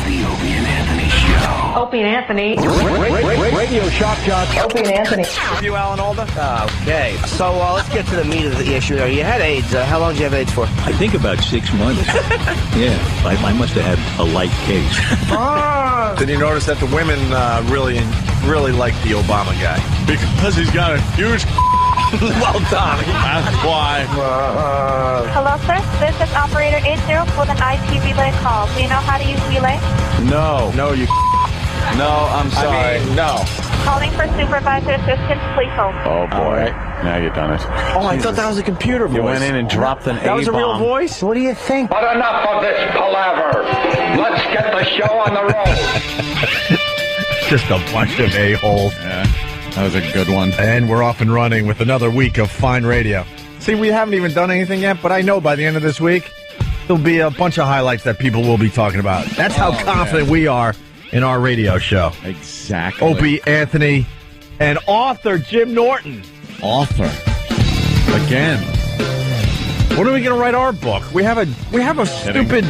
the Opie and Anthony Show. Opie and Anthony. Radio shock jock. Opie and Anthony. You, Alan Alda? Okay, so let's get to the meat of the issue there. You had AIDS. How long did you have AIDS for? I think about 6 months. Yeah, I must have had a light case. Did you notice that the women really like the Obama guy? Because he's got a huge... Well done. That's why. Hello, sir. This is operator 80 with an IP relay call. Do you know how to use relay? No, you... No, I'm sorry. I mean, no. Calling for supervisor assistance, please hold. Oh, boy. Now you've done it. Oh, I thought that was a computer voice. You went in and dropped an A-bomb. That was a real voice? What do you think? But enough of this palaver. Let's get the show on the road. Just a bunch of a-holes. Yeah, that was a good one. And we're off and running with another week of fine radio. See, we haven't even done anything yet, but I know by the end of this week, there'll be a bunch of highlights that people will be talking about. That's how confident we are in our radio show. Exactly. Opie, Anthony, and author Jim Norton. Author. Again. When are we going to write our book? We have a stupid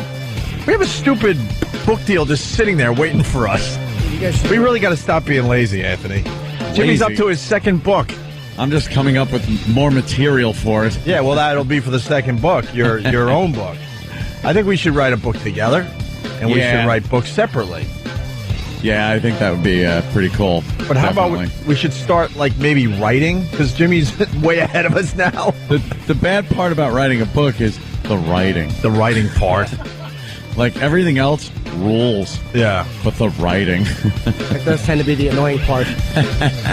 book deal just sitting there waiting for us. We really got to stop being lazy, Anthony. Jimmy's up to his second book. I'm just coming up with more material for it. Yeah, well, that'll be for the second book, your own book. I think we should write a book together, and we should write books separately. Yeah, I think that would be pretty cool. But how about we should start, like, maybe writing? Because Jimmy's way ahead of us now. The bad part about writing a book is the writing. The writing part. Like, everything else rules. Yeah. But the writing. That does tend to be the annoying part.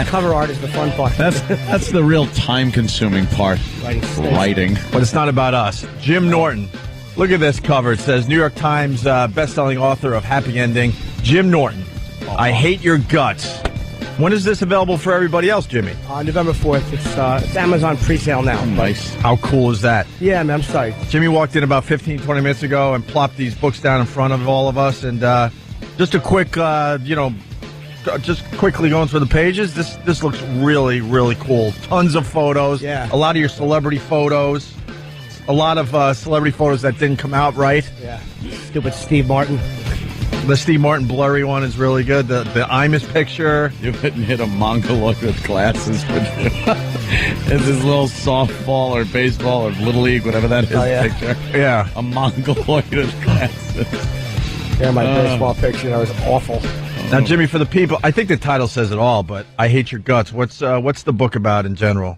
Cover art is the fun part. That's the real time-consuming part. Writing. But it's not about us. Jim Norton. Look at this cover. It says, New York Times best-selling author of Happy Ending, Jim Norton. I hate your guts. When is this available for everybody else, Jimmy? November 4th. It's Amazon pre-sale now. Nice. How cool is that? Yeah, man, I'm sorry. Jimmy walked in about 15, 20 minutes ago and plopped these books down in front of all of us. And just a quick, just quickly going through the pages, this looks really, really cool. Tons of photos. Yeah. A lot of your celebrity photos. A lot of celebrity photos that didn't come out right. Yeah. Stupid Steve Martin. The Steve Martin blurry one is really good. The Imus picture. You couldn't hit a mongoloid with glasses, could you? It's this little softball or baseball or Little League, whatever that is, picture. Yeah. A mongoloid with glasses. Yeah, my baseball picture. That was awful. Now, Jimmy, for the people, I think the title says it all, but I hate your guts. What's the book about in general?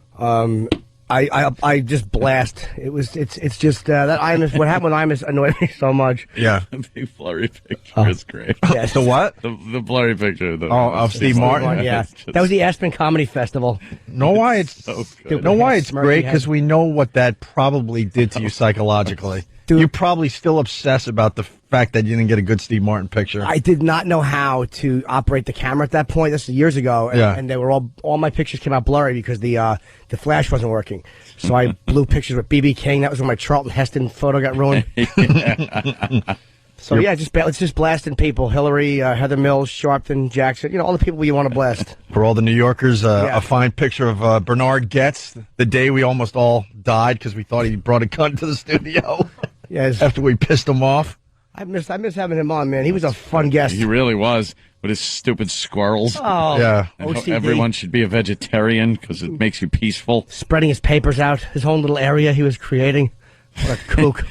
I just blast. It's just that Imus. What happened with Imus annoyed me so much. Yeah. The big blurry picture is great. Yes. The what? The blurry picture. Of Steve Martin? Yeah. That was the Aspen Comedy Festival. Know why it's great? Because we know what that probably did to you psychologically. Dude. You're probably still obsessed about the fact that you didn't get a good Steve Martin picture. I did not know how to operate the camera at that point. This was years ago, and they were all my pictures came out blurry because the flash wasn't working. So I blew pictures with B.B. King. That was when my Charlton Heston photo got ruined. So yeah, it's just blasting people. Hillary, Heather Mills, Sharpton, Jackson. All the people you want to blast. For all the New Yorkers, a fine picture of Bernard Getz the day we almost all died because we thought he brought a gun to the studio. Yes. After we pissed him off. I miss having him on, man. He was a fun guest. He really was, with his stupid squirrels. Oh, yeah. Everyone should be a vegetarian because it makes you peaceful. Spreading his papers out, his own little area he was creating. What a kook.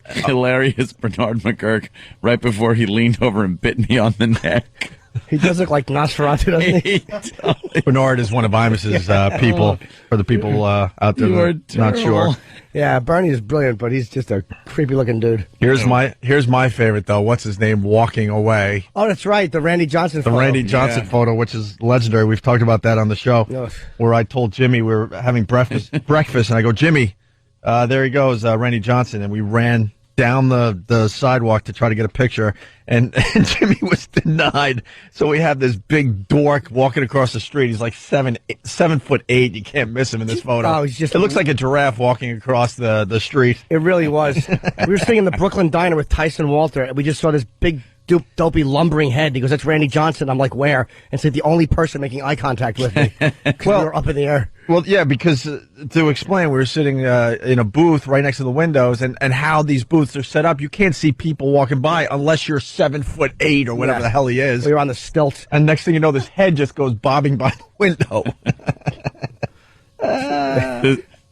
Hilarious Bernard McGurk right before he leaned over and bit me on the neck. He does look like Nosferatu, doesn't he? Bernard is one of Imus's people, for the people out there You are not sure. Yeah, Bernie is brilliant, but he's just a creepy-looking dude. Here's my favorite, though. What's his name? Walking Away. Oh, that's right, the Randy Johnson photo. The Randy Johnson photo, which is legendary. We've talked about that on the show, where I told Jimmy we were having breakfast, and I go, Jimmy, there he goes, Randy Johnson, and we ran down the sidewalk to try to get a picture, and Jimmy was denied. So we have this big dork walking across the street. He's like 7'8". You can't miss him in this photo. Oh, it looks like a giraffe walking across the street. It really was. We were sitting in the Brooklyn Diner with Tyson Walter, and we just saw this big dopey lumbering head. He goes, that's Randy Johnson. I'm like, where? And said the only person making eye contact with me. Well, we were up in the air. Well, yeah, because to explain, we were sitting in a booth right next to the windows, and how these booths are set up, you can't see people walking by unless you're 7'8" or whatever the hell he is. We were on the stilts. And next thing you know, this head just goes bobbing by the window.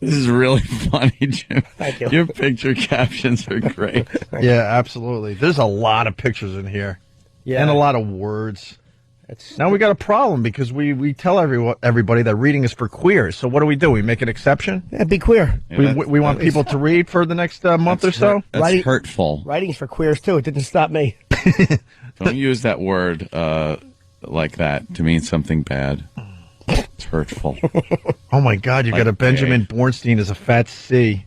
This is really funny, Jim. Thank you. Your picture captions are great. Yeah, absolutely. There's a lot of pictures in here. Yeah. And a lot of words. Now we got a problem because we tell everybody that reading is for queers. So what do? We make an exception? Yeah, be queer. Yeah, we want people to read for the next month or so? That's hurtful. Writing's for queers, too. It didn't stop me. Don't use that word like that to mean something bad. It's hurtful. Oh, my God. You got a Benjamin Bornstein as a fat C.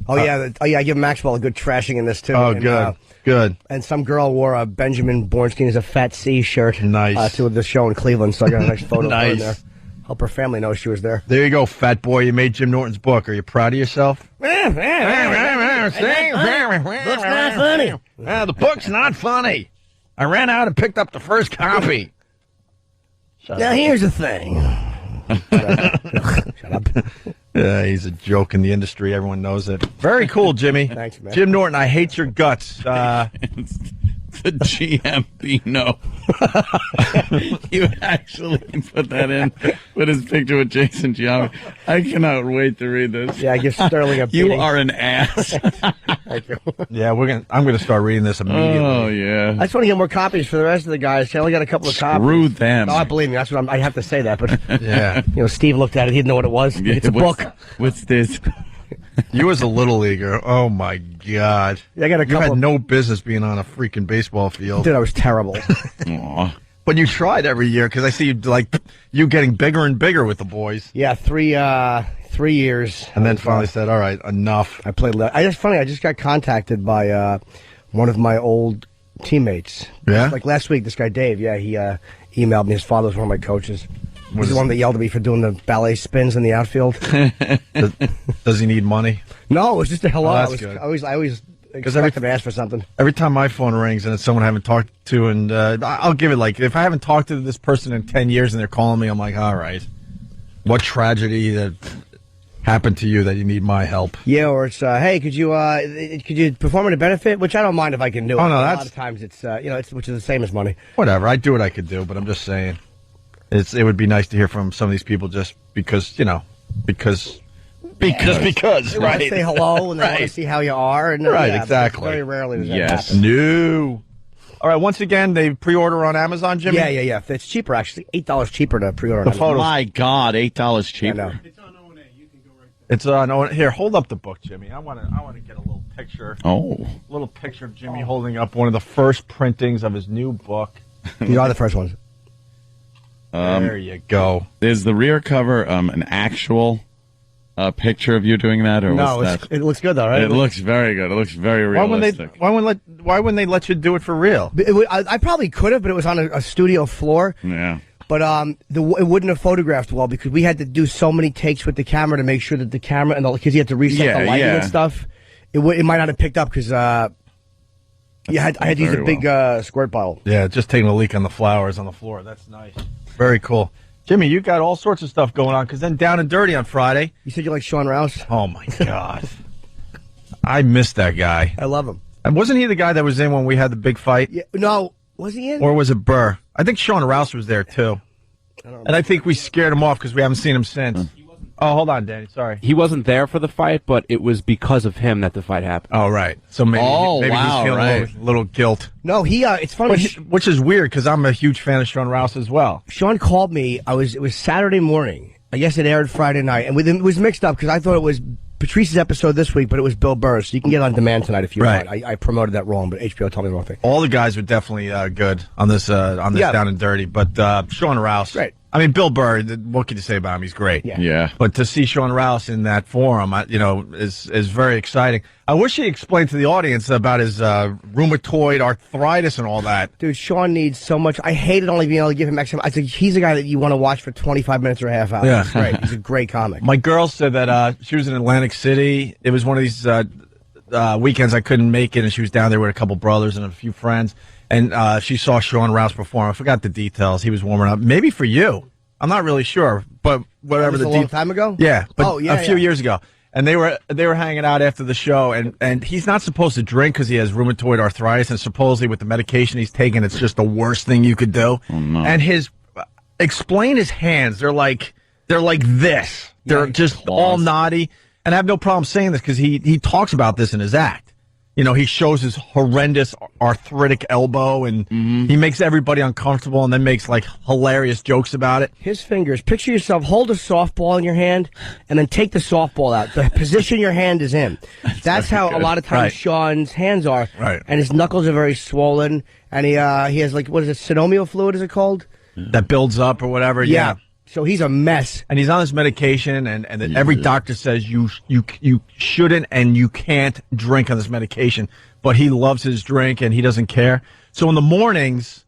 Oh, yeah. I give Maxwell a good trashing in this, too. Oh, good. Good. And some girl wore a Benjamin Bornstein as a fat C shirt. Nice. To the show in Cleveland, so I got a nice photo nice. of her there. Hope her family knows she was there. There you go, fat boy. You made Jim Norton's book. Are you proud of yourself? Book's not funny. The book's not funny. I ran out and picked up the first copy. Now, here's the thing. Shut up. Yeah, he's a joke in the industry. Everyone knows it. Very cool, Jimmy. Thanks, man. Jim Norton, I hate your guts. The GMBino. You actually put that in with his picture with Jason Giambi. I cannot wait to read this. Yeah, I give Sterling a beating. You are an ass. Thank you. Yeah, I'm gonna start reading this immediately. Oh yeah. I just want to get more copies for the rest of the guys. I only got a couple of copies. Screw them. No, believe me, that's what I have to say that. But yeah, Steve looked at it. He didn't know what it was. It's a book. What's this? You as a little leaguer, oh my God! Yeah, I got a couple. You had no business being on a freaking baseball field. Dude, I was terrible. Aw. But you tried every year because I see you getting bigger and bigger with the boys. Yeah, 3 years, and then finally said, "All right, enough." I played. I just got contacted by one of my old teammates. Yeah, like last week, this guy Dave. Yeah, he emailed me. His father was one of my coaches. He's the one that yelled at me for doing the ballet spins in the outfield. Does he need money? No, it was just a hello. Oh, that's good. I always expect him to ask for something. Every time my phone rings and it's someone I haven't talked to, and I'll give it if I haven't talked to this person in 10 years and they're calling me, I'm like, all right, what tragedy that happened to you that you need my help? Yeah, or it's hey, could you perform at a benefit? Which I don't mind if I can do. Oh no, a lot of times it's which is the same as money. Whatever, I do what I could do, but I'm just saying. It would be nice to hear from some of these people just because, because they want to say hello and they want to see how you are. And, exactly. Very rarely does that happen. No. All right, once again, they pre-order on Amazon, Jimmy? Yeah. It's cheaper, actually. $8 cheaper to pre-order on Amazon. My God, $8 cheaper. It's on O&A. You can go right there. It's on O&A. Here, hold up the book, Jimmy. I want to get a little picture. Oh. A little picture of Jimmy holding up one of the first printings of his new book. You are the first ones. There you go. Is the rear cover an actual picture of you doing that, or no? That? It looks good though, right? It looks very good. It looks very realistic. Why wouldn't they let you do it for real? I probably could have, but it was on a studio floor. Yeah. But it wouldn't have photographed well because we had to do so many takes with the camera to make sure that the camera because you had to reset the lighting and stuff. It might not have picked up because I had to use a big squirt bottle. Yeah, just taking a leak on the flowers on the floor. That's nice. Very cool. Jimmy, you got all sorts of stuff going on because then Down and Dirty on Friday. You said you like Sean Rouse? Oh, my God. I missed that guy. I love him. And wasn't he the guy that was in when we had the big fight? Yeah, no. Was he in? Or was it Burr? I think Sean Rouse was there, too. And I think we scared him off because we haven't seen him since. Oh, hold on, Danny. Sorry. He wasn't there for the fight, but it was because of him that the fight happened. Oh, right. So maybe he's feeling a little guilt. No, it's funny. Which is weird because I'm a huge fan of Sean Rouse as well. Sean called me. It was Saturday morning. I guess it aired Friday night. And it was mixed up because I thought it was Patrice's episode this week, but it was Bill Burr's. So you can get it on demand tonight if you want. I promoted that wrong, but HBO told me the wrong thing. All the guys were definitely good on this Down and Dirty, but Sean Rouse. Great. I mean, Bill Burr, what can you say about him? He's great. Yeah. But to see Sean Rouse in that forum, is very exciting. I wish he explained to the audience about his rheumatoid arthritis and all that. Dude, Sean needs so much. I hated only being able to give him extra. I think he's a guy that you want to watch for 25 minutes or a half hour. Yeah. He's great. He's a great comic. My girl said that she was in Atlantic City. It was one of these weekends I couldn't make it, and she was down there with a couple brothers and a few friends, and she saw Sean Rouse perform. I forgot the details. He was warming up. Maybe for you. I'm not really sure, but whatever. That was a long time ago? Yeah, but a few years ago. And they were hanging out after the show, and he's not supposed to drink because he has rheumatoid arthritis, and supposedly with the medication he's taking, it's just the worst thing you could do. Oh, no. And explain his hands. They're like this. They're just all knotty. And I have no problem saying this because he talks about this in his act. You know, he shows his horrendous arthritic elbow, and he makes everybody uncomfortable and then makes, like, hilarious jokes about it. His fingers. Picture yourself, hold a softball in your hand, and then take the softball out. The position your hand is in. That's how a lot of times Sean's hands are. Right. And his knuckles are very swollen, and he has, like, what is it, synovial fluid, is it called? That builds up or whatever. Yeah. So he's a mess. And he's on this medication, and every doctor says you shouldn't and you can't drink on this medication. But he loves his drink, and he doesn't care. So in the mornings,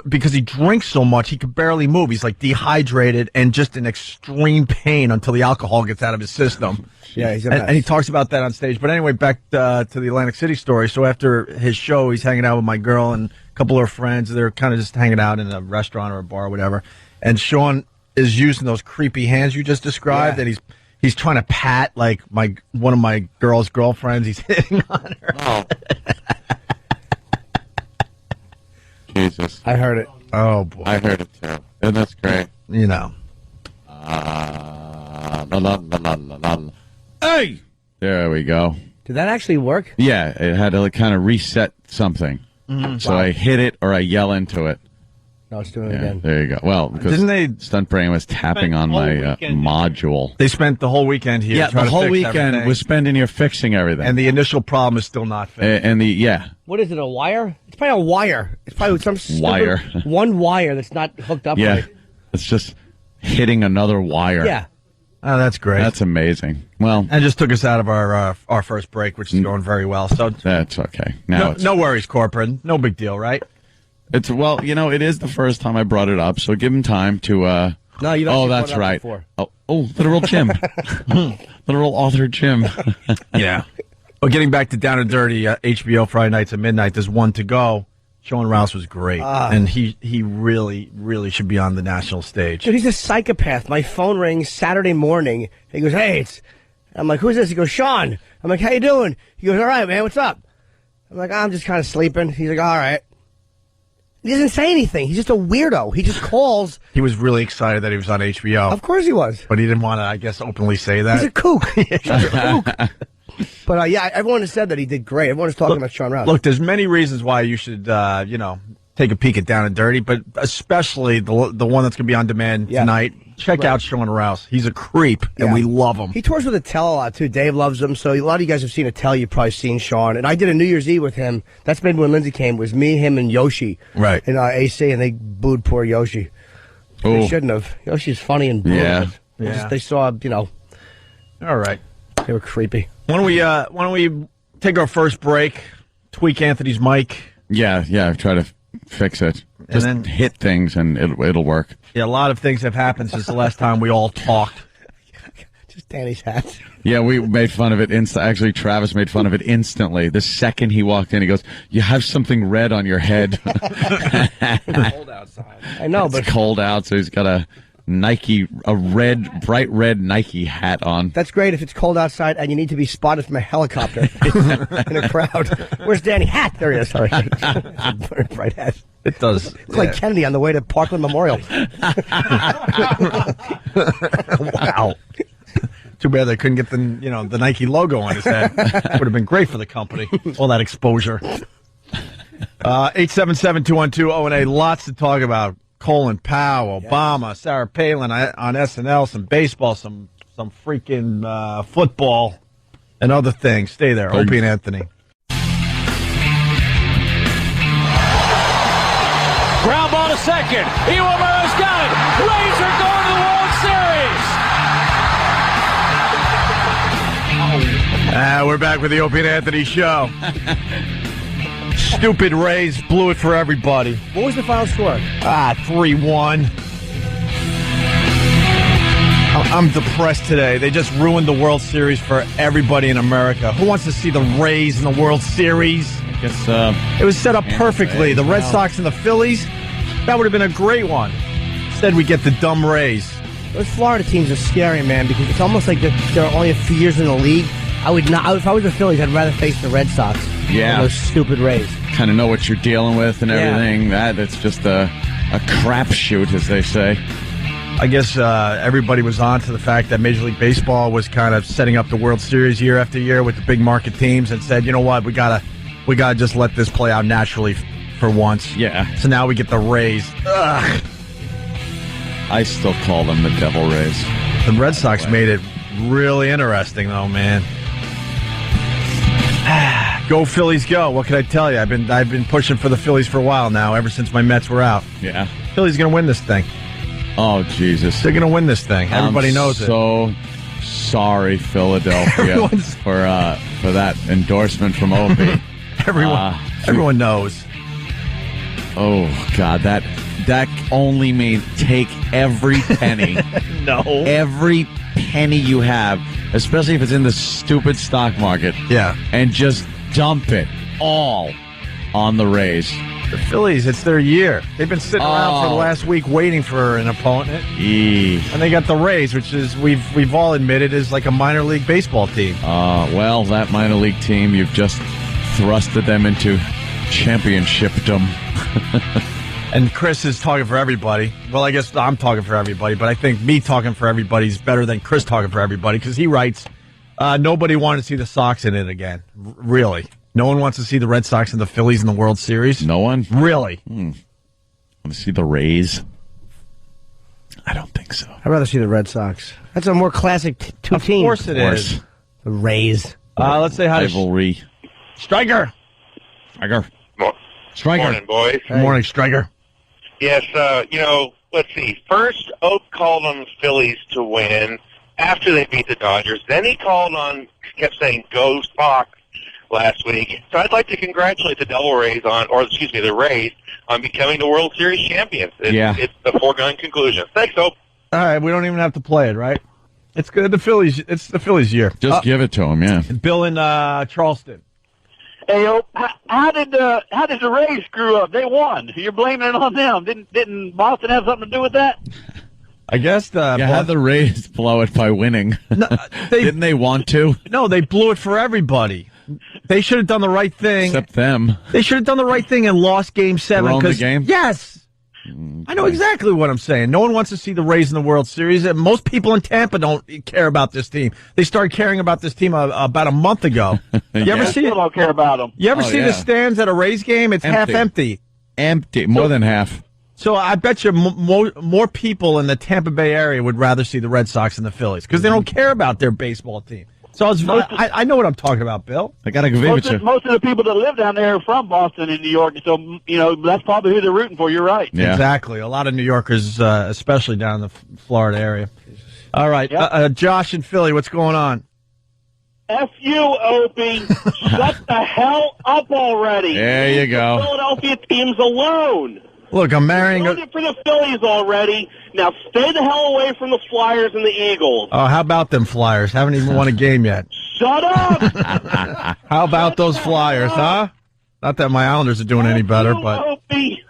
because he drinks so much, he could barely move. He's like dehydrated and just in extreme pain until the alcohol gets out of his system. Yeah, he's a mess. And he talks about that on stage. But anyway, back to the Atlantic City story. So after his show, he's hanging out with my girl and a couple of her friends. They're kind of just hanging out in a restaurant or a bar or whatever. And Sean is using those creepy hands you just described, and he's trying to pat like one of my girl's girlfriends. He's hitting on her. Oh. Jesus. I heard it. Oh, boy. I heard it, too. And that's great. You know. Hey! There we go. Did that actually work? Yeah, it had to kind of reset something. So I hit it or I yell into it. No, it's doing it again. There you go. Well, because Didn't they Stunt Brain was tapping on my module. They spent the whole weekend here. Yeah, trying the to whole fix weekend everything. was spent in here fixing everything. And the initial problem is still not fixed. What is it, a wire? It's probably a wire. It's probably some stupid Wire. one wire that's not hooked up right. It's just hitting another wire. Yeah. Oh, that's great. That's amazing. Well, and just took us out of our first break, which is going very well. So that's okay. Now no worries, Corcoran. No big deal, right? It's it is the first time I brought it up, so give him time to. No, you don't. Oh, that's right. Oh, literal Jim, literal author Jim. Yeah. Well, getting back to Down and Dirty, HBO Friday nights at midnight. There's one to go. Sean Rouse was great, and he really, really should be on the national stage. Dude, he's a psychopath. My phone rings Saturday morning. He goes, "Hey, I'm like, who's this?" He goes, "Sean." I'm like, "How you doing?" He goes, "All right, man. What's up?" I'm like, "I'm just kind of sleeping." He's like, "All right." He doesn't say anything. He's just a weirdo. He just calls. He was really excited that he was on HBO. Of course he was. But he didn't want to, I guess, openly say that. He's a kook. He's a kook. But, everyone has said that he did great. Everyone is talking about Sean Rouse. Look, there's many reasons why you should, take a peek at Down and Dirty, but especially the one that's going to be on demand tonight. Check out Sean Rouse. He's a creep, and we love him. He tours with Attell a lot, too. Dave loves him. So a lot of you guys have seen Attell. You've probably seen Sean. And I did a New Year's Eve with him. That's maybe when Lindsay came. It was me, him, and Yoshi. Right. In AC, and they booed poor Yoshi. They shouldn't have. Yoshi's funny and booed. Yeah. They saw, All right. They were creepy. Why don't we take our first break, tweak Anthony's mic? Yeah, try to fix it. Just then hit things and it'll work. Yeah, a lot of things have happened since the last time we all talked. Just Danny's hat. Yeah, we made fun of it. Actually, Travis made fun of it instantly. The second he walked in, he goes, "You have something red on your head." It's cold outside. I know, but it's cold out, so he's got a bright red Nike hat on. That's great if it's cold outside and you need to be spotted from a helicopter in a crowd. Where's Danny? Hat! There he is. Sorry. Very bright hat. It does. Looks like Kennedy on the way to Parkland Memorial. Wow. Too bad they couldn't get the Nike logo on his head. Would have been great for the company. All that exposure. 877-212-018. Lots to talk about. Colin Powell, Obama, Sarah Palin on SNL, some baseball, some freaking football, and other things. Stay there. Opie and Anthony. Ground ball to second. Iwamoto's got it. Rays are going to the World Series. We're back with the Opie and Anthony show. Stupid Rays blew it for everybody. What was the final score? 3-1. I'm depressed today. They just ruined the World Series for everybody in America. Who wants to see the Rays in the World Series? I guess it was set up perfectly. The Red Sox and the Phillies, that would have been a great one. Instead, we get the dumb Rays. Those Florida teams are scary, man, because it's almost like they're only a few years in the league. I would not. If I was the Phillies, I'd rather face the Red Sox. Yeah, those stupid Rays. Kind of know what you're dealing with and everything. That's just a crapshoot, as they say. I guess everybody was on to the fact that Major League Baseball was kind of setting up the World Series year after year with the big market teams, and said, you know what, we gotta just let this play out naturally for once. Yeah. So now we get the Rays. Ugh. I still call them the Devil Rays. The Red Sox made it really interesting, though, man. Go Phillies, go! What can I tell you? I've been pushing for the Phillies for a while now, ever since my Mets were out. Yeah. Phillies gonna win this thing. Oh, Jesus. They're going to win this thing. Everybody knows it. So sorry, Philadelphia, for that endorsement from Opie. Everyone knows. Oh, God, that only means take every penny. No. Every penny you have, especially if it's in the stupid stock market. Yeah. And just dump it all on the Rays. The Phillies, it's their year. They've been sitting around for the last week waiting for an opponent. And they got the Rays, which is we've all admitted is like a minor league baseball team. Well, that minor league team, you've just thrusted them into championshipdom. And Chris is talking for everybody. Well, I guess I'm talking for everybody, but I think me talking for everybody is better than Chris talking for everybody, because he writes, nobody wanted to see the Sox in it again. Really. No one wants to see the Red Sox and the Phillies in the World Series? No one? Really? Want to see the Rays? I don't think so. I'd rather see the Red Sox. That's a more classic two teams. Of course it is. The Rays. Let's say hi rivalry. Striker. Striker. Morning, boys. Good morning, Striker. Yes, let's see. First, Oak called on the Phillies to win after they beat the Dodgers. Then he kept saying, "Go Sox," last week. So I'd like to congratulate the the Rays on becoming the World Series champions. It's a foregone conclusion. Thanks, Hope. All right, we don't even have to play it, right? It's good. It's the Phillies' year. Just give it to them, yeah. Bill in Charleston. Hey, Hope, how did the Rays screw up? They won. You're blaming it on them. Didn't Boston have something to do with that? I guess had the Rays blow it by winning. No, didn't they want to? No, they blew it for everybody. They should have done the right thing. Except them. They should have done the right thing and lost Game 7. Thrown the game? Yes. Okay. I know exactly what I'm saying. No one wants to see the Rays in the World Series. Most people in Tampa don't care about this team. They started caring about this team about a month ago. You ever see it? Don't care about them. You ever see the stands at a Rays game? It's half empty. More than half. So I bet you more people in the Tampa Bay area would rather see the Red Sox than the Phillies because they don't care about their baseball team. So I know what I'm talking about, Bill. I got to give it to you. Most of the people that live down there are from Boston and New York, so that's probably who they're rooting for. You're right. Yeah. Exactly. A lot of New Yorkers, especially down in the Florida area. All right, yep. Josh in Philly, what's going on? F you, Opie. Shut the hell up already. There you go. The Philadelphia team's alone. Look, I'm marrying. You voted for the Phillies already. Now stay the hell away from the Flyers and the Eagles. Oh, how about them Flyers? Haven't even won a game yet. Shut up! How about those Flyers, huh? Not that my Islanders are doing any better, but hey,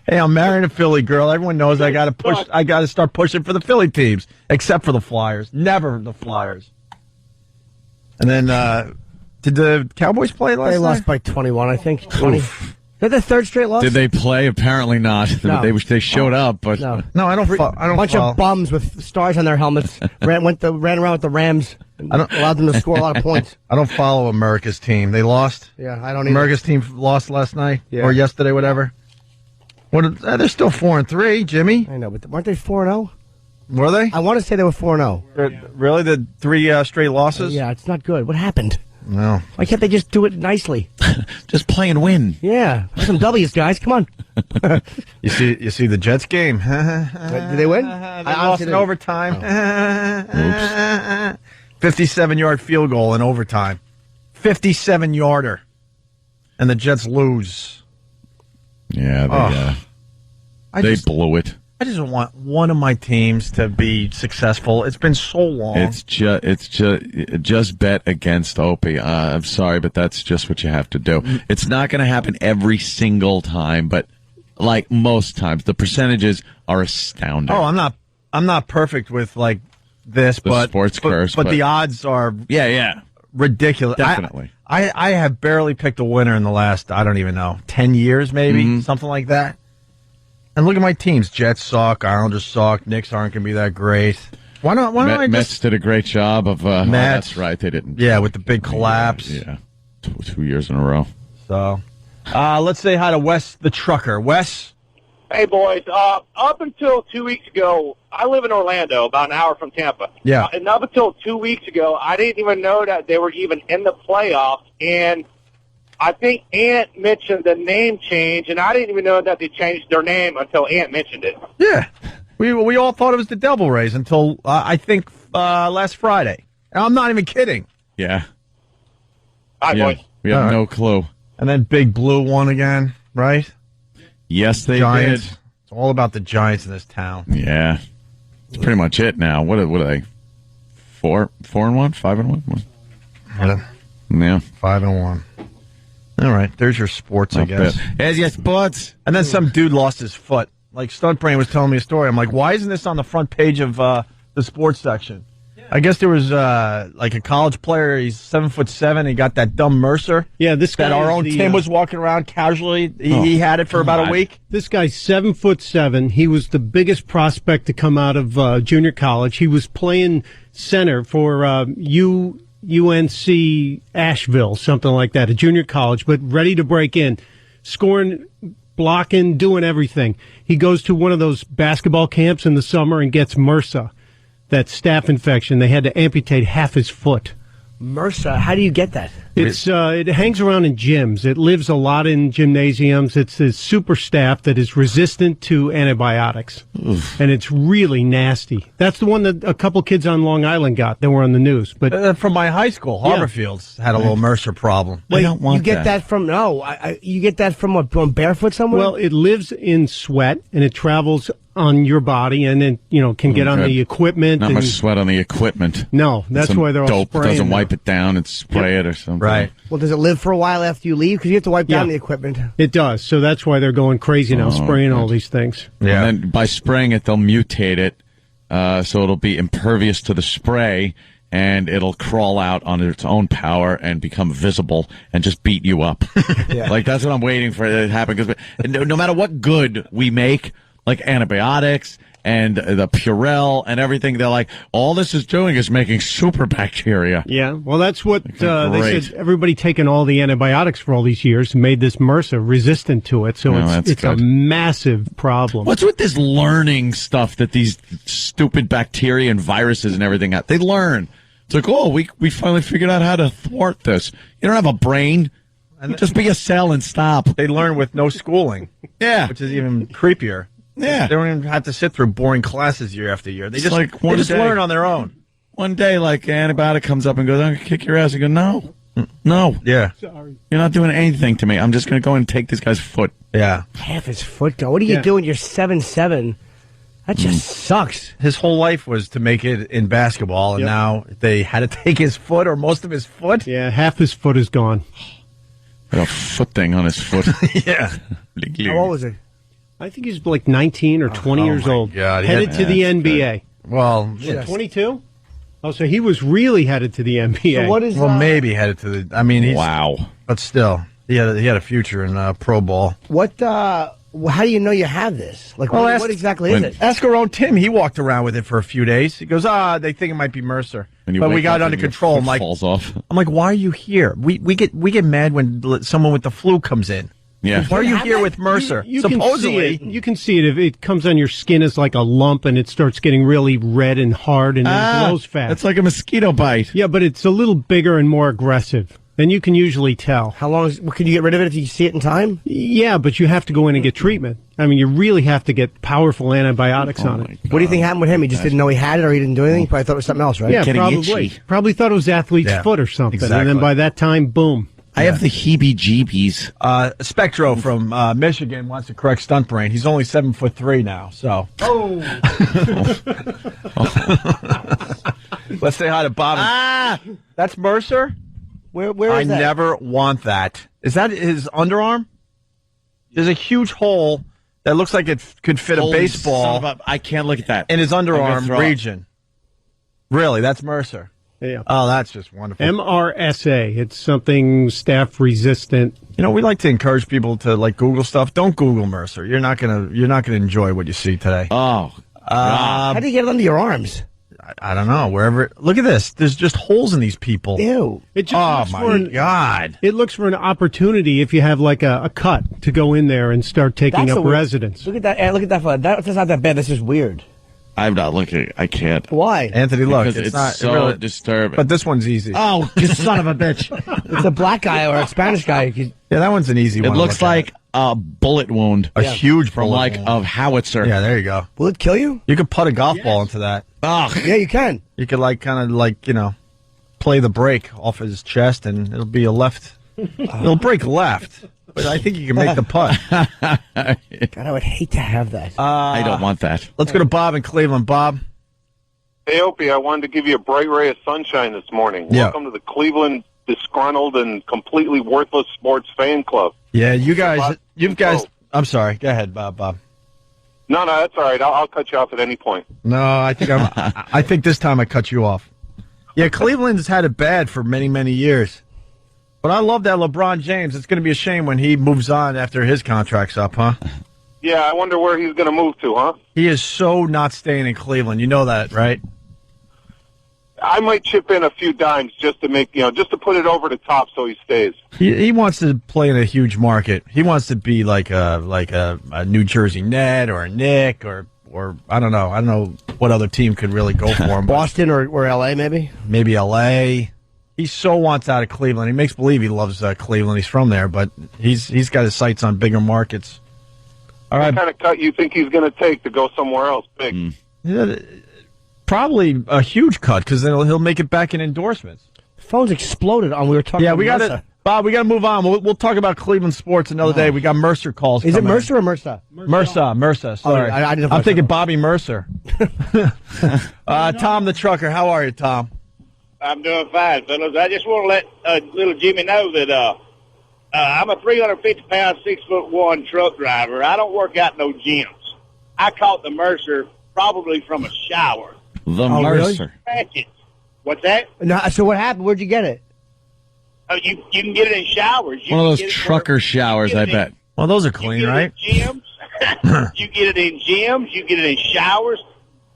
I'm marrying a Philly girl. Everyone knows I got to push. I got to start pushing for the Philly teams, except for the Flyers. Never the Flyers. And then, did the Cowboys play last night? They lost by 21, I think. 20. Oof. Is that the third straight loss? Did they play? Apparently not. No. They showed up, but no, I don't. A bunch of bums with stars on their helmets ran around with the Rams. And allowed them to score a lot of points. I don't follow America's team. They lost. Yeah, I don't. America's team lost last night or yesterday, whatever. They're still 4-3, Jimmy. I know, but weren't they 4-0? Were they? I want to say they were 4-0. Really, the 3 straight losses? Yeah, it's not good. What happened? No. Why can't they just do it nicely? Just play and win. Yeah. Some W's, guys. Come on. You see the Jets game? Did they win? They lost in overtime. Oops. 57-yard field goal in overtime. 57-yarder. And the Jets lose. Yeah, they blew it. I just want one of my teams to be successful. It's been so long. It's just bet against Opie. I'm sorry, but that's just what you have to do. It's not going to happen every single time, but like most times, the percentages are astounding. Oh, I'm not perfect with like this, but sports curse, but the odds are ridiculous. Definitely. I have barely picked a winner in the last, I don't even know, 10 years maybe, something like that. And look at my teams. Jets suck. Islanders suck. Knicks aren't going to be that great. Why don't I Mets did a great job of... Mets. That's right. They didn't. Yeah, with the big collapse. Yeah. 2 years in a row. So, let's say hi to Wes the Trucker. Wes? Hey, boys. Up until 2 weeks ago, I live in Orlando, about an hour from Tampa. Yeah. And up until 2 weeks ago, I didn't even know that they were even in the playoffs. And I think Ant mentioned the name change, and I didn't even know that they changed their name until Ant mentioned it. Yeah. We all thought it was the Devil Rays until, I think, last Friday. And I'm not even kidding. Yeah. Hi, boys. We have no clue. And then Big Blue won again, right? Yes, they Giants. did. It's all about the Giants in this town. Yeah. It's pretty much it now. What are they? 4-1? 5-1? Yeah. 5-1. All right, there's your sports, I guess. There's your sports. And then some dude lost his foot. Like, Stuntbrain was telling me a story. I'm like, why isn't this on the front page of the sports section? I guess there was like a college player. He's 7'7". He got that dumb Mercer. Yeah, this guy. That our own Tim was walking around casually. He had it for about a week. This guy's 7'7". He was the biggest prospect to come out of junior college. He was playing center for UNC Asheville, something like that, a junior college, but ready to break in, scoring, blocking, doing everything. He goes to one of those basketball camps in the summer and gets MRSA, that staph infection. They had to amputate half his foot. MRSA, how do you get that? It hangs around in gyms. It lives a lot in gymnasiums. It's a super staph that is resistant to antibiotics. Oof. And it's really nasty. That's the one that a couple kids on Long Island got. They were on the news. But from my high school, Harborfield's had a little Mercer problem. Wait, I don't want you get that from you get that from going barefoot somewhere? Well, it lives in sweat and it travels on your body, and then can get on the equipment. Not much sweat on the equipment. No, that's why they're all dope spraying. Doesn't wipe it down and spray it or something. Right. Well, does it live for a while after you leave? Because you have to wipe down the equipment. It does. So that's why they're going crazy now, spraying all these things. Yeah. And then by spraying it, they'll mutate it, so it'll be impervious to the spray, and it'll crawl out on its own power and become visible and just beat you up. Like, that's what I'm waiting for to happen. Because no matter what good we make, like antibiotics and the Purell and everything, they're like, all this is doing is making super bacteria. Yeah, well, that's what they said. Everybody taking all the antibiotics for all these years made this MRSA resistant to it, so it's a massive problem. What's with this learning stuff that these stupid bacteria and viruses and everything they learn? It's like, we finally figured out how to thwart this. You don't have a brain. Just be a cell and stop. They learn with no schooling. Yeah. Which is even creepier. Yeah. They don't even have to sit through boring classes year after year. They It's just, like they just learn on their own. One day, like, an antibiotic comes up and goes, I'm going to kick your ass. You go, no. Yeah. Sorry. You're not doing anything to me. I'm just going to go and take this guy's foot. Yeah. Half his foot go. What are you doing? You're 7'7". That just sucks. His whole life was to make it in basketball, and now they had to take his foot or most of his foot. Yeah, half his foot is gone. Got a foot thing on his foot. Yeah. How old was he? I think he's like 19 or 20 years old. God, headed to the NBA. Well, 22? Oh, so he was really headed to the NBA. So what is? Well, maybe headed to the. I mean, wow. But still, he had a future in pro ball. What? How do you know you have this? Like, Well, what exactly is it? Ask our own Tim. He walked around with it for a few days. He goes, they think it might be Mercer, but we got it under control. I'm like, falls off. I'm like, why are you here? We get mad when someone with the flu comes in. Yeah. Why are you here with Mercer? Supposedly, you can see it if it comes on your skin as like a lump and it starts getting really red and hard and it glows fast. It's like a mosquito bite. Yeah, but it's a little bigger and more aggressive. And you can usually tell. How long can you get rid of it if you see it in time? Yeah, but you have to go in and get treatment. I mean, you really have to get powerful antibiotics on it. What do you think happened with him? He just didn't know he had it, or he didn't do anything? He probably thght it was something else, right? Yeah, probably. Probably thought it was athlete's foot or something. Exactly. And then by that time, boom. I have the heebie-jeebies. Spectro from Michigan wants to correct stunt brain. He's only 7'3" now, so. Oh. Let's say hi to Bob. That's Mercer? Where is that? I never want that. Is that his underarm? There's a huge hole that looks like it could fit a baseball. I can't look at that. In his underarm region. Really, that's Mercer. Yeah. Oh, that's just wonderful. MRSA. It's something staph resistant. You know, we like to encourage people to like Google stuff. Don't Google Mercer. You're not gonna enjoy what you see today. Oh. How do you get it under your arms? I don't know. Wherever. Look at this. There's just holes in these people. Ew. It just God. It looks for an opportunity if you have like a cut to go in there and start taking up residence. Look at that. Look at that. That's not that bad. That's just weird. I'm not looking. I can't. Why? Anthony, look. Because it's not so really disturbing. But this one's easy. Oh, you son of a bitch. It's a black guy or a Spanish guy. Yeah, that one's an easy one. It looks like a bullet wound. A huge from bullet wound. a howitzer. Yeah, there you go. Will it kill you? You could put a golf ball into that. Oh. Yeah, you can. You could play the break off his chest and it'll be a left. It'll break left. But I think you can make the putt. God, I would hate to have that. I don't want that. Let's go to Bob in Cleveland. Bob. Hey, Opie, I wanted to give you a bright ray of sunshine this morning. Yeah. Welcome to the Cleveland disgruntled and completely worthless sports fan club. Yeah, you guys. I'm sorry. Go ahead, Bob. No, that's all right. I'll cut you off at any point. No, I think I think this time I cut you off. Yeah, Cleveland's had it bad for many, many years. But I love that LeBron James. It's going to be a shame when he moves on after his contract's up, huh? Yeah, I wonder where he's going to move to, huh? He is so not staying in Cleveland. You know that, right? I might chip in a few dimes just to make, just to put it over the top so he stays. He wants to play in a huge market. He wants to be like a New Jersey Net or a Knick or I don't know. I don't know what other team could really go for him. Boston or L.A. maybe? Maybe L.A. He so wants out of Cleveland. He makes believe he loves Cleveland. He's from there, but he's got his sights on bigger markets. All right. What kind of cut you think he's going to take to go somewhere else big? Yeah, probably a huge cut because then he'll make it back in endorsements. Phone's exploded on. We were talking. Yeah, about we got to Bob. We got to move on. We'll talk about Cleveland sports another day. We got Mercer calls. Is it coming. Mercer or Mercer? Mercer. Sorry, I'm thinking Bobby Mercer. Tom the trucker. How are you, Tom? I'm doing fine, fellas. I just want to let little Jimmy know that I'm a 350-pound, 6'1" truck driver. I don't work out no gyms. I caught the Mercer probably from a shower. The Mercer. Really? What's that? No, so what happened? Where'd you get it? You can get it in showers. One of those trucker showers, I bet. Well, those are clean, right? Gyms. You get it in gyms. You get it in showers.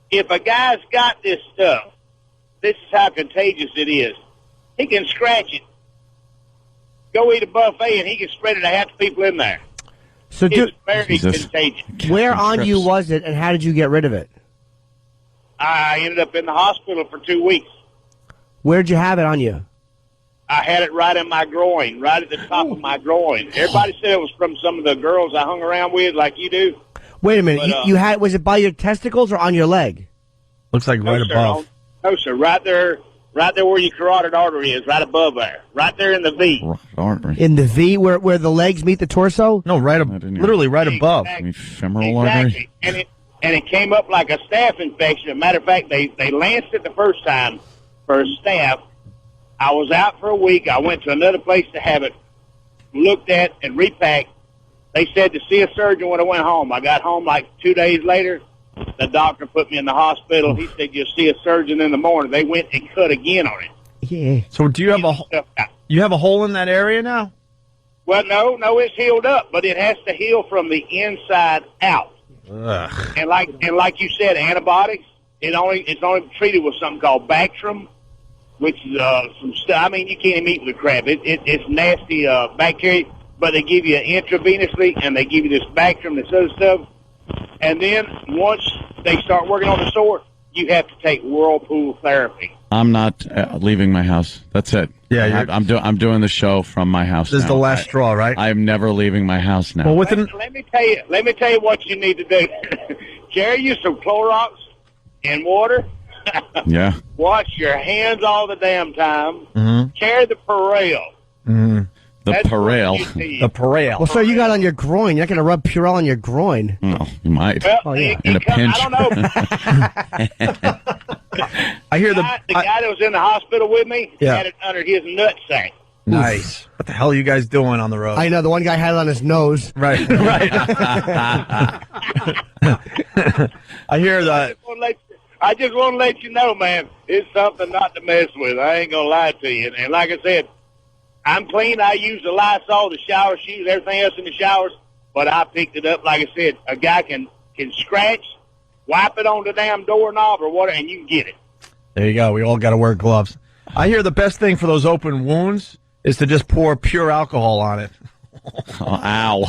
If a guy's got this stuff, this is how contagious it is. He can scratch it. Go eat a buffet, and he can spread it to half the people in there. So, it's very contagious. Where on you was it, and how did you get rid of it? I ended up in the hospital for 2 weeks. Where'd you have it on you? I had it right in my groin, right at the top of my groin. Everybody said it was from some of the girls I hung around with, like you do. Wait a minute. But, you had, was it by your testicles or on your leg? Looks like right above. No, sir. Right there where your carotid artery is, right above there. Right there in the V. In the V, where the legs meet the torso? No, literally right above. Femoral artery. And it came up like a staph infection. As a matter of fact, they lanced it the first time for a staph. I was out for a week. I went to another place to have it looked at and repacked. They said to see a surgeon when I went home. I got home like 2 days later. The doctor put me in the hospital. He said, you'll see a surgeon in the morning. They went and cut again on it. Yeah. So do you have a hole in that area now? Well, no, it's healed up, but it has to heal from the inside out. Ugh. And like you said, antibiotics. It's only treated with something called Bactrim, which is some stuff. I mean, you can't even eat with the crap. It's nasty bacteria, but they give you intravenously, and they give you this Bactrim, this other stuff. And then once they start working on the sore, you have to take whirlpool therapy. I'm not leaving my house. That's it. Yeah, I'm doing the show from my house. This is the last straw, right? I'm never leaving my house now. Well, let me tell you what you need to do. Carry you some Clorox and water. Yeah. Wash your hands all the damn time. Mm-hmm. Carry the Purell. Mm-hmm. The Purell. The Purell. Well, so you got on your groin. You're not going to rub Purell on your groin. No, you might. Well, In a pinch. I don't know. I hear the guy that was in the hospital with me had it under his nutsack. Nice. What the hell are you guys doing on the road? I know. The one guy had it on his nose. Right, right. I hear that. I just want to let you know, man, it's something not to mess with. I ain't going to lie to you. And like I said, I'm clean. I use the Lysol, the shower shoes, everything else in the showers. But I picked it up. Like I said, a guy can scratch, wipe it on the damn doorknob or whatever, and you can get it. There you go. We all got to wear gloves. I hear the best thing for those open wounds is to just pour pure alcohol on it. Oh, ow.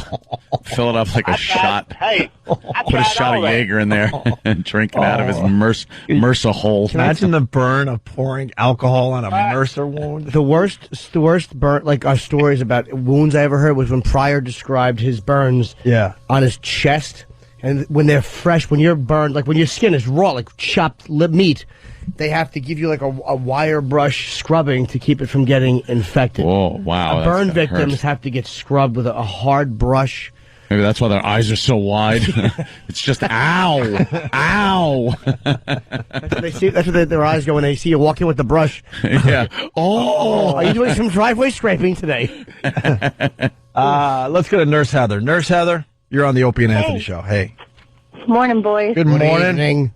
Fill it up like a shot. Hey, Put a shot of Jaeger in there and drink it out of his MRSA hole. Imagine the burn of pouring alcohol on a MRSA wound. The worst burn, like our stories about wounds I ever heard was when Pryor described his burns on his chest. And when they're fresh, when you're burned, like when your skin is raw, like chopped meat, they have to give you like a wire brush scrubbing to keep it from getting infected. Whoa, wow. Burn victims have to get scrubbed with a hard brush. Maybe that's why their eyes are so wide. It's just, ow, ow. That's what their eyes go when they see you walking with the brush. Yeah. Oh. Are you doing some driveway scraping today? Let's go to Nurse Heather. Nurse Heather, you're on the Opie and Anthony show. Hey. Morning, boys. Good morning.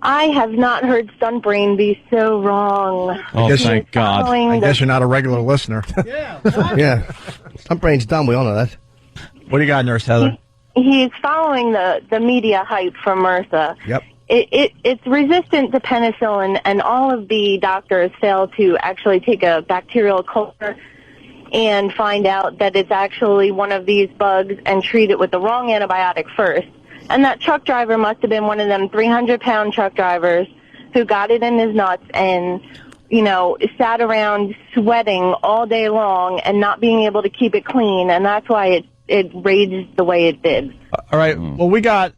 I have not heard Stuntbrain be so wrong. Oh, thank God. I guess you're not a regular listener. Yeah. Stuntbrain's dumb. We all know that. What do you got, Nurse Heather? He's following the media hype from MRSA. Yep. It's resistant to penicillin, and all of the doctors fail to actually take a bacterial culture and find out that it's actually one of these bugs and treat it with the wrong antibiotic first. And that truck driver must have been one of them 300-pound truck drivers who got it in his nuts and, sat around sweating all day long and not being able to keep it clean. And that's why it raged the way it did. All right. Well, we got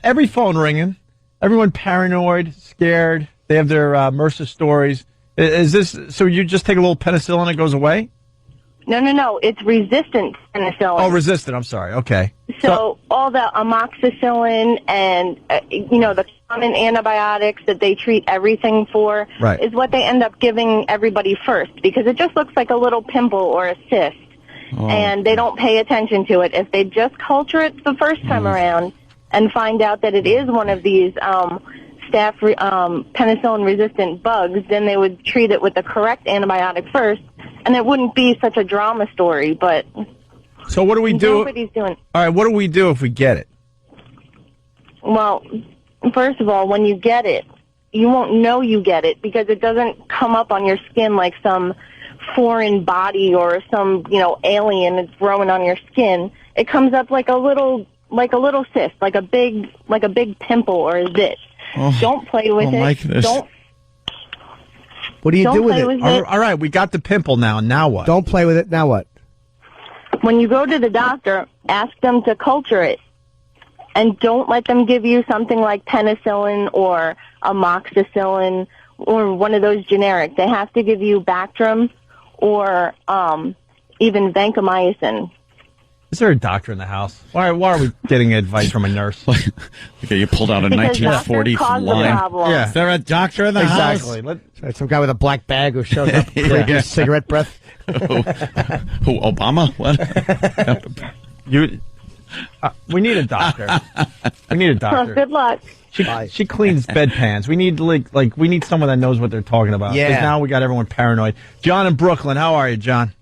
every phone ringing. Everyone paranoid, scared. They have their MRSA stories. Is this so? You just take a little penicillin and it goes away? No. It's resistant to penicillin. Oh, resistant. I'm sorry. Okay. So all the amoxicillin and, the common antibiotics that they treat everything for is what they end up giving everybody first because it just looks like a little pimple or a cyst. Oh. And they don't pay attention to it. If they just culture it the first time around and find out that it is one of these staph penicillin-resistant bugs, then they would treat it with the correct antibiotic first, and it wouldn't be such a drama story. But so what do we do? Nobody's doing. All right, what do we do if we get it? Well, first of all, when you get it, you won't know you get it because it doesn't come up on your skin like some foreign body or some alien that's growing on your skin. It comes up like a little cyst, like a big pimple or a zit. Oh, don't play with it. Like this. Don't. What do you do with it? All right, we got the pimple now. Now what? Don't play with it. Now what? When you go to the doctor, ask them to culture it. And don't let them give you something like penicillin or amoxicillin or one of those generic. They have to give you Bactrim or even vancomycin. Is there a doctor in the house? Why are we getting advice from a nurse? Okay, you pulled out a 1940 line. Yeah. Is there a doctor in the house? Exactly. Some guy with a black bag who shows up with cigarette breath. Who, Obama? What? We need a doctor. We need a doctor. Oh, good luck. She cleans bedpans. We need we need someone that knows what they're talking about. Yeah. 'Cause now we got everyone paranoid. John in Brooklyn, how are you, John?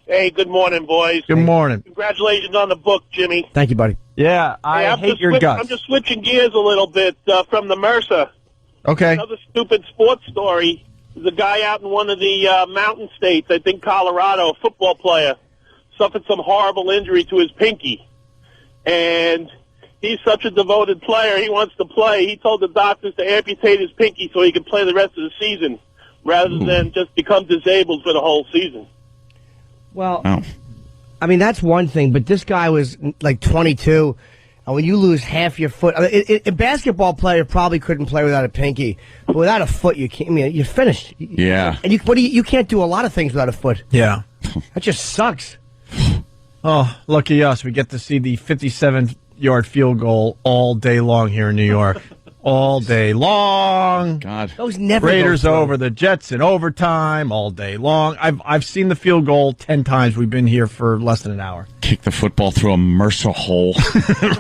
Hey, good morning, boys. Good morning. Congratulations on the book, Jimmy. Thank you, buddy. Yeah, I hate your guts. I'm just switching gears a little bit from the MRSA. Okay. Another stupid sports story. There's a guy out in one of the mountain states, I think Colorado, a football player, suffered some horrible injury to his pinky. And he's such a devoted player. He wants to play. He told the doctors to amputate his pinky so he could play the rest of the season rather than just become disabled for the whole season. Well, I mean, that's one thing, but this guy was like 22, and when you lose half your foot, a basketball player probably couldn't play without a pinky, but without a foot, you can't. I mean, you're finished. Yeah. And you can't do a lot of things without a foot. Yeah. That just sucks. Oh, lucky us. We get to see the 57-yard field goal all day long here in New York. All day long. God. Those never Raiders go over the Jets in overtime all day long. I've seen the field goal 10 times. We've been here for less than an hour. Kick the football through a MRSA hole.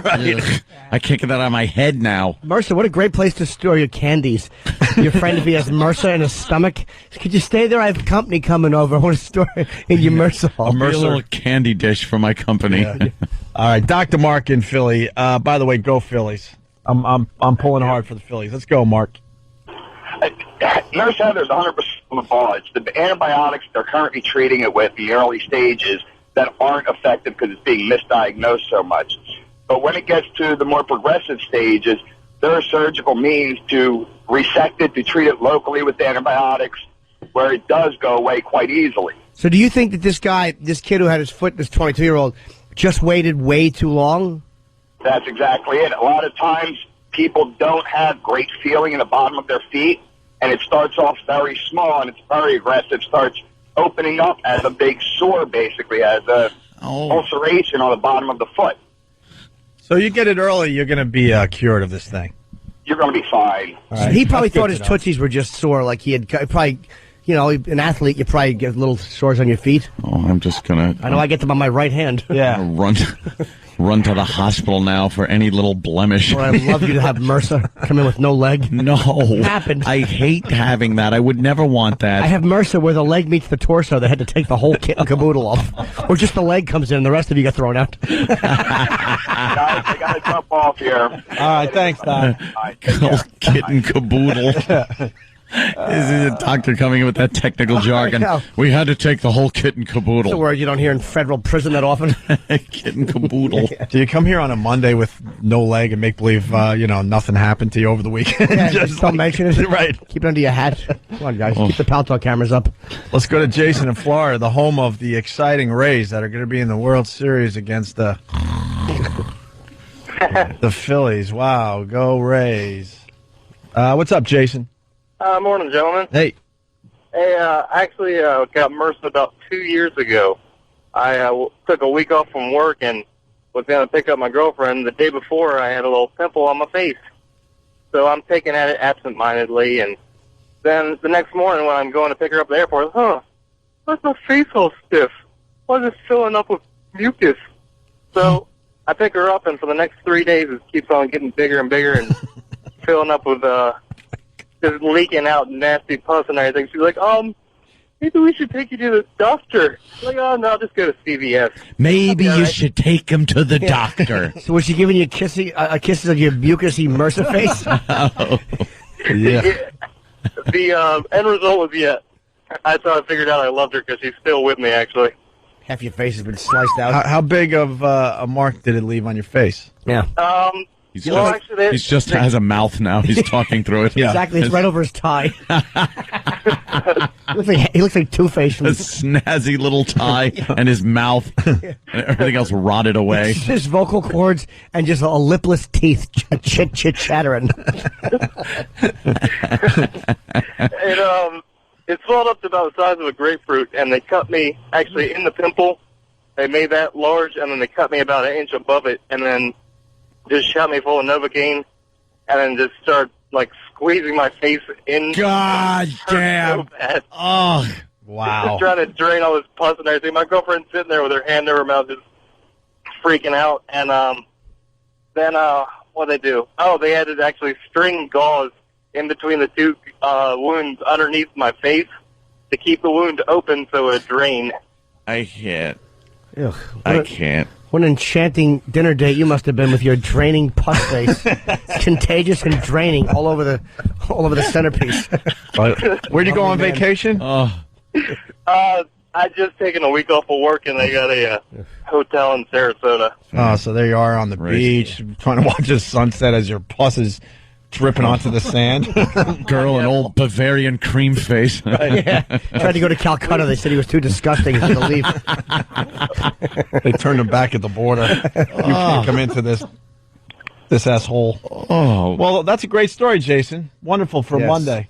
Right. I can't get that out of my head now. MRSA, what a great place to store your candies. Your friend, if he has MRSA in his stomach, could you stay there? I have company coming over. I want to store it in your MRSA hole. A little candy dish for my company. Yeah. All right, Dr. Mark in Philly. By the way, go Phillies. I'm pulling hard for the Phillies. Let's go, Mark. Nurse Heather's 100% on the ball. It's the antibiotics they're currently treating it with, the early stages, that aren't effective because it's being misdiagnosed so much. But when it gets to the more progressive stages, there are surgical means to resect it, to treat it locally with antibiotics, where it does go away quite easily. So do you think that this kid who had his foot, this 22-year-old, just waited way too long? That's exactly it. A lot of times people don't have great feeling in the bottom of their feet, and it starts off very small, and it's very aggressive, starts opening up as a big sore, basically, as a ulceration on the bottom of the foot. So you get it early, you're going to be cured of this thing. You're going to be fine. Right. He probably thought his tootsies were just sore, like he had probably... You know, an athlete, you probably get little sores on your feet. Oh, I'm just going to... I know I get them on my right hand. Yeah. Run to the hospital now for any little blemish. Well, I'd love you to have MRSA come in with no leg. No. It happened. I hate having that. I would never want that. I have MRSA where the leg meets the torso. They had to take the whole kit and caboodle off. Or just the leg comes in and the rest of you get thrown out. Guys, I got to jump off here. All right, thanks, Don. Kit and caboodle. This is a doctor coming in with that technical jargon. We had to take the whole kit and caboodle. It's a word you don't hear in federal prison that often. Kit and caboodle. Do you come here on a Monday with no leg and make believe, nothing happened to you over the weekend? Yeah, just don't mention it. Right. Keep it under your hat. Come on, guys. Keep the Pal Talk cameras up. Let's go to Jason in Florida, the home of the exciting Rays that are going to be in the World Series against the Phillies. Wow, go Rays. What's up, Jason? Morning, gentlemen. Hey. Hey, I actually got MRSA about 2 years ago. I took a week off from work and was going to pick up my girlfriend. The day before, I had a little pimple on my face. So I'm taking at it absentmindedly, and then the next morning when I'm going to pick her up at the airport, why's my face all stiff? Why is it filling up with mucus? So I pick her up, and for the next 3 days, it keeps on getting bigger and bigger and filling up with just leaking out nasty pus and everything. She's like, maybe we should take you to the doctor. I'm like, oh, no, just go to CVS. Maybe you should take him to the doctor. So was she giving you kisses of your mucusy MRSA face? Yeah. The end result was, that's how I figured out I loved her, because she's still with me, actually. Half your face has been sliced out. How big of a mark did it leave on your face? Yeah. He just has a mouth now. He's talking through it. Yeah. Exactly. It's right over his tie. He looks like Two-Face. A snazzy little tie and his mouth. And everything else rotted away. His vocal cords and just a lipless teeth chattering. It swelled up to about the size of a grapefruit, and they cut me actually in the pimple. They made that large, and then they cut me about an inch above it, and then just shot me full of Novocaine, and then just start squeezing my face in. God damn! So bad. Oh, wow! Just trying to drain all this pus and everything. My girlfriend's sitting there with her hand over her mouth, just freaking out. And then what they do? Oh, they had to actually string gauze in between the two wounds underneath my face to keep the wound open so it would drain. I can't. Ugh, I can't. What an enchanting dinner date you must have been with your draining pus face. Contagious and draining all over the centerpiece. Where'd you go on vacation? I just taken a week off of work, and they got a hotel in Sarasota. Oh, so there you are on the beach, trying to watch the sunset as your pus is dripping onto the sand. Girl, an old Bavarian cream face. Yeah. Tried to go to Calcutta. They said he was too disgusting. He had to leave. They turned him back at the border. You can't come into this asshole. Oh. Well, that's a great story, Jason. Wonderful for Monday.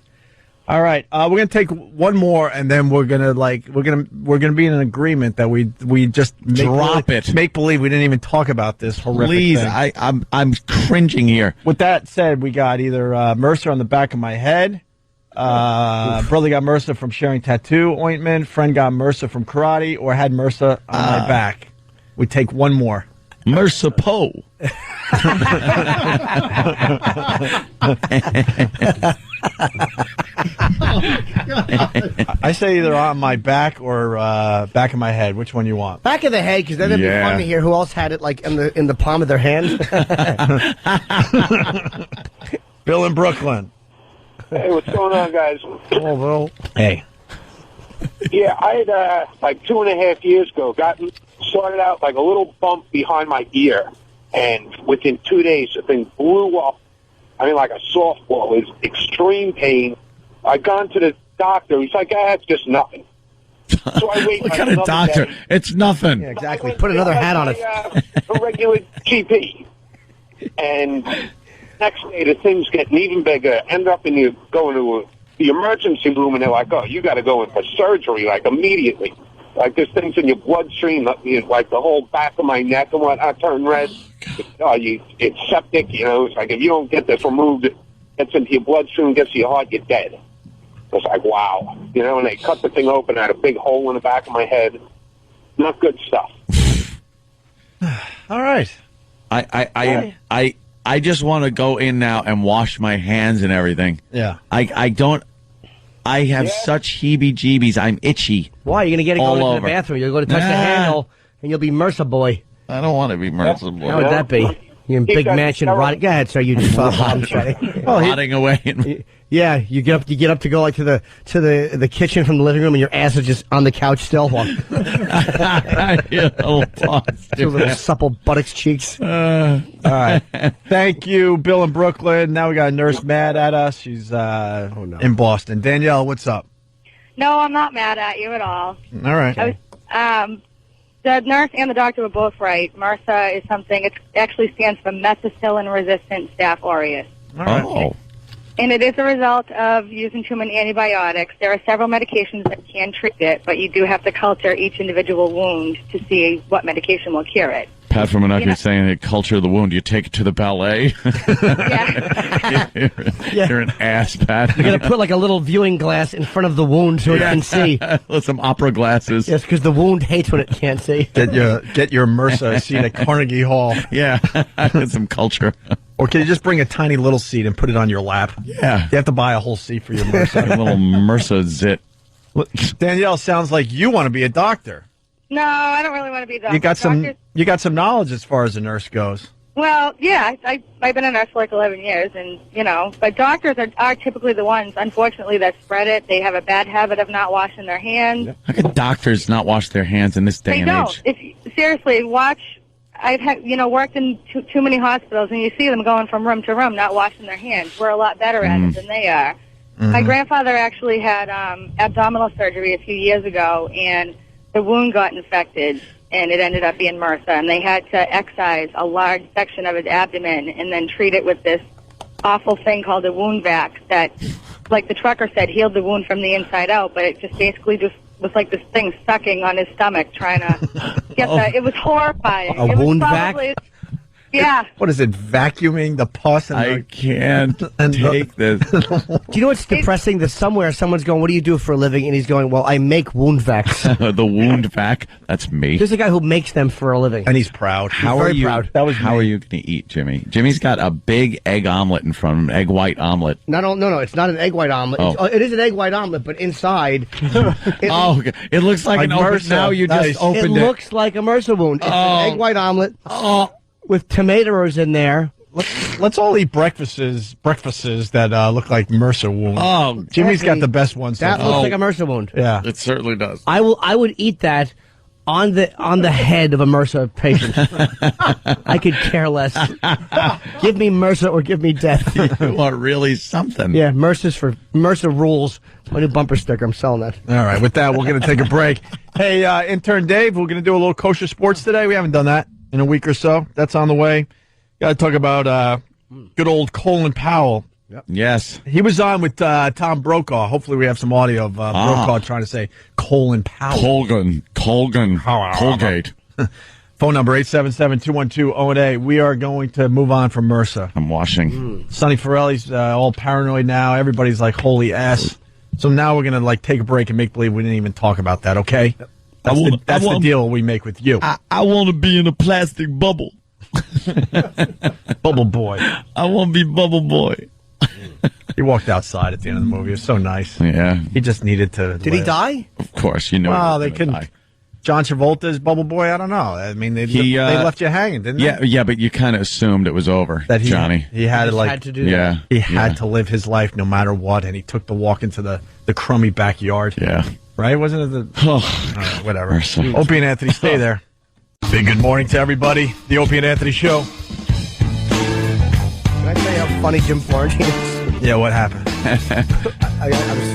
All right, we're gonna take one more, and then we're gonna be in an agreement that we just make believe we didn't even talk about this horrific Please, thing. I'm cringing here. With that said, we got either MRSA on the back of my head, brother got MRSA from sharing tattoo ointment, friend got MRSA from karate, or had MRSA on my back. We take one more. MRSA Poe. I say either on my back or back of my head. Which one you want? Back of the head, because then it'd be fun to hear who else had it like in the palm of their hand. Bill in Brooklyn. Hey, what's going on, guys? Oh, Bill. Hey. Yeah, I had, like 2.5 years ago, started out like a little bump behind my ear, and within 2 days, the thing blew up. I mean, like a softball. It was extreme pain. I'd gone to the doctor. He's like, it's just nothing. So I wait. What kind of doctor? Day. It's nothing. Yeah, exactly. Put another hat on it. A regular GP. And next day, the thing's getting even bigger. End up going to the emergency room, and they're like, oh, you got to go in for surgery, like, immediately. Like, this thing's in your bloodstream, like the whole back of my neck and whatnot turn red. It's septic, It's like if you don't get this removed, it gets into your bloodstream, gets to your heart, you're dead. It's like, wow. And they cut the thing open, I had a big hole in the back of my head. Not good stuff. All right. I just want to go in now and wash my hands and everything. Yeah. I have such heebie-jeebies. I'm itchy. Why? You're going to get it going to the bathroom. You're going to touch the handle, and you'll be MRSA boy. I don't want to be MRSA boy. How would that be? You're in big mansion rotting. Go ahead, sir. You just rotting away. Yeah, you get up to go like to the kitchen from the living room, and your ass is just on the couch still. Two little supple buttocks cheeks. All right. Thank you, Bill in Brooklyn. Now we got a nurse mad at us. She's in Boston. Danielle, what's up? No, I'm not mad at you at all. All right. The nurse and the doctor were both right. MRSA is something, it actually stands for methicillin-resistant Staph aureus. Oh. And it is a result of using too many antibiotics. There are several medications that can treat it, but you do have to culture each individual wound to see what medication will cure it. Pat from Minocqua saying that culture the wound. You take it to the ballet. You're an ass, Pat. You're going to put like a little viewing glass in front of the wound so it can see. With some opera glasses. Yes, because the wound hates when it can't see. Get your MRSA seat at Carnegie Hall. Yeah, some culture. Or can you just bring a tiny little seat and put it on your lap? Yeah. You have to buy a whole seat for your MRSA. A little MRSA zit. Danielle, sounds like you want to be a doctor. No, I don't really want to be a doctor. You got some knowledge as far as a nurse goes. Well, yeah, I've been a nurse for like 11 years, and, but doctors are typically the ones, unfortunately, that spread it. They have a bad habit of not washing their hands. How can doctors not wash their hands in this day and age? Seriously, I've worked in too many hospitals, and you see them going from room to room, not washing their hands. We're a lot better at it than they are. Mm-hmm. My grandfather actually had abdominal surgery a few years ago, and the wound got infected, and it ended up being MRSA, and they had to excise a large section of his abdomen and then treat it with this awful thing called a wound vac that, like the trucker said, healed the wound from the inside out, but it just basically just was like this thing sucking on his stomach trying to get it was horrifying. A wound vac? Yeah. What is it, vacuuming the pus? I can't take this. Do you know what's depressing? That somewhere someone's going, what do you do for a living? And he's going, well, I make wound vacs. The wound vac? That's me. There's a guy who makes them for a living. And he's proud. How are you going to eat, Jimmy? Jimmy's got a big egg omelet in front of him, egg white omelet. No, it's not an egg white omelet. Oh. It is an egg white omelet, but inside... it looks like an open... Now you just opened it. It looks like a MRSA wound. It's an egg white omelet. With tomatoes in there. Let's all eat breakfasts that look like MRSA wounds. Oh, Jimmy's got the best ones. That looks like a MRSA wound. Yeah, it certainly does. I would eat that on the head of a MRSA patient. I could care less. Give me MRSA or give me death. You are really something. Yeah, MRSA rules. My new bumper sticker. I'm selling that. All right, with that, we're going to take a break. Hey, intern Dave, we're going to do a little kosher sports today. We haven't done that in a week or so. That's on the way. Got to talk about good old Colin Powell Yep. Yes. He was on with Tom Brokaw. Hopefully we have some audio of Brokaw trying to say Colin Powell. Colgate. Phone number 877-212-0-8. We are going to move on from MRSA. I'm washing. Sonny Forelli's all paranoid now. Everybody's like, holy ass. So now we're going to take a break and make believe we didn't even talk about that, okay? That's the deal we make with you. I want to be in a plastic bubble. Bubble boy. I want to be bubble boy. He walked outside at the end of the movie. It was so nice. Yeah. He just needed to Did he die? Of course, you know. Well, they couldn't. Die. John Travolta's Bubble Boy, I don't know. I mean, they left you hanging, didn't they? Yeah, but you kind of assumed it was over, that Johnny. He had to, had to do that. He had to live his life no matter what, and he took the walk into the crummy backyard. Yeah. Right? Wasn't it the... whatever. Mercy. Opie and Anthony, stay there. Big good morning to everybody. The Opie and Anthony Show. Can I tell you how funny Jim Florentine is? Yeah, what happened?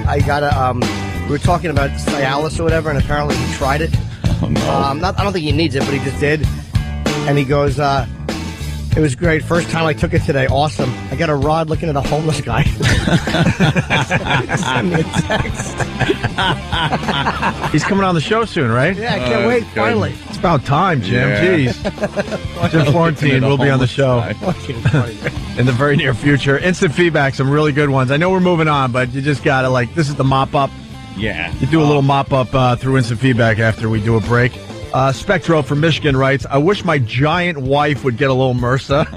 I got a... we were talking about Cialis or whatever, and apparently he tried it. Oh, no. I don't think he needs it, but he just did. And he goes, it was great. First time I took it today. Awesome. I got a rod looking at a homeless guy. Send me a text. He's coming on the show soon, right? Yeah, I can't wait. good. Finally. It's about time, Jim. Yeah. Jeez. Jim Florentine will be on the show in the very near future. Instant feedback, some really good ones. I know we're moving on, but you just got to, this is the mop-up. Yeah. You do a little mop-up through instant feedback after we do a break. Spectro from Michigan writes, I wish my giant wife would get a little MRSA.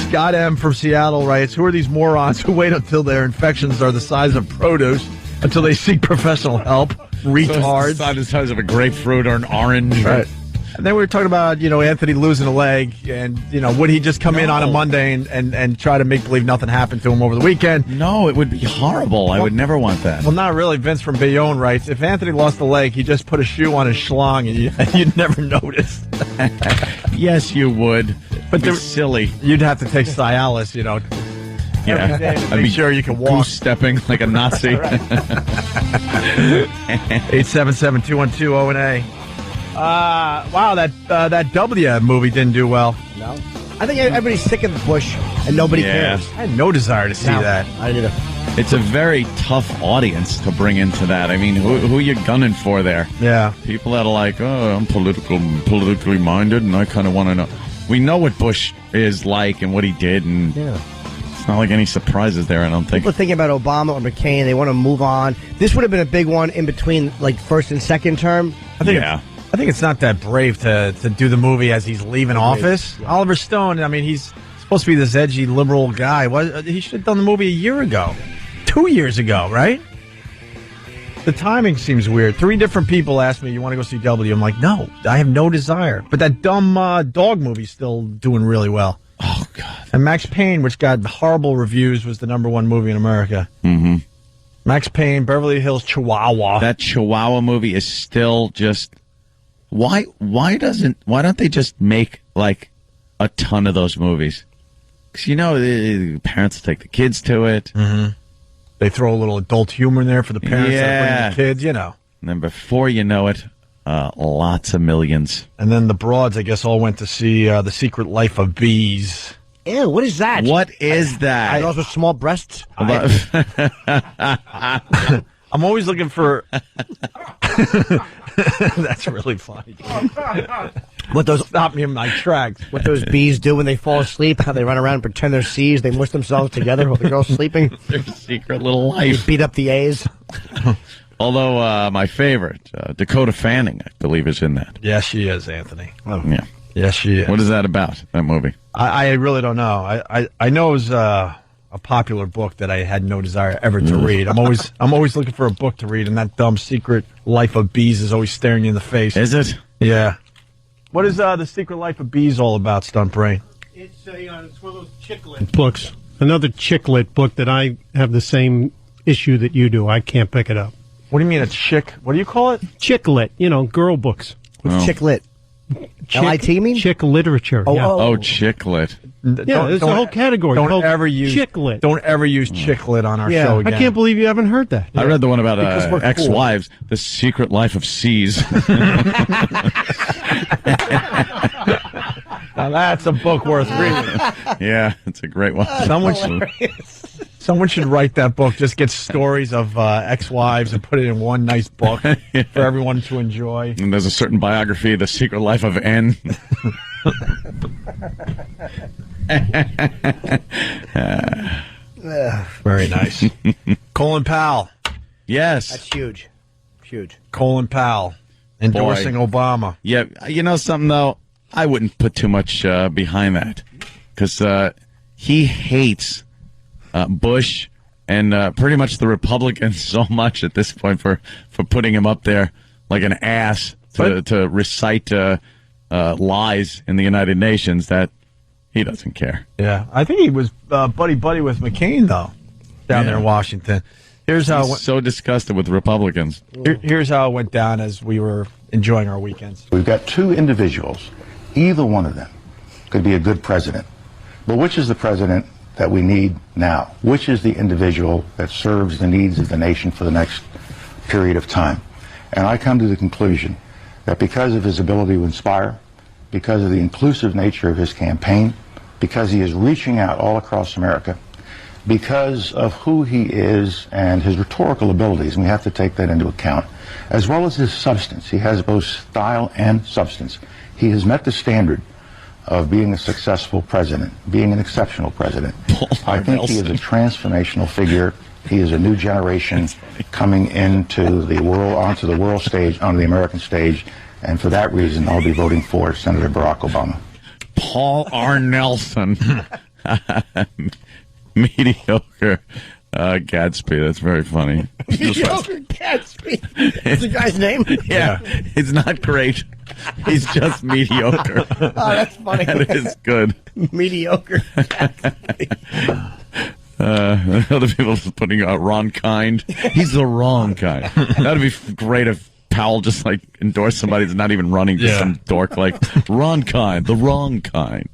Scott M. from Seattle writes, who are these morons who wait until their infections are the size of produce until they seek professional help? Retards. So the size of a grapefruit or an orange. Right. And then we were talking about, Anthony losing a leg, and, would he just come in on a Monday and try to make believe nothing happened to him over the weekend? No, it would be horrible. I would never want that. Well, not really. Vince from Bayonne writes, if Anthony lost a leg, he just put a shoe on his schlong and you'd never notice. Yes, you would. But they're silly. You'd have to take Cialis, Yeah. I'd be sure you can walk. Goose-stepping like a Nazi. 877-212-0-A. Wow, that W movie didn't do well. No. I think everybody's sick of the Bush, and nobody cares. I had no desire to see that. I did. It's a very tough audience to bring into that. I mean, who are you gunning for there? Yeah. People that are like, oh, I'm politically minded, and I kind of want to know. We know what Bush is like and what he did, and it's not like any surprises there, I don't think. People are thinking about Obama or McCain. They want to move on. This would have been a big one in between, first and second term. I think it's not that brave to do the movie as he's leaving office. Yeah. Oliver Stone, I mean, he's supposed to be this edgy liberal guy. He should have done the movie a year ago. 2 years ago, right? The timing seems weird. 3 different people asked me, you want to go see W? I'm like, no, I have no desire. But that dumb dog movie's still doing really well. Oh, God. And Max Payne, which got horrible reviews, was the #1 movie in America. Mm-hmm. Max Payne, Beverly Hills Chihuahua. That Chihuahua movie is still just... Why don't they just make a ton of those movies? Because the parents will take the kids to it. Mm-hmm. They throw a little adult humor in there for the parents that bring the kids. And then before you know it, lots of millions. And then the broads, I guess, all went to see The Secret Life of Bees. Ew, what is that? What is that? Those with small breasts. I'm always looking for. That's really funny. What those stop me in my tracks? What those bees do when they fall asleep? How they run around and pretend they're C's? They mush themselves together while the girl's sleeping. Their secret little life. They beat up the A's. Although my favorite, Dakota Fanning, I believe, is in that. Yes, she is, Anthony. Oh yeah. Yes, she is. What is that about? That movie? I really don't know. I know it was a popular book that I had no desire ever to read. I'm always looking for a book to read, and that dumb Secret Life of Bees is always staring you in the face. Is it? Yeah. What is The Secret Life of Bees all about, Stunt Brain? It's one of those chick-lit books. Another chick-lit book that I have the same issue that you do. I can't pick it up. What do you mean a chick? What do you call it? Chick-lit. Girl books. What's chick-lit? L-I-T mean? Chick literature. Oh, chick-lit. Yeah, there's a whole category. Don't ever use chick-lit. Don't ever use chick-lit on our show again. I can't believe you haven't heard that. I read the one about ex-wives, The Secret Life of C's. Now that's a book worth reading. Yeah, it's a great one. Someone should write that book. Just get stories of ex-wives and put it in one nice book for everyone to enjoy. And there's a certain biography, The Secret Life of N. Very nice. Colin Powell. Yes. That's huge. Huge. Colin Powell endorsing Obama. Yeah, you know something, though? I wouldn't put too much behind that because he hates Bush and pretty much the Republicans so much at this point for putting him up there like an ass to recite lies in the United Nations that he doesn't care. Yeah, I think he was buddy-buddy with McCain, though, down there in Washington. He's so disgusted with Republicans. Here's how it went down as we were enjoying our weekends. We've got two individuals. Either one of them could be a good president. But which is the president that we need now? Which is the individual that serves the needs of the nation for the next period of time? And I come to the conclusion that because of his ability to inspire, because of the inclusive nature of his campaign, because he is reaching out all across America, because of who he is and his rhetorical abilities, and we have to take that into account, as well as his substance. He has both style and substance. He has met the standard of being a successful president, being an exceptional president. I think he is a transformational figure. He is a new generation coming into the world, onto the world stage, onto the American stage, and for that reason, I'll be voting for Senator Barack Obama. Paul R. Nelson. Mediocre Gadsby. That's very funny. Mediocre Gadsby. That's the guy's name? Yeah. It's not great. He's just mediocre. Oh, that's funny. That is good. Mediocre Gadsby. Other people just putting Ron Kind. He's the wrong kind. That'd be great if Powell just like endorsed somebody that's not even running, just some dork like Ron Kind, the wrong kind.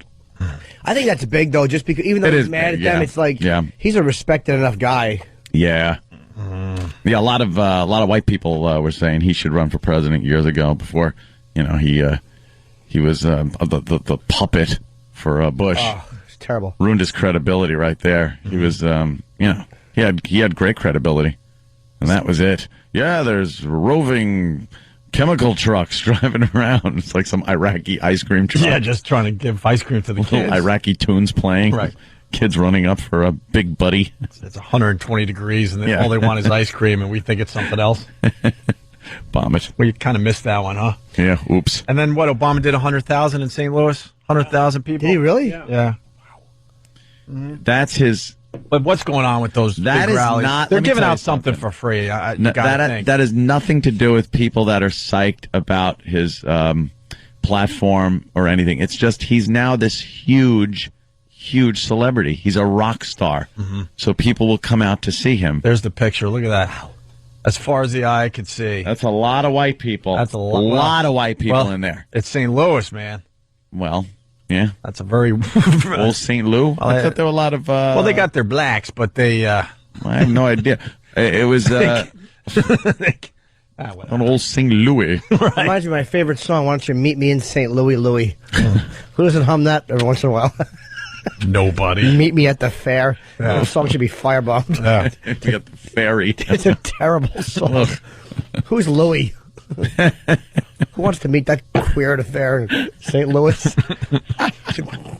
I think that's big, though, just because even though he's mad at them, it's like he's a respected enough guy. Yeah. Yeah, a lot of white people were saying he should run for president years ago before, he was the puppet for Bush. Oh, it's terrible. Ruined his credibility right there. He was, he had great credibility, and that was it. Yeah, there's roving chemical trucks driving around. It's like some Iraqi ice cream truck. Yeah, just trying to give ice cream to the kids. Iraqi tunes playing. Right. Kids running up for a big buddy. It's 120 degrees, and all they want is ice cream, and we think it's something else. Bomb it. Well, you kind of missed that one, huh? Yeah, oops. And then what, Obama did 100,000 in St. Louis? 100,000 people? Did he really? Yeah. That's his... But what's going on with those big rallies? They're giving out something for free. That has nothing to do with people that are psyched about his platform or anything. It's just he's now this huge celebrity. He's a rock star. Mm-hmm. So people will come out to see him. There's the picture. Look at that. Wow. As far as the eye could see. That's a lot of white people. That's a lot of white people in there. It's St. Louis, man. Well... Yeah, that's a very old St. Louis. I thought there were a lot of. Well, they got their blacks, but they. I have no idea. It was an old St. Louis. Right. Reminds me of my favorite song. Why don't you meet me in St. Louis, Louis? Who doesn't hum that every once in a while? Nobody. Meet me at the fair. Yeah. The song should be firebombed. Yeah. We got the ferry. It's a terrible song. Who's Louis? Who wants to meet that queer at a fair in St. Louis?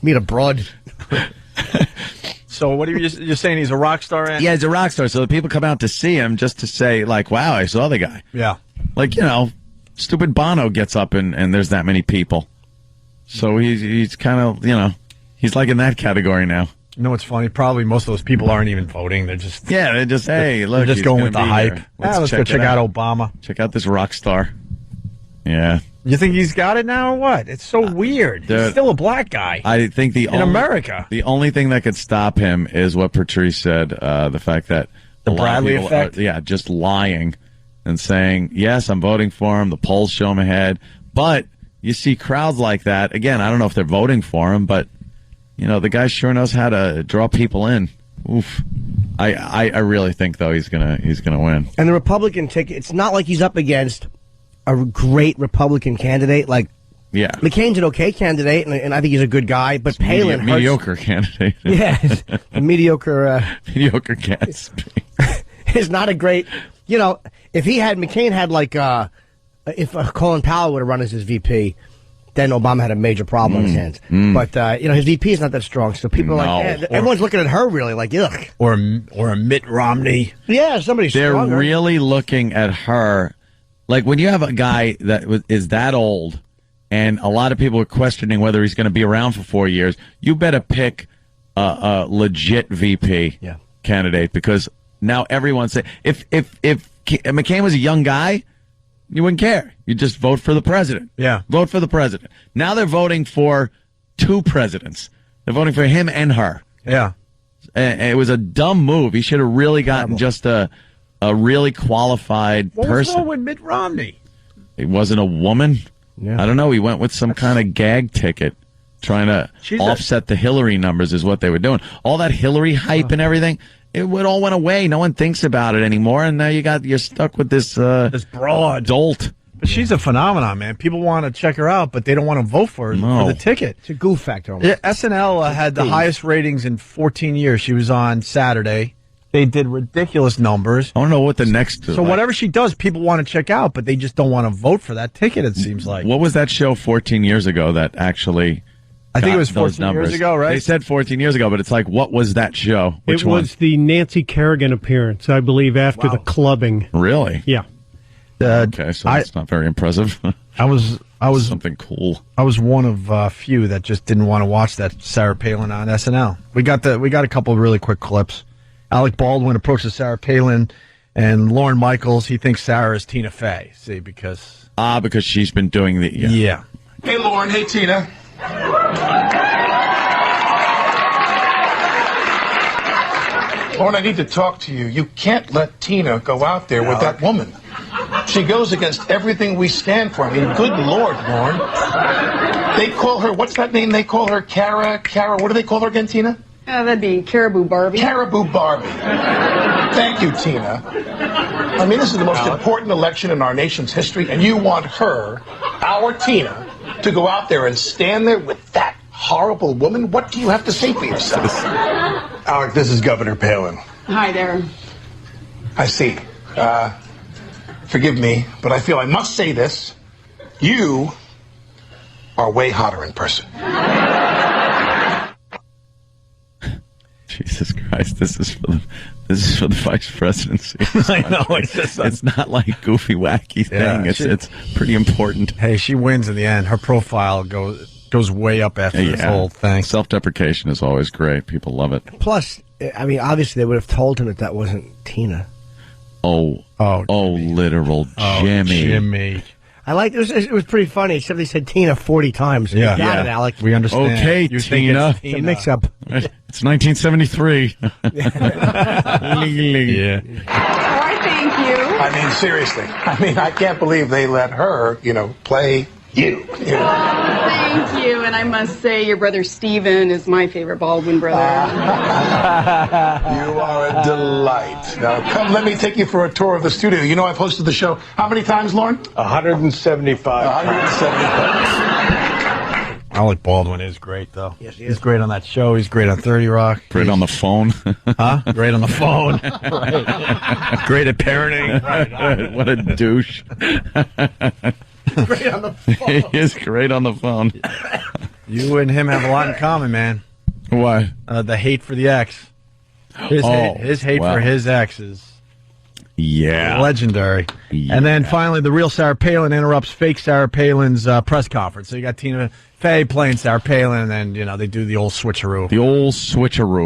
Meet a broad. So what are you're saying? He's a rock star? Andy? Yeah, he's a rock star. So the people come out to see him just to say, like, wow, I saw the guy. Yeah. Like, stupid Bono gets up and there's that many people. So he's kind of, he's like in that category now. You know what's funny? Probably most of those people aren't even voting. They're just hey, look, they're just going with the hype. Let's go check out Obama. Check out this rock star. Yeah. You think he's got it now or what? It's so weird. He's still a black guy. I think America. The only thing that could stop him is what Patrice said, the fact that the Bradley effect. Just lying and saying, yes, I'm voting for him. The polls show him ahead. But you see crowds like that. Again, I don't know if they're voting for him, but the guy sure knows how to draw people in. Oof. I really think though he's gonna win. And the Republican ticket, it's not like he's up against a great Republican candidate like Yeah. McCain's an okay candidate, and I think he's a good guy, but Palin hurts. Mediocre candidate. Yes, a mediocre. Mediocre Gatsby. Is not a great. You know, if McCain had like, if Colin Powell would have run as his VP, then Obama had a major problem on his hands. But his VP is not that strong, so people are like, everyone's looking at her really like, ugh. Or a Mitt Romney. Yeah, somebody's stronger. They're really looking at her. Like, when you have a guy that is that old, and a lot of people are questioning whether he's going to be around for 4 years, you better pick a legit VP candidate, because now everyone's saying, if McCain was a young guy, you wouldn't care. You just vote for the president. Yeah. Vote for the president. Now they're voting for two presidents. They're voting for him and her. Yeah. It was a dumb move. He should have really gotten just a really qualified person. What was wrong with Mitt Romney? He wasn't a woman. Yeah. I don't know. He went with some kind of gag ticket, trying to offset the Hillary numbers is what they were doing. All that Hillary hype and everything, it all went away. No one thinks about it anymore, and now you're stuck with this broad dolt. But she's a phenomenon, man. People want to check her out, but they don't want to vote for her for the ticket. It's a goof factor. Yeah, SNL had the highest ratings in 14 years. She was on Saturday. They did ridiculous numbers. I don't know what the next... So whatever she does, people want to check out, but they just don't want to vote for that ticket, it seems like. What was that show 14 years ago that actually... I think it was 14 years ago, right? They said 14 years ago, but it's like, what was that show? Which one? Was the Nancy Kerrigan appearance, I believe, after the clubbing. Really? Yeah. Okay, so that's not very impressive. I was something cool. I was one of few that just didn't want to watch that Sarah Palin on SNL. We got a couple of really quick clips. Alec Baldwin approaches Sarah Palin, and Lorne Michaels, he thinks Sarah is Tina Fey. See, because she's been doing the yeah. Hey, Lorne. Hey, Tina. Lorne, I need to talk to you. You can't let Tina go out there with that woman. She goes against everything we stand for. I mean, good Lord, Lorne. They call her, what's that name? They call her Cara, what do they call her again, Tina? That'd be Caribou Barbie. Caribou Barbie. Thank you, Tina. I mean, this is the most important election in our nation's history, and you want her, our Tina, to go out there and stand there with that horrible woman? What do you have to say for yourself? Alec, this is Governor Palin. Hi there. I see. Forgive me, but I feel I must say this. You are way hotter in person. Jesus Christ, this is for the vice presidency. I know, it's not like goofy wacky thing. It's pretty important. Hey, she wins in the end. Her profile goes way up after this whole thing. Self-deprecation is always great. People love it. Plus, I mean, obviously they would have told him that wasn't Tina. Literal Jimmy. I liked it was pretty funny, except they said Tina 40 times. Yeah. Got it, Alec. We understand. Okay, Tina. It's a mix-up. It's 1973. Yeah. Why, thank you. I mean, seriously. I mean, I can't believe they let her, play you. Thank you, and I must say your brother Steven is my favorite Baldwin brother. You are a delight. Now, come, let me take you for a tour of the studio. You know I've hosted the show how many times, Lorne? 175. 175. Alec Baldwin is great, though. Yes, he He's is. great on that show. He's great on 30 Rock. Great on the phone. Huh? Great on the phone. Right. Great at parenting. Right. What a douche. Great on the phone. He is great on the phone. You and him have a lot in common, man. Why? The hate for the ex. His hate for his ex is legendary. Yeah. And then finally, the real Sarah Palin interrupts fake Sarah Palin's press conference. So you got Tina Fey playing Sarah Palin, and then, they do the old switcheroo.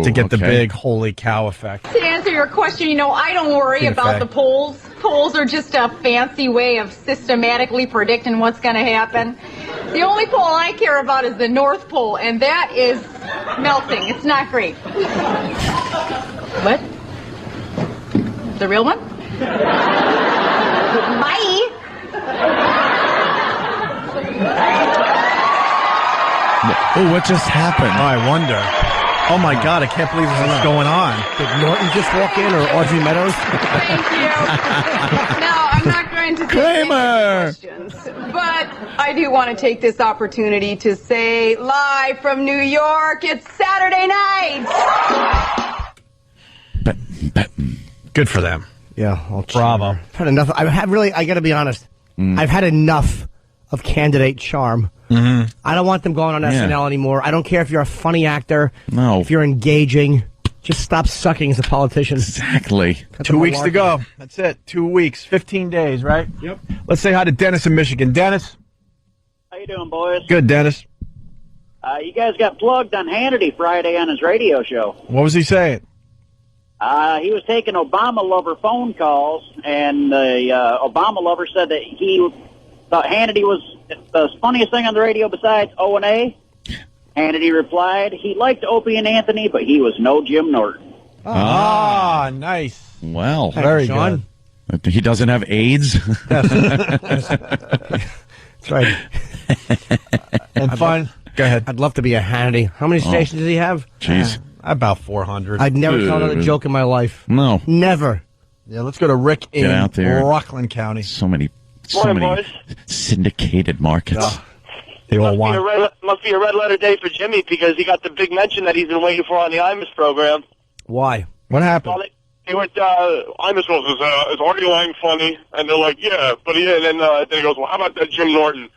To get the big holy cow effect. To answer your question, I don't worry about the polls. Polls are just a fancy way of systematically predicting what's going to happen. The only poll I care about is the North Pole, and that is melting. It's not great. What? The real one? Bye. Oh, what just happened? Oh, I wonder. Oh, my God, I can't believe this is going on. Did Norton just walk in, or Audrey Meadows? Thank you. No, I'm not going trying to take questions, but I do want to take this opportunity to say, live from New York, it's Saturday night. Good for them. Yeah, well, bravo. I've had enough. I got to be honest. I've had enough of candidate charm. Mm-hmm. I don't want them going on SNL anymore. I don't care if you're a funny actor. No. If you're engaging, just stop sucking as a politician. Exactly. 2 weeks to go. That's it. 2 weeks, 15 days, right? Yep. Let's say hi to Dennis in Michigan. Dennis. How you doing, boys? Good, Dennis. You guys got plugged on Hannity Friday on his radio show. What was he saying? He was taking Obama lover phone calls, and the Obama lover said that he thought Hannity was the funniest thing on the radio besides O&A. Hannity replied, he liked Opie and Anthony, but he was no Jim Norton. Ah, nice. Well, very Sean. good. He doesn't have AIDS? That's right. And fine. Go ahead. I'd love to be a Hannity. How many stations does he have? Jeez. About 400. I'd never tell another joke in my life. No. Never. Yeah, let's go to Rick in out there. Rockland County. So many Morning, boys. syndicated markets. They all want. Must be a red letter day for Jimmy because he got the big mention that he's been waiting for on the Imus program. Why? What happened? Well, they went, Imus goes, is Artie Lang funny? And they're like, yeah. But and then he goes, well, how about that Jim Norton?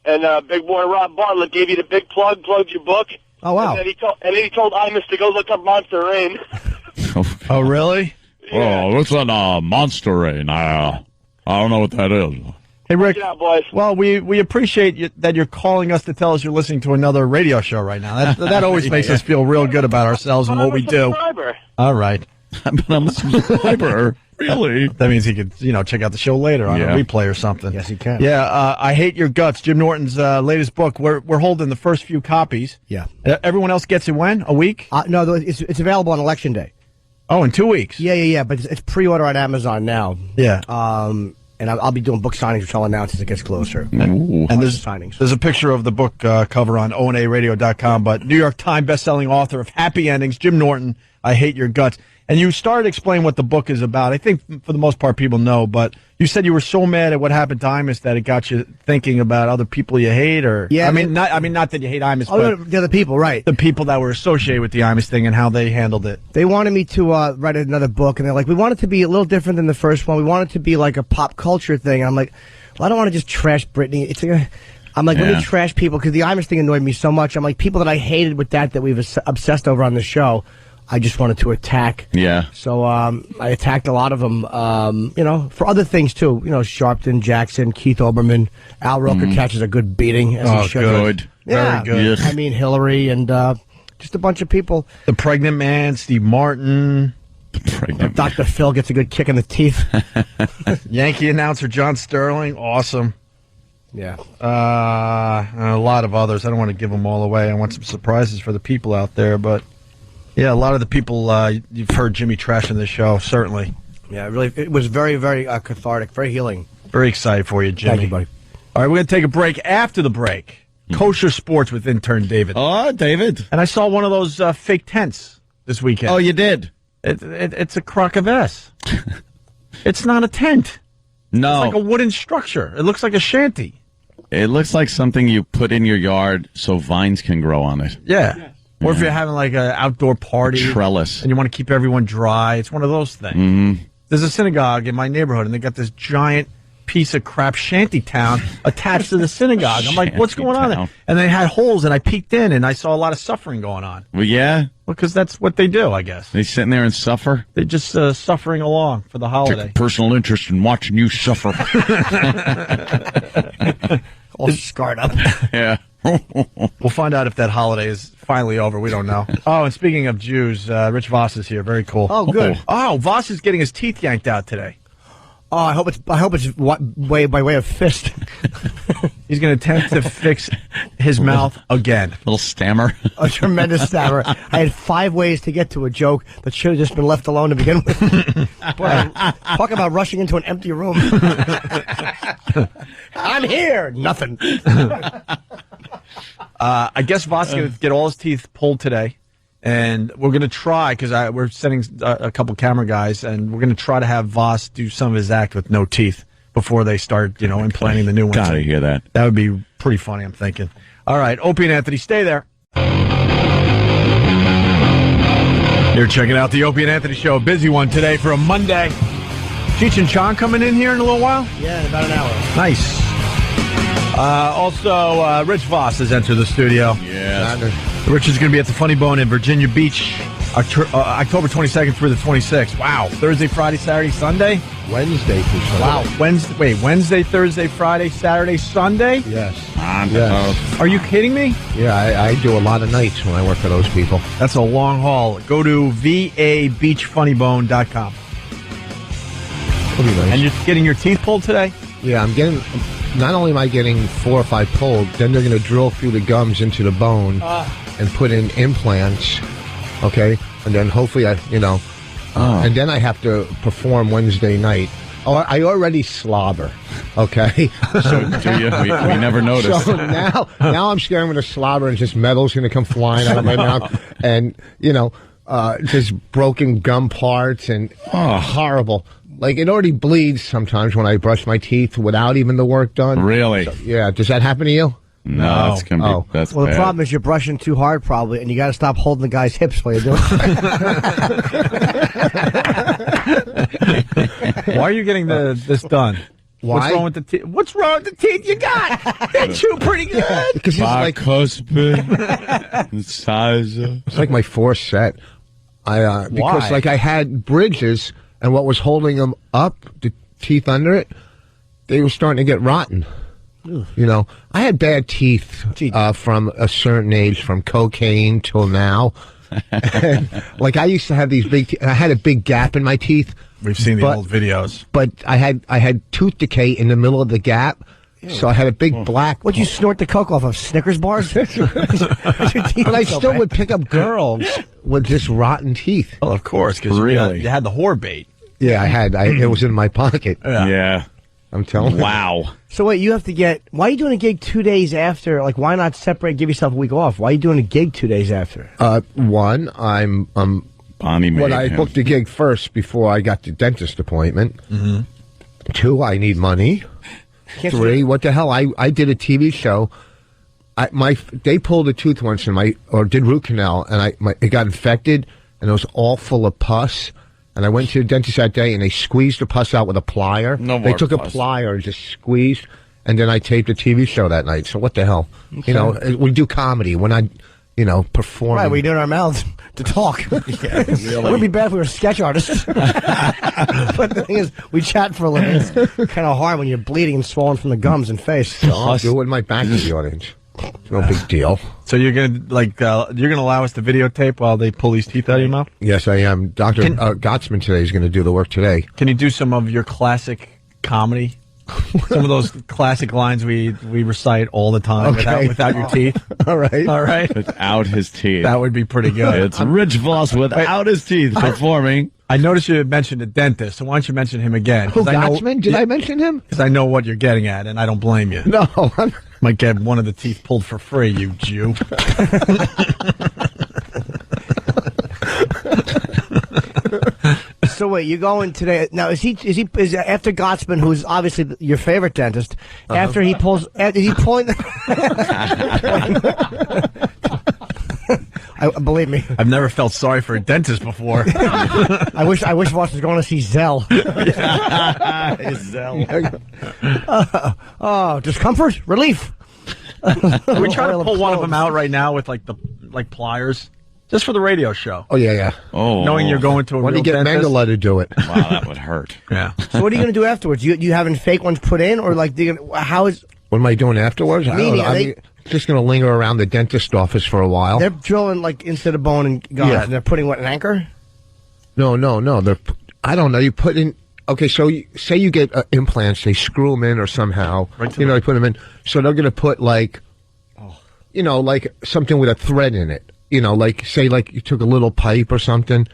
And big boy Rob Bartlett gave you the big plug, plugged your book. Oh, wow. And then he told Imus to go look up Monster Rain. Oh, really? Oh, what's on Monster Rain? I don't know what that is. Hey, Rick. Check it out, boys. Well, we appreciate that you're calling us to tell us you're listening to another radio show right now. That always makes us feel real good about ourselves and what we do. All right. But I'm a subscriber. Really? That means he could, check out the show later on a replay or something. Yes, he can. Yeah, I Hate Your Guts, Jim Norton's latest book. We're holding the first few copies. Yeah. Everyone else gets it when? A week? No, it's available on Election Day. Oh, in 2 weeks? Yeah. But it's pre-order on Amazon now. Yeah. And I'll be doing book signings, which I'll announce as it gets closer. And there's signings. There's a picture of the book cover on onaradio.com, but New York Times bestselling author of Happy Endings, Jim Norton, I Hate Your Guts. And you started explaining what the book is about. I think for the most part people know, but you said you were so mad at what happened to Imus that it got you thinking about other people you hate, or yeah, not that you hate Imus, but the other people, right? The people that were associated with the Imus thing and how they handled it. They wanted me to write another book, and they're like, we want it to be a little different than the first one. We want it to be like a pop culture thing. And I'm like, well, I don't want to just trash Britney. Let me trash people, because the Imus thing annoyed me so much. I'm like, people that I hated with that we've obsessed over on the show, I just wanted to attack. Yeah. So I attacked a lot of them, for other things too. Sharpton, Jackson, Keith Olbermann, Al Roker catches a good beating. As he should. Good. Yeah. Very good. I mean, Hillary and just a bunch of people. The Pregnant Man, Steve Martin. Dr. Phil gets a good kick in the teeth. Yankee announcer John Sterling, awesome. Yeah. And a lot of others. I don't want to give them all away. I want some surprises for the people out there, but... Yeah, a lot of the people you've heard Jimmy trash in this show, certainly. Yeah, really, it was very, very cathartic, very healing. Very excited for you, Jimmy. Thank you, buddy. All right, we're going to take a break. After the break, Kosher Sports with intern David. Oh, David. And I saw one of those fake tents this weekend. Oh, you did? It's a crock of S. It's not a tent. No. It's like a wooden structure. It looks like a shanty. It looks like something you put in your yard so vines can grow on it. Yeah. Or if you're having like an outdoor party. A trellis. And you want to keep everyone dry. It's one of those things. Mm-hmm. There's a synagogue in my neighborhood, and they got this giant piece of crap shanty town attached to the synagogue. I'm like, what's going on there? And they had holes, and I peeked in, and I saw a lot of suffering going on. Well, yeah? Because that's what they do, I guess. They sitting there and suffer? They're just suffering along for the holiday. Take a personal interest in watching you suffer. All scarred up. Yeah. We'll find out if that holiday is finally over. We don't know. Oh, and speaking of Jews, Rich Voss is here. Very cool. Oh, good. Oh, Voss is getting his teeth yanked out today. Oh, I hope it's by way of fist. He's going to attempt to fix his mouth again. Little stammer. A tremendous stammer. I had 5 ways to get to a joke that should have just been left alone to begin with. Boy, talk about rushing into an empty room. I'm here. Nothing. I guess Voss is going to get all his teeth pulled today. And we're going to try, because we're sending a couple camera guys, and we're going to try to have Voss do some of his act with no teeth. before they start, implanting the new ones. Gotta hear that. That would be pretty funny, I'm thinking. All right, Opie and Anthony, stay there. You're checking out the Opie and Anthony Show. A busy one today for a Monday. Cheech and Chong coming in here in a little while? Yeah, in about an hour. Nice. Also, Rich Voss has entered the studio. Yes. Rich is going to be at the Funny Bone in Virginia Beach October 22nd through the 26th. Wow. Thursday, Friday, Saturday, Sunday? Wednesday through Sunday. Wow. Wednesday, Thursday, Friday, Saturday, Sunday? Yes. Yes. Are you kidding me? Yeah, I do a lot of nights when I work for those people. That's a long haul. Go to vabeachfunnybone.com. That'll be nice. And you're getting your teeth pulled today? Yeah, I'm getting... Not only am I getting 4 or 5 pulled, then they're going to drill through the gums into the bone and put in implants, okay? And then hopefully and then I have to perform Wednesday night. Oh, I already slobber, okay? So do you? We never noticed. So now I'm scared I'm going to slobber and just metal's going to come flying out of my mouth. And, just broken gum parts and horrible. Like, it already bleeds sometimes when I brush my teeth without even the work done. Really? So, yeah. Does that happen to you? No, it's going to be, that's well, bad. The problem is you're brushing too hard, probably, and you got to stop holding the guy's hips while you're doing it. Why are you getting this done? Why? What's wrong with the teeth? What's wrong with the teeth you got? They chew pretty good. Because it's like my 4th set. Because I had bridges, and what was holding them up, the teeth under it, they were starting to get rotten. I had bad teeth from a certain age, from cocaine till now. And, I used to have these big I had a big gap in my teeth. We've seen the old videos. But I had tooth decay in the middle of the gap. So I had a big black... What'd you snort the coke off of? Snickers bars? But I still would pick up girls with just rotten teeth. Well, of course, because you had the whore bait. Yeah, I had. It was in my pocket. Yeah. I'm telling you. Wow. So wait, you have to why are you doing a gig 2 days after? Like, why not separate, give yourself a week off? Why are you doing a gig 2 days after? One, I'm... Bonnie made I booked the gig first before I got the dentist appointment. Mm-hmm. 2, I need money. 3, what the hell? I did a TV show. They pulled a tooth once did root canal, and it got infected, and it was all full of pus. And I went to the dentist that day, and they squeezed the pus out with a plier. They took a plier and just squeezed, and then I taped a TV show that night. So what the hell? Okay. We do comedy. We're not, performing. Right, we're doing our mouths to talk. Yeah, really. It would be bad if we were sketch artists. But the thing is, we chat for a living. It's kind of hard when you're bleeding and swollen from the gums and face. I'll do it with my back to the audience. It's no big deal. So you're gonna allow us to videotape while they pull these teeth out of your mouth? Yes, I am. Dr. Gottsman today is going to do the work today. Can you do some of your classic comedy? Some of those classic lines we recite all the time without your teeth. All right. Without his teeth. That would be pretty good. It's Rich Voss without his teeth performing. I noticed you mentioned a dentist, so why don't you mention him again? Who, Gottsman? Did I mention him? Because I know what you're getting at, and I don't blame you. No. Might get one of the teeth pulled for free, you Jew. So wait, you're going today? Now is after Gottsman, who's obviously your favorite dentist? After he pulls, is he pulling? Believe me, I've never felt sorry for a dentist before. I wish Voss was going to see Zell. Zell. Discomfort, relief. We try to pull one of them out right now with like pliers. Just for the radio show. Oh, yeah. Oh, knowing you're going to a real dentist. Why don't you get Mengele to do it? Wow, that would hurt. Yeah. So what are you going to do afterwards? You having fake ones put in, or how is? What am I doing afterwards? Meaning, I'm just going to linger around the dentist office for a while. They're drilling into the bone and and they're putting an anchor? No. I don't know. You put in. Okay, so say you get implants, they screw them in or somehow. They put them in. So they're going to put something with a thread in it. Say you took a little pipe or something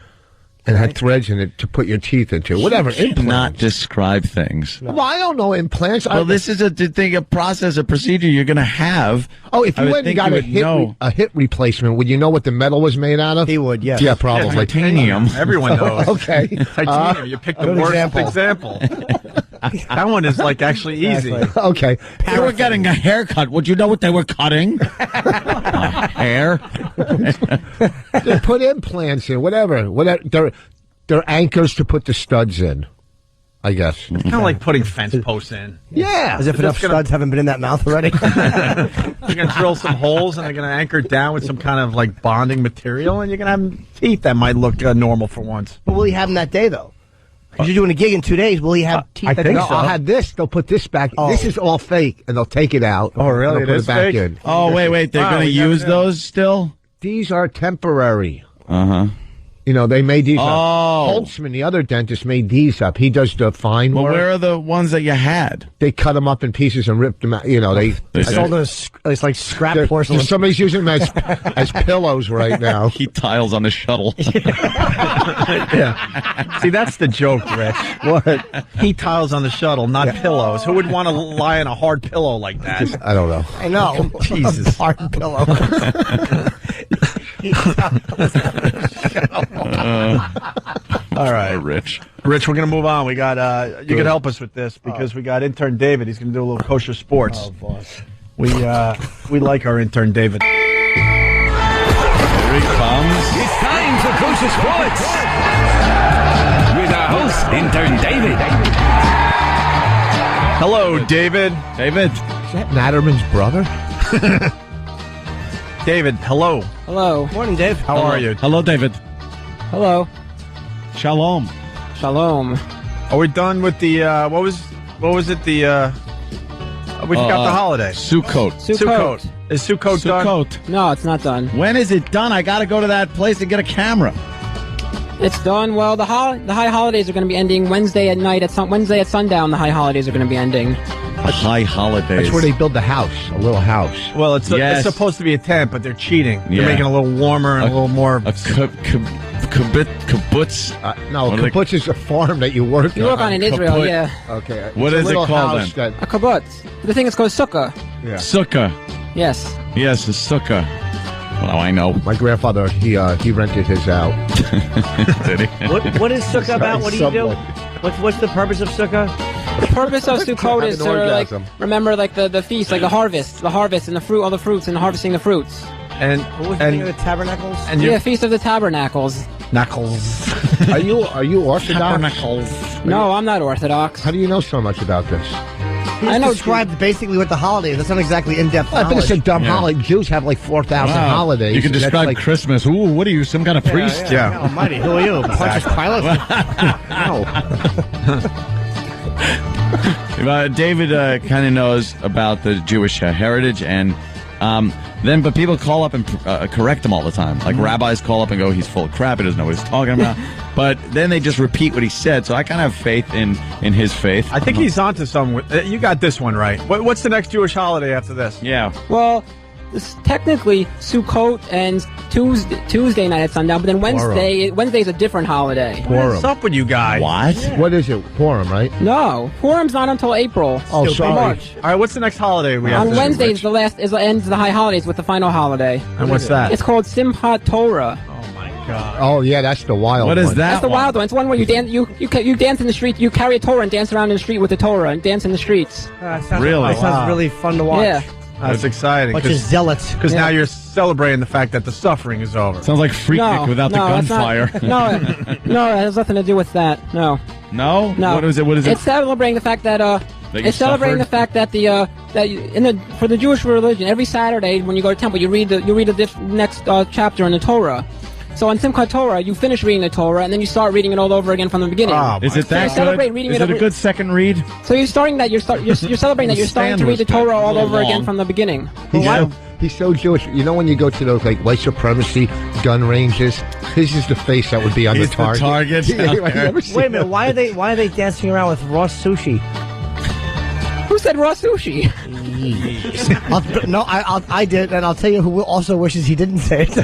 and had threads in it to put your teeth into. Whatever. Implants. Not describe things. No. Well, I don't know implants. Well, this is a process, a procedure you're going to have. Oh, if you went and got a hip replacement, would you know what the metal was made out of? He would, yes. Yeah, probably. Titanium. Everyone knows. Okay. Titanium. You picked the worst example. That one is like actually easy. Okay. They were getting a haircut. Would you know what they were cutting? Hair. They put implants in, whatever. They're anchors to put the studs in, I guess. It's kind of like putting fence posts in. Yeah. As if enough studs haven't been in that mouth already. You're going to drill some holes, and they're going to anchor it down with some kind of like bonding material, and you're going to have teeth that might look normal for once. But will he have them that day, though? Because you're doing a gig in 2 days. Will he have teeth I that think day? so. I'll have this. They'll put this back. Oh. This is all fake, and they'll take it out. Oh, really? And they'll put it back in. Oh, wait. They're going to use those still? These are temporary. Uh-huh. You know, they made these up. Oh. Holtzman, the other dentist, made these up. He does the fine Well, work. where are the ones that you had? They cut them up in pieces and ripped them out. You know, they Sold those, it's like scrap porcelain. Somebody's using them as pillows right now. He tiles on the shuttle. Yeah. See, that's the joke, Rich. What? Heat tiles on the shuttle, not pillows. Who would want to lie on a hard pillow like that? I don't know. I know. Jesus. Hard pillow. All right, Rich. Rich, we're going to move on. We got you can help us with this because we got intern David. He's going to do a little kosher sports. Oh, boss. We like our intern David. Here he comes. It's time for Kosher Sports with our host, intern David. Hello, David. David. Is that Natterman's brother? David, hello. Hello. Morning, Dave. How are you? Hello, David. Hello. Shalom. Shalom. Are we done with the what was it? The we forgot the holiday. Sukkot. Sukkot. Is Sukkot done? Sukkot. No, it's not done. When is it done? I got to go to that place and get a camera. It's done. Well, the high holidays are going to be ending Wednesday at night. Wednesday at sundown, the high holidays are going to be ending. High holidays. That's where they build the house, a little house. Well, it's supposed to be a tent, but they're cheating. They're making it a little warmer and a little more. A kibbutz. No, kibbutz is a farm that you work on. You work on in Israel, yeah. Okay. What is it called then? A kibbutz. The thing is called sukkah. Yeah. Sukkah. Yes. Yes, a sukkah. Well, I know. My grandfather, he rented his out. Did he? What is sukkah about? What do you do? What's the purpose of sukkah? The purpose of Sukkot is to remember the feast, like the harvest and the fruit, all the fruits, and harvesting the fruits. And what was the thing of the tabernacles? And Feast of the Tabernacles. Knuckles. Are you Orthodox? No, I'm not Orthodox. How do you know so much about this? I know. Described basically what the holiday is. That's not exactly in-depth knowledge. I think it's a dumb holiday. Jews have like 4,000 holidays. You can describe Christmas. Ooh, what are you, some kind of priest? Yeah. Almighty, who are you? Pontius Pilate? No. David kind of knows about the Jewish heritage, and but people call up and correct him all the time. Like rabbis call up and go, "He's full of crap. He doesn't know what he's talking about." But then they just repeat what he said. So I kind of have faith in his faith. I think he's onto something. You got this one right. What's the next Jewish holiday after this? Yeah. Well, it's technically Sukkot and Tuesday night at sundown, but then Wednesday's a different holiday. What's up with you guys? What? Yeah. What is it? Purim, right? No, Purim's not until April. Oh, sorry. March. All right, what's the next holiday we have? On Wednesday is ends the high holidays with the final holiday. And what's that? It's called Simchat Torah. God. Oh yeah, that's the wild one. What is that? That's the wild one. It's one where you dance. You dance in the street. You carry a Torah and dance around in the street with the Torah and dance in the streets. Really? That sounds really fun to watch. Yeah. That's exciting. Bunch of zealots. Because now you're celebrating the fact that the suffering is over. Sounds like Freaknik without the gunfire. No, it has nothing to do with that. No. No? No. What is it? It's celebrating the fact that it's celebrating the fact that for the Jewish religion, every Saturday when you go to temple, you read the next chapter in the Torah. So on Simchat Torah, you finish reading the Torah, and then you start reading it all over again from the beginning. Is it that good? Is it a good second read? So you're starting that you're celebrating that you're starting to read the Torah all over again from the beginning. He's so Jewish. You know when you go to those like white supremacy gun ranges, his is the face that would be on the target. Wait a minute, why are they dancing around with raw sushi? Who said raw sushi? I did, and I'll tell you who also wishes he didn't say it.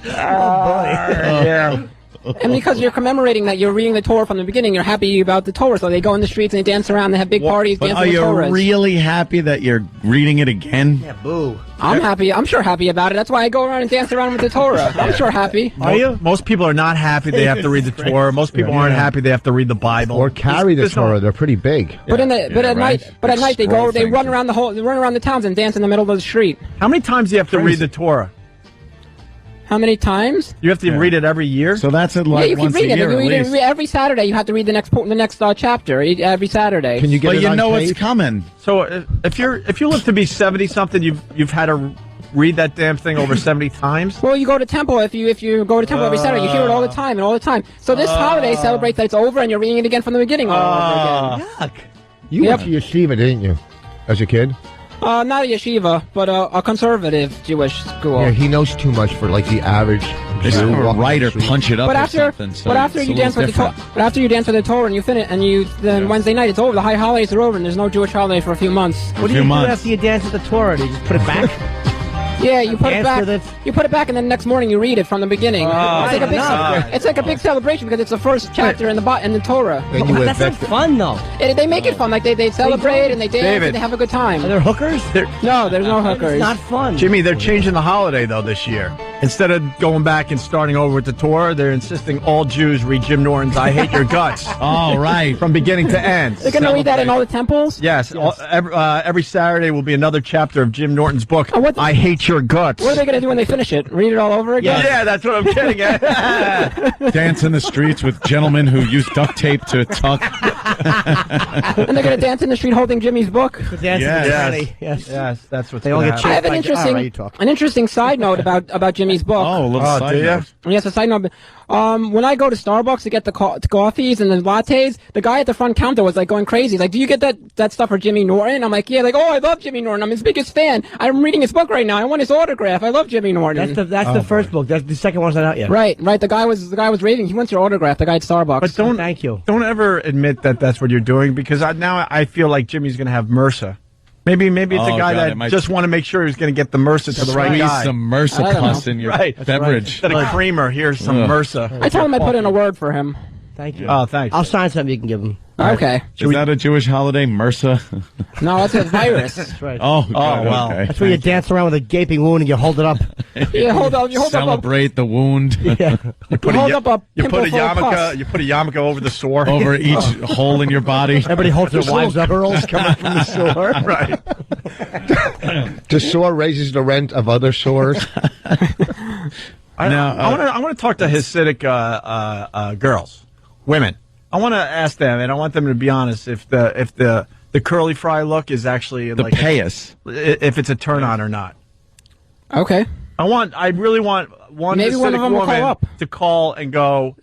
Yeah. And because you're commemorating that you're reading the Torah from the beginning, you're happy about the Torah. So they go in the streets and they dance around. They have big parties But dancing are the Torahs. you really happy that you're reading it again? Yeah, boo. I'm happy. I'm sure happy about it. That's why I go around and dance around with the Torah. I'm sure happy. Are you? Most people are not happy they have to read the Torah. Most people aren't happy they have to read the Bible. Or carry the Torah. They're pretty big. But at night they run around the towns and dance in the middle of the street. How many times do you have to read the Torah? How many times? You have to read it every year. So that's it, Yeah, like you can once read a it. year You at read it least. every Saturday. You have to read the next chapter every Saturday. Can you get But it you on know tape? it's coming. So if you live to be 70 something, you've had to read that damn thing over 70 times. Well, you go to temple. If you go to temple every Saturday, you hear it all the time and all the time. So this holiday celebrates that it's over and you're reading it again from the beginning all over again. Yuck. You went to yeshiva, didn't you, as a kid? Not a yeshiva, but a conservative Jewish school. Yeah, he knows too much for like the average. They Jew should have a walking writer the street. But punch it up or after, something. So but after it's you a dance little with the different. but after you dance with the Torah and you finish then Wednesday night it's over. The high holidays are over and there's no Jewish holiday for a few months. What do you do after you dance with the Torah? Do you just put it back? Yeah, you put it Dance back. with it? You put it back, and then the next morning you read it from the beginning. It's like a big celebration because it's the first chapter in the Torah. That's not fun, though. They make it fun. Like they celebrate and they dance David. and they have a good time. Are there hookers? No, there's no hookers. It's not fun. Jimmy, they're changing the holiday though this year. Instead of going back and starting over with the Torah, they're insisting all Jews read Jim Norton's "I Hate Your Guts." All right, from beginning to end. They're going to read that in all the temples. Yes. Every Saturday will be another chapter of Jim Norton's book. "I Hate Your Guts." What are they going to do when they finish it? Read it all over again? Yeah, that's what I'm getting at. Dance in the streets with gentlemen who use duct tape to tuck. And they're going to dance in the street holding Jimmy's book. Yes, that's what they all get chased. I have an interesting side note about Jimmy's book. Oh, a little side note. Yes, a side note. When I go to Starbucks to get the coffees and the lattes, the guy at the front counter was like going crazy. He's like, "Do you get that stuff for Jimmy Norton?" I'm like, "Yeah." Like, "Oh, I love Jimmy Norton. I'm his biggest fan. I'm reading his book right now. I want his autograph. I love Jimmy Norton." That's the first book. That's the second one's not out yet. Right. The guy was raving. He wants your autograph. The guy at Starbucks. But don't thank you. Don't ever admit that that's what you're doing because now I feel like Jimmy's going to have MRSA. Maybe it's a guy that just want to make sure he's going to get the MRSA to the right guy. Squeeze some MRSA pus in your beverage. Instead of creamer, here's some MRSA. I told him I put in a word for him. Thank you. Oh, thanks. I'll sign something you can give him. Okay. Is that a Jewish holiday, MRSA? No, that's a virus. That's right. Oh, good, well. okay. That's where you dance around with a gaping wound and you hold it up. You hold up. Celebrate the wound. Yeah. You put hold up a pimple full of pus. You put a yarmulke over the sore. Over each hole in your body. Everybody holds their wives up. Girls coming from the sore. Right. The sore raises the rent of other sores. I want to talk to Hasidic girls, women. I want to ask them, and I want them to be honest if the curly fry look is actually The payas. if it's a turn on or not. Okay. I really want one Maybe Hasidic one of them will woman call up. to call and go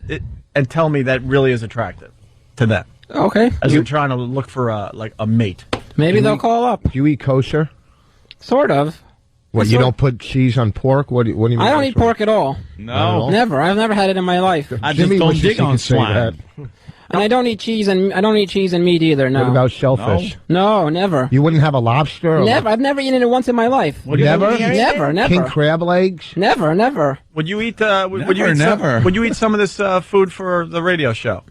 and tell me that really is attractive to them. Okay. As you're trying to look for a mate. Maybe they'll call up. Do you eat kosher? Sort of. What, you don't put cheese on pork? What do you mean? I don't eat pork at all. No. Never. I've never had it in my life. I Jimmy just don't wishes dig he on could say swine. that. And I don't eat cheese and meat either. No. What about shellfish? No, never. You wouldn't have a lobster? Or Never. I've never eaten it once in my life. Never? Never. King crab legs? Never. Would you eat? Would you eat some of this food for the radio show?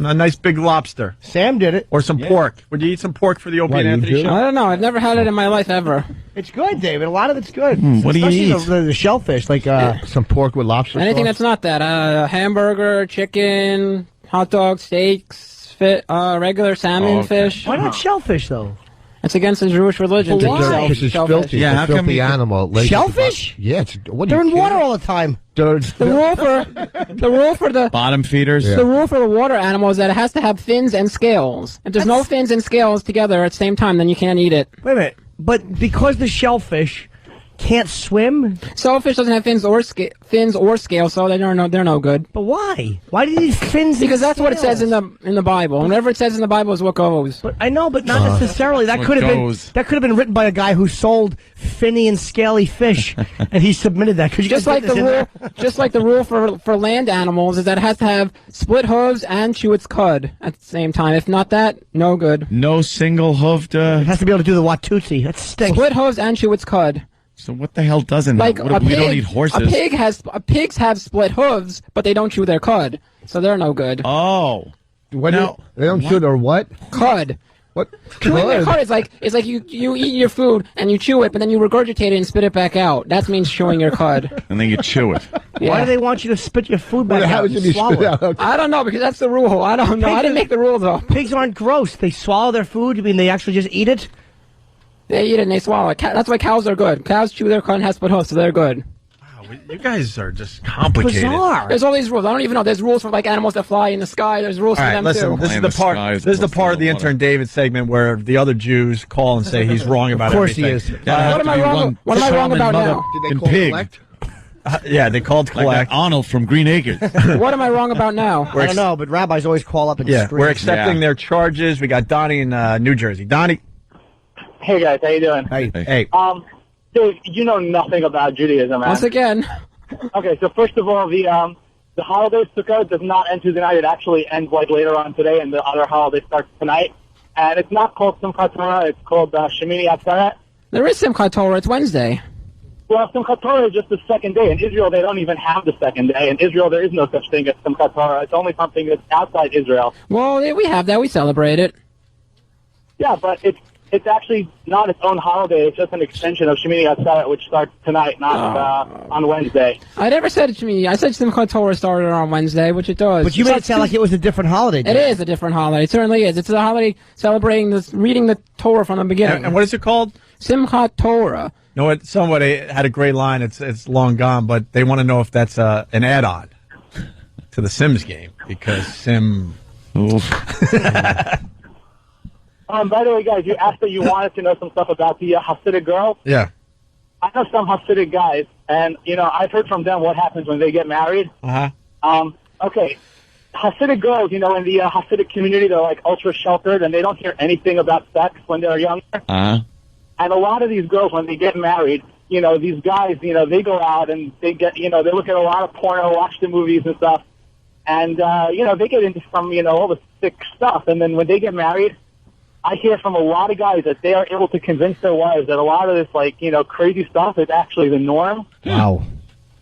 A nice big lobster. Sam did it. Or some pork. Would you eat some pork for the Opie and Anthony show? I don't know. I've never had it in my life ever. It's good, David. A lot of it's good. What do you eat? Especially the shellfish, like some pork with lobster Anything sauce? that's not that. Hamburger, chicken, hot dog, steaks, regular salmon, fish. Why not shellfish though? It's against the Jewish religion. But to eat why? Because it's shellfish. filthy. Yeah, It's how a come filthy you can- animal. Shellfish? Yeah, They're in water all the time. The rule for the Bottom feeders. The rule for the water animal is that it has to have fins and scales. If there's no fins and scales together at the same time, then you can't eat it. Wait a minute. But because the shellfish can't swim? Shellfish doesn't have fins or scales, so they're no good. But why? Why do you need fins? Because that's what it says in the Bible. Whenever it says in the Bible is what goes. But I know, but not necessarily. That could have been written by a guy who sold finny and scaly fish, and he submitted that. Could you Just like the rule for land animals is that it has to have split hooves and chew its cud at the same time. If not that, no good. No single hoofed. It has to be able to do the Watusi. That stinks. Split hooves and chew its cud. So what the hell doesn't? Like we don't eat horses. Pigs have split hooves, but they don't chew their cud, so they're no good. Oh, they don't chew their what? Cud. What? Chewing their cud is like you eat your food and you chew it, but then you regurgitate it and spit it back out. That means chewing your cud. And then you chew it. Yeah. Why do they want you to spit your food back out and swallow it? I don't know, because that's the rule. I don't know. I didn't make the rules up. Pigs aren't gross. They swallow their food. You mean they actually just eat it? They eat it and they swallow it. That's why cows are good. Cows chew their cud and have split hooves, so they're good. Wow, you guys are just complicated. Bizarre. There's all these rules. I don't even know. There's rules for like animals that fly in the sky. There's rules for them listen, too. This is the part. This is the part of the intern David segment where the other Jews call and say he's wrong about everything. Of course he is. What am I wrong? What am I wrong about now? Did they call collect? Yeah, they called collect. Like Arnold from Green Acres. What am I wrong about now? I don't know, but rabbis always call up and scream. We're accepting their charges. We got Donnie in New Jersey. Donnie. Hey guys, how you doing? Hey. Dave, you know nothing about Judaism, man. Once again. Okay, so first of all, the holiday Sukkot does not end Tuesday night. It actually ends like later on today, and the other holiday starts tonight. And it's not called Simchat Torah. It's called Shemini Atzeret. There is Simchat Torah. It's Wednesday. Well, Simchat Torah is just the second day. In Israel, they don't even have the second day. In Israel, there is no such thing as Simchat Torah. It's only something that's outside Israel. Well, we have that. We celebrate it. Yeah, but it's actually not its own holiday. It's just an extension of Shemini Atzeret, which starts tonight, not on Wednesday. I never said it to me. I said Simchat Torah started on Wednesday, which it does. But you made it sound like it was a different holiday. It is a different holiday. It certainly is. It's a holiday celebrating reading the Torah from the beginning. And what is it called? Simchat Torah. You know what? Somebody had a great line. It's long gone, but they want to know if that's an add-on to the Sims game because Sim. By the way, guys, you asked that you wanted to know some stuff about the Hasidic girls. Yeah. I know some Hasidic guys, and, I've heard from them what happens when they get married. Uh-huh. Okay. Hasidic girls, in the Hasidic community, they're, like, ultra-sheltered, and they don't hear anything about sex when they're younger. Uh-huh. And a lot of these girls, when they get married, these guys, they go out and they get, they look at a lot of porno, watch the movies and stuff, and, they get into some, all the sick stuff, and then when they get married, I hear from a lot of guys that they are able to convince their wives that a lot of this, crazy stuff is actually the norm. Wow.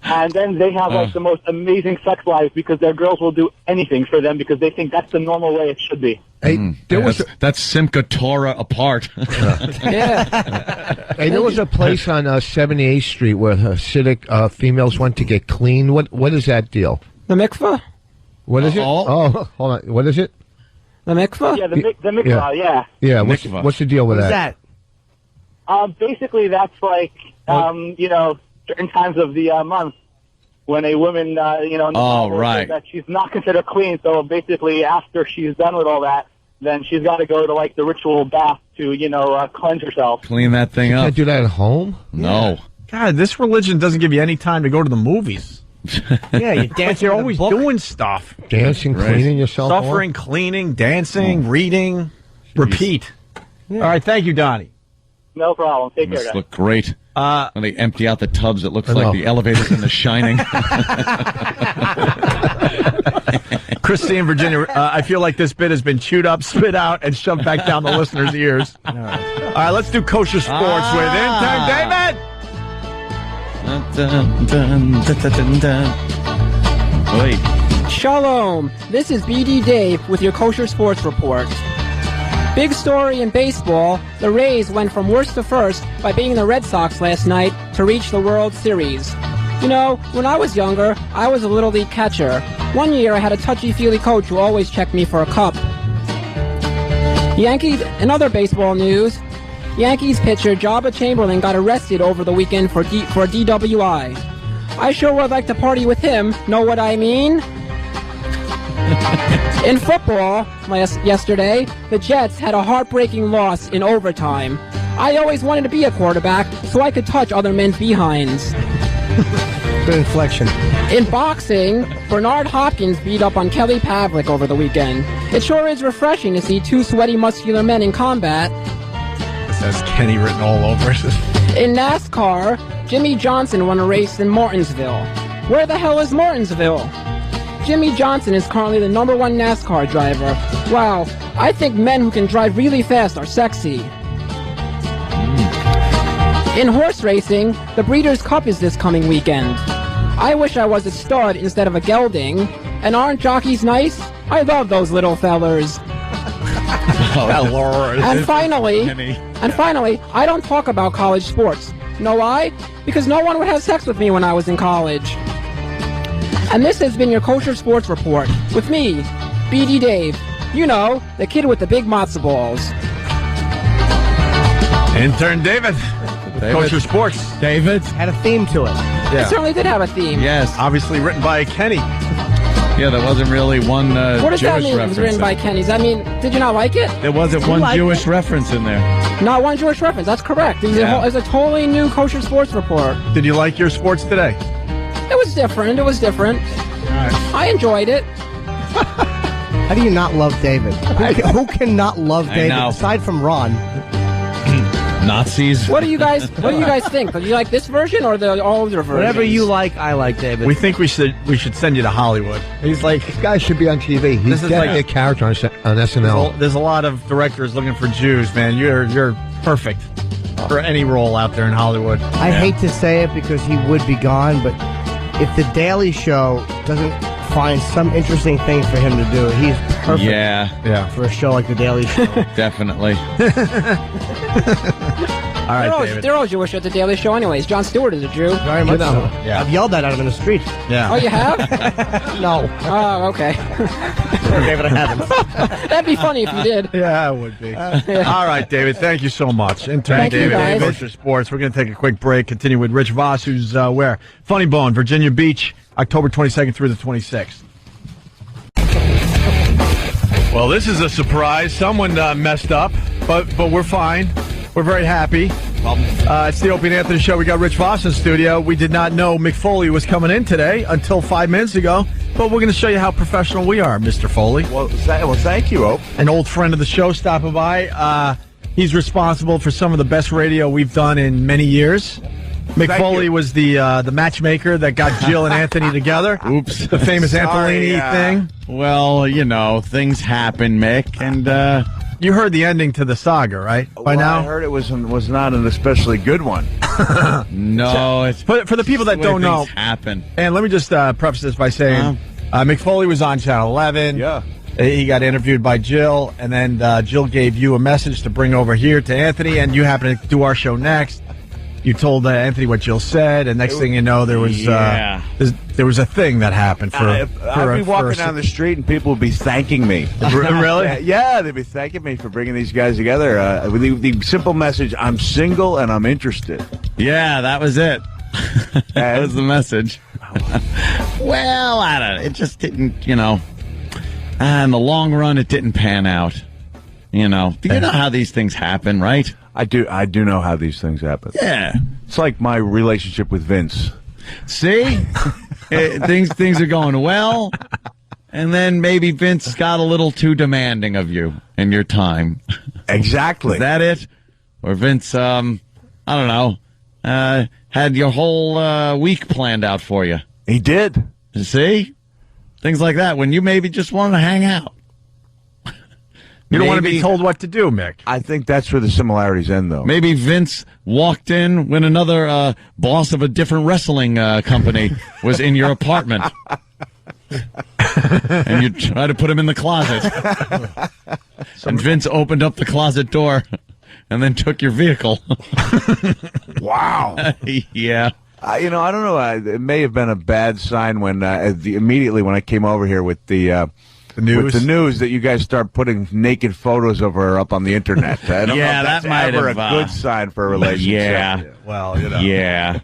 And then they have, the most amazing sex lives because their girls will do anything for them because they think that's the normal way it should be. Hey, that's Simchat Torah apart. Yeah. Hey, there was a place on 78th Street where Hasidic females went to get clean. What is that deal? The mikvah? What is it? Oh, hold on. What is it? The mikvah? Yeah, the mikvah, yeah. Yeah, what's the deal with that? Basically, that's like, certain times of the month when a woman, right. that she's not considered clean. So basically, after she's done with all that, then she's got to go to, the ritual bath to, cleanse herself. Clean that thing up. Can't do that at home? No. Yeah. God, this religion doesn't give you any time to go to the movies. Yeah, you dance. You're always doing stuff. Dancing, cleaning yourself. Suffering, cleaning, dancing, reading, repeat. Yeah. All right, thank you, Donnie. No problem. Take care, guys. Look great. When they empty out the tubs, it looks like the elevators in The Shining. Christine, Virginia, I feel like this bit has been chewed up, spit out, and shoved back down the listeners' ears. All right, let's do kosher sports with intern David. Shalom. This is BD Dave with your kosher sports report. Big story in baseball, the Rays went from worst to first by beating the Red Sox last night to reach the World Series. When I was younger, I was a Little League catcher. One year I had a touchy-feely coach who always checked me for a cup. Yankees, in other baseball news, Yankees pitcher Jabba Chamberlain got arrested over the weekend for a DWI. I sure would like to party with him, know what I mean? In football, yesterday, the Jets had a heartbreaking loss in overtime. I always wanted to be a quarterback so I could touch other men's behinds. Good inflection. In boxing, Bernard Hopkins beat up on Kelly Pavlik over the weekend. It sure is refreshing to see two sweaty, muscular men in combat. This has Kenny written all over it. In NASCAR, Jimmy Johnson won a race in Martinsville. Where the hell is Martinsville? Jimmy Johnson is currently the #1 NASCAR driver. Wow, I think men who can drive really fast are sexy. In horse racing, the Breeders' Cup is this coming weekend. I wish I was a stud instead of a gelding. And aren't jockeys nice? I love those little fellers. Oh, Lord. And finally, I don't talk about college sports. Know why? Because no one would have sex with me when I was in college. And this has been your Kosher Sports Report with me, BD Dave. You know, the kid with the big matzo balls. Intern David. Kosher Sports. David. Had a theme to it. Yeah. It certainly did have a theme. Yes. Obviously written by Kenny. Yeah, there wasn't really one what does Jewish that mean? It was written by Kenny's. I mean, did you not like it? There wasn't one Jewish reference in there. Not one Jewish reference. That's correct. It was a totally new Kosher Sports Report. Did you like your sports today? It was different. I enjoyed it. How do you not love David? Who can not love David aside from Ron? Nazis. What do you guys think? Do you like this version or the older version? Whatever you like, I like, David. We think we should send you to Hollywood. He's like, this guy should be on TV. He's definitely a character on SNL. There's a lot of directors looking for Jews, man. You're perfect for any role out there in Hollywood. I hate to say it because he would be gone, but if The Daily Show doesn't find some interesting thing for him to do, he's perfect. Yeah. For a show like The Daily Show. Definitely. All right, David. They're all Jewish at The Daily Show anyways. Jon Stewart is a Jew. Very much so. Yeah. I've yelled at him in the street. Yeah. Oh, you have? No. Oh, okay. David, I haven't. That'd be funny if you did. Yeah, it would be. All right, David. Thank you so much. Intern David, Kosher Sports. We're going to take a quick break. Continue with Rich Voss, who's where? Funny Bone, Virginia Beach, October 22nd through the 26th. Well, this is a surprise. Someone messed up, but we're fine. We're very happy. It's the Opie and Anthony Show. We got Rich Voss in the studio. We did not know Mick Foley was coming in today until 5 minutes ago, but we're going to show you how professional we are, Mr. Foley. Well, thank you, Ope. An old friend of the show stopping by. He's responsible for some of the best radio we've done in many years. Mick Foley was the matchmaker that got Jill and Anthony together. Oops. The famous Antolini thing. Well, things happen, Mick, and you heard the ending to the saga, right? By now, I heard it was not an especially good one. No, it's for the people that don't know. Happen. And let me just preface this by saying, Mick Foley was on Channel 11. Yeah. He got interviewed by Jill, and then Jill gave you a message to bring over here to Anthony, and you happened to do our show next. You told Anthony what Jill said, and next thing you know, there was there was a thing that happened for. I'd be walking down the street, and people would be thanking me. Really? Yeah, they'd be thanking me for bringing these guys together. With the simple message: "I'm single and I'm interested." Yeah, that was it. That was the message. Well, I don't know. It just didn't, in the long run, it didn't pan out. You know how these things happen, right? I do know how these things happen. Yeah. It's like my relationship with Vince. See? Things are going well, and then maybe Vince got a little too demanding of you and your time. Exactly. Is that it? Or Vince, I don't know, had your whole week planned out for you. He did. See? Things like that, when you maybe just wanted to hang out. You don't want to be told what to do, Mick. I think that's where the similarities end, though. Maybe Vince walked in when another boss of a different wrestling company was in your apartment. And you try to put him in the closet. And Vince opened up the closet door and then took your vehicle. Wow. Yeah. I don't know. It may have been a bad sign when immediately when I came over here with the news. With the news that you guys start putting naked photos of her up on the internet. I don't know if that's ever a good sign for a relationship. Yeah. Well, Yeah.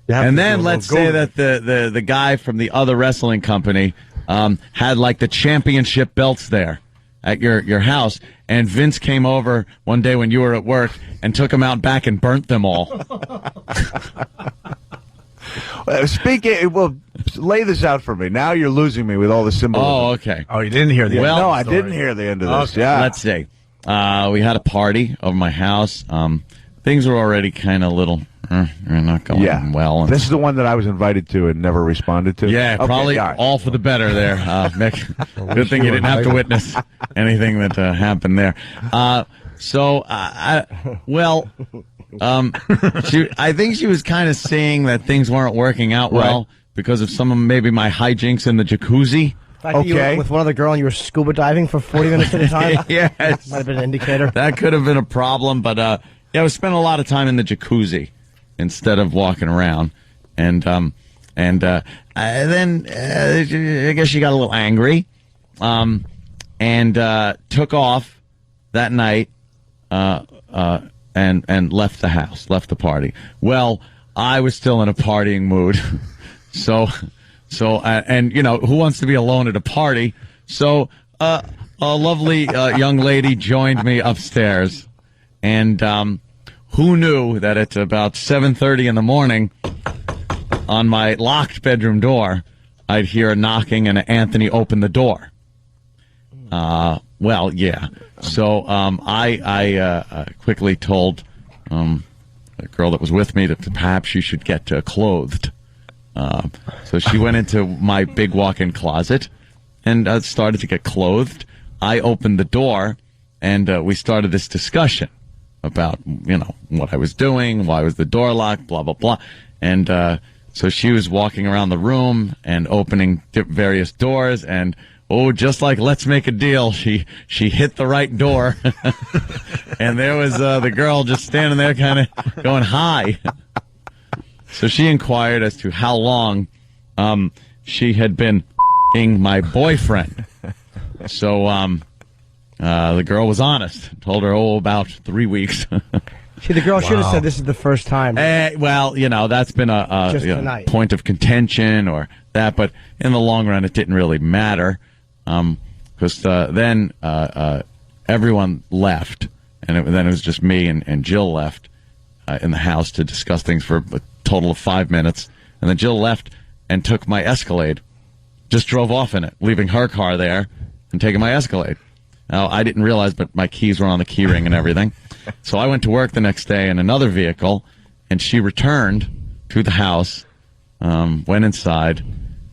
And then let's say that the guy from the other wrestling company had like the championship belts there at your house, and Vince came over one day when you were at work and took them out back and burnt them all. Lay this out for me. Now you're losing me with all the symbolism. Oh, okay. Oh, you didn't hear the end of the No, I story. didn't hear the end of this. Okay. Yeah. Let's see. We had a party over my house. Things were already kind of little not going well. This is the one that I was invited to and never responded to? Yeah, Okay, probably all for the better there, Mick. Good thing you didn't have to witness anything that happened there. I think she was kind of seeing that things weren't working out well because of some of maybe my hijinks in the jacuzzi. You were with one other girl and you were scuba diving for 40 minutes at a time? Yes. Might have been an indicator. That could have been a problem, but I was spending a lot of time in the jacuzzi instead of walking around. And then I guess she got a little angry and took off that night and left the house, left the party. Well, I was still in a partying mood. So, and you know, who wants to be alone at a party? So, a lovely young lady joined me upstairs, and who knew that at about 7:30 in the morning, on my locked bedroom door, I'd hear a knocking and Anthony open the door. Well, yeah. So, I quickly told the girl that was with me that perhaps she should get clothed. So she went into my big walk-in closet and started to get clothed. I opened the door, and we started this discussion about, you know, what I was doing, why was the door locked, blah, blah, blah. And so she was walking around the room and opening various doors, and, just like Let's Make a Deal, she hit the right door. And there was the girl just standing there kind of going, hi. So she inquired as to how long she had been f***ing my boyfriend. So the girl was honest. Told her, about 3 weeks. See, the girl should have said this is the first time. Well, you know, that's been a point of contention or that. But in the long run, it didn't really matter. Because then everyone left. And then it was just me and Jill left in the house to discuss things for a total of 5 minutes. And then Jill left and took my Escalade. Just drove off in it, leaving her car there and taking my Escalade. Now, I didn't realize, but my keys were on the key ring and everything. So I went to work the next day in another vehicle, and she returned to the house, went inside,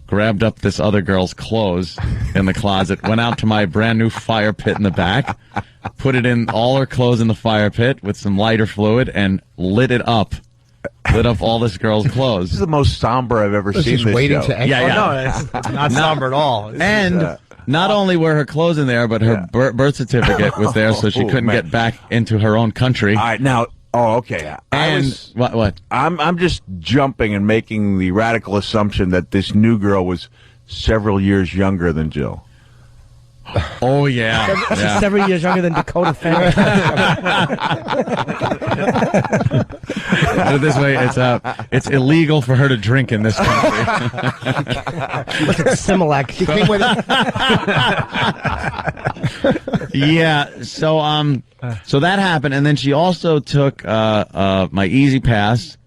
grabbed up this other girl's clothes in the closet, went out to my brand new fire pit in the back, put it in all her clothes in the fire pit with some lighter fluid, and lit it up. Lit up all this girl's clothes. This is the most somber I've ever seen. This waiting show. to yeah. No, it's not somber at all. Not only were her clothes in there, but her birth certificate was there, so she couldn't get back into her own country. All right, now, okay. What? I'm just jumping and making the radical assumption that this new girl was several years younger than Jill. Oh, yeah. She's several years younger than Dakota Fanning. Put it this way, it's illegal for her to drink in this country. Look at Similac. She came with it. Yeah, so that happened, and then she also took my Easy Pass,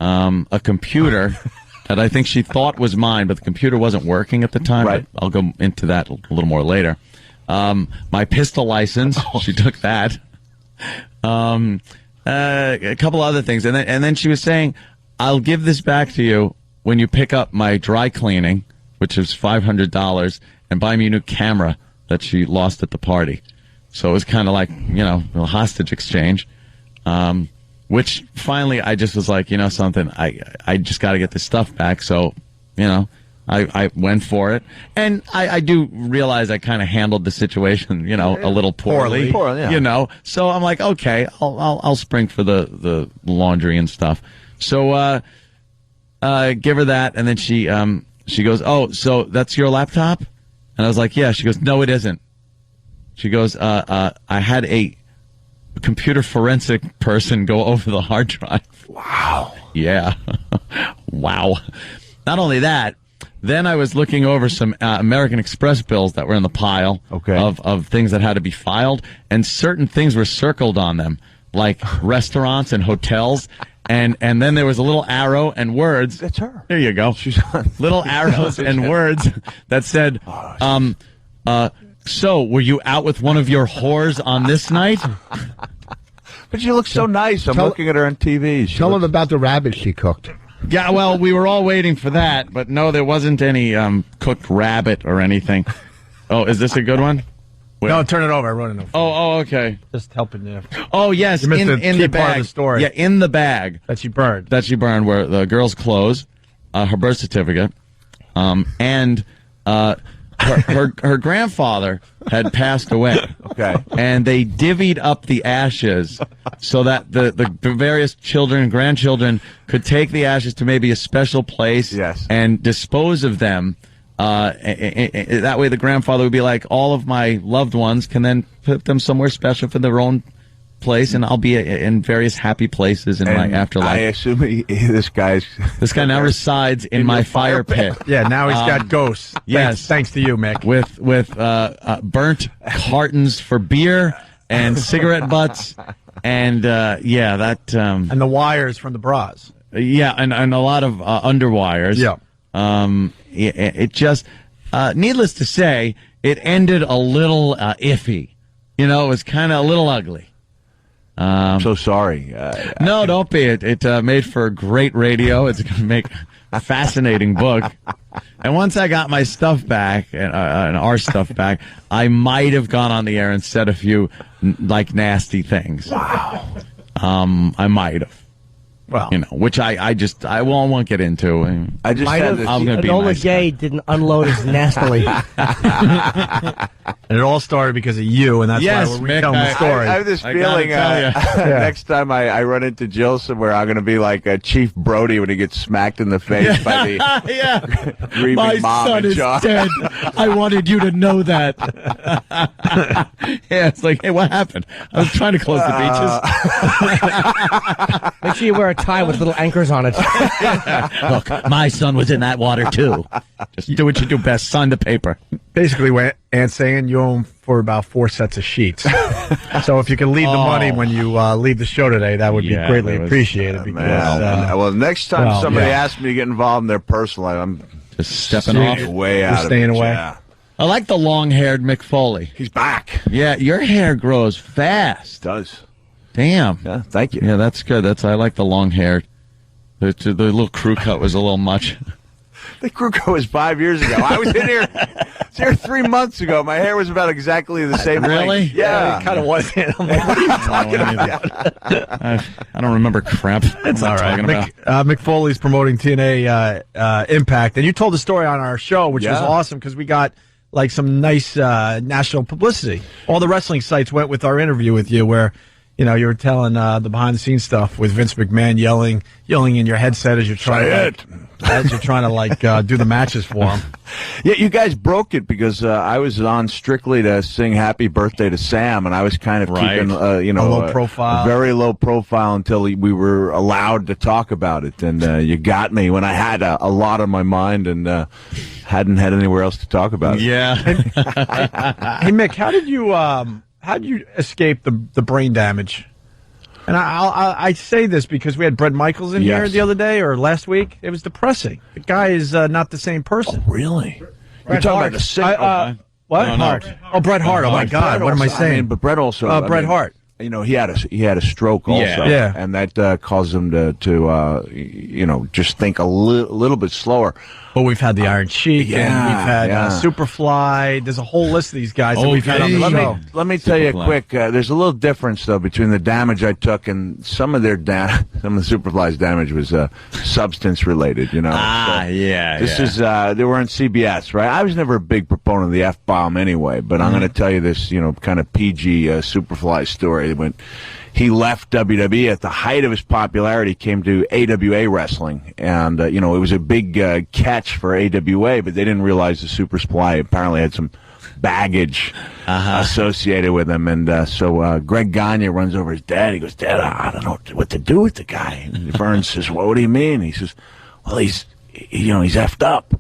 a computer that I think she thought was mine, but the computer wasn't working at the time. Right. I'll go into that a little more later. My pistol license, she took that. A couple other things, and then she was saying, "I'll give this back to you when you pick up my dry cleaning, which is $500, and buy me a new camera that she lost at the party." So it was kind of like, you know, a hostage exchange. Which finally I just was like, you know something, I just got to get this stuff back. So, you know, I went for it. And I do realize I kind of handled the situation, you know, a little poorly. Yeah. You know, so I'm like, okay, I'll spring for the laundry and stuff. So give her that, and then she goes, "Oh, so that's your laptop?" And I was like, "Yeah." She goes, "No, it isn't." She goes, I had a computer forensic person go over the hard drive. Wow. Yeah. Wow. Not only that, then I was looking over some American Express bills that were in the pile of things that had to be filed, and certain things were circled on them, like restaurants and hotels. And then there was a little arrow and words. That's her. There you go. She's on. Little arrows and words that said, so, were you out with one of your whores on this night? But she looks so nice. I'm looking at her on TV. Tell them about the rabbit she cooked. Yeah, well, we were all waiting for that, but no, there wasn't any cooked rabbit or anything. Oh, is this a good one? No, turn it over. I wrote it over. Oh, okay. Just helping you. Oh, yes, You missed in key the part bag. of the story. Yeah, in the bag. That she burned. Where the girl's clothes, her birth certificate, and her grandfather had passed away. Okay. And they divvied up the ashes so that the various children and grandchildren could take the ashes to maybe a special place and dispose of them. That way the grandfather would be like, all of my loved ones can then put them somewhere special for their own place, and I'll be in various happy places in my afterlife. I assume this guy now resides in my fire pit. Yeah, now he's got ghosts. Yes, thanks to you, Mick. With burnt cartons for beer and cigarette butts, and and the wires from the bras. Yeah, and a lot of underwires. Yeah. It just, needless to say, it ended a little iffy. You know, it was kind of a little ugly. I'm so sorry. No, don't be. It made for great radio. It's going to make a fascinating book. And once I got my stuff back, and our stuff back, I might have gone on the air and said a few, nasty things. Wow. I might have. Well, which I won't get into. I just had this. Enola Gay didn't unload as nastily. And it all started because of you, and that's why we're retelling the story. I have this feeling next time I run into Jill somewhere, I'm going to be like Chief Brody when he gets smacked in the face by the grieving My mom son and is John. dead. I wanted you to know that. Yeah, it's like, hey, what happened? I was trying to close the beaches. Make sure you wear a tie with little anchors on it. Look, my son was in that water too. Just do what you do best. Sign the paper. Basically, what Ant's saying, you owe him for about 4 sets of sheets. So if you can leave the money when you leave the show today, that would be greatly appreciated. Because, next time somebody asks me to get involved in their personal life, I'm just stepping off. Way out of staying it. away. Yeah. I like the long-haired Mick Foley. He's back. Yeah, your hair grows fast. It does. Damn. Yeah, thank you. Yeah, that's good. I like the long hair. The little crew cut was a little much. The crew cut was 5 years ago. I was here 3 months ago. My hair was about exactly the same Really? length. Yeah. it kind of was. I'm like, what are you talking about? I don't remember crap. It's all right. Mick Foley's promoting TNA Impact, and you told the story on our show, which was awesome because we got some nice national publicity. All the wrestling sites went with our interview with you, where you were telling the behind the scenes stuff with Vince McMahon yelling in your headset as you're trying to do the matches for him. Yeah, you guys broke it because I was on strictly to sing "Happy Birthday" to Sam, and I was kind of keeping a low profile, very low profile until we were allowed to talk about it. And you got me when I had a lot on my mind and hadn't had anywhere else to talk about it. Yeah. Hey Mick, how did you escape the brain damage? And I say this because we had Bret Michaels in here the other day or last week. It was depressing. The guy is not the same person. Oh, really? You're talking about the sick. What? No. Hart. Oh, Bret Hart. Oh my God. What am I saying? But Bret also. Bret Hart. He had a stroke also, and that caused him to just think a little bit slower. But we've had the Iron Sheik, and we've had Superfly. There's a whole list of these guys that we've had on the show. Let me tell you quick. There's a little difference though between the damage I took and some of the Superfly's damage was substance related. They were on CBS, right? I was never a big proponent of the F-bomb anyway, but I'm going to tell you this, kind of PG Superfly story. When he left WWE at the height of his popularity, came to AWA Wrestling, and it was a big catch for AWA, but they didn't realize the Superfly apparently had some baggage associated with him, and so Greg Gagne runs over his dad. He goes, "Dad, I don't know what to do with the guy." And Burns says, "Well, what do you mean?" He says, "Well, he's effed up."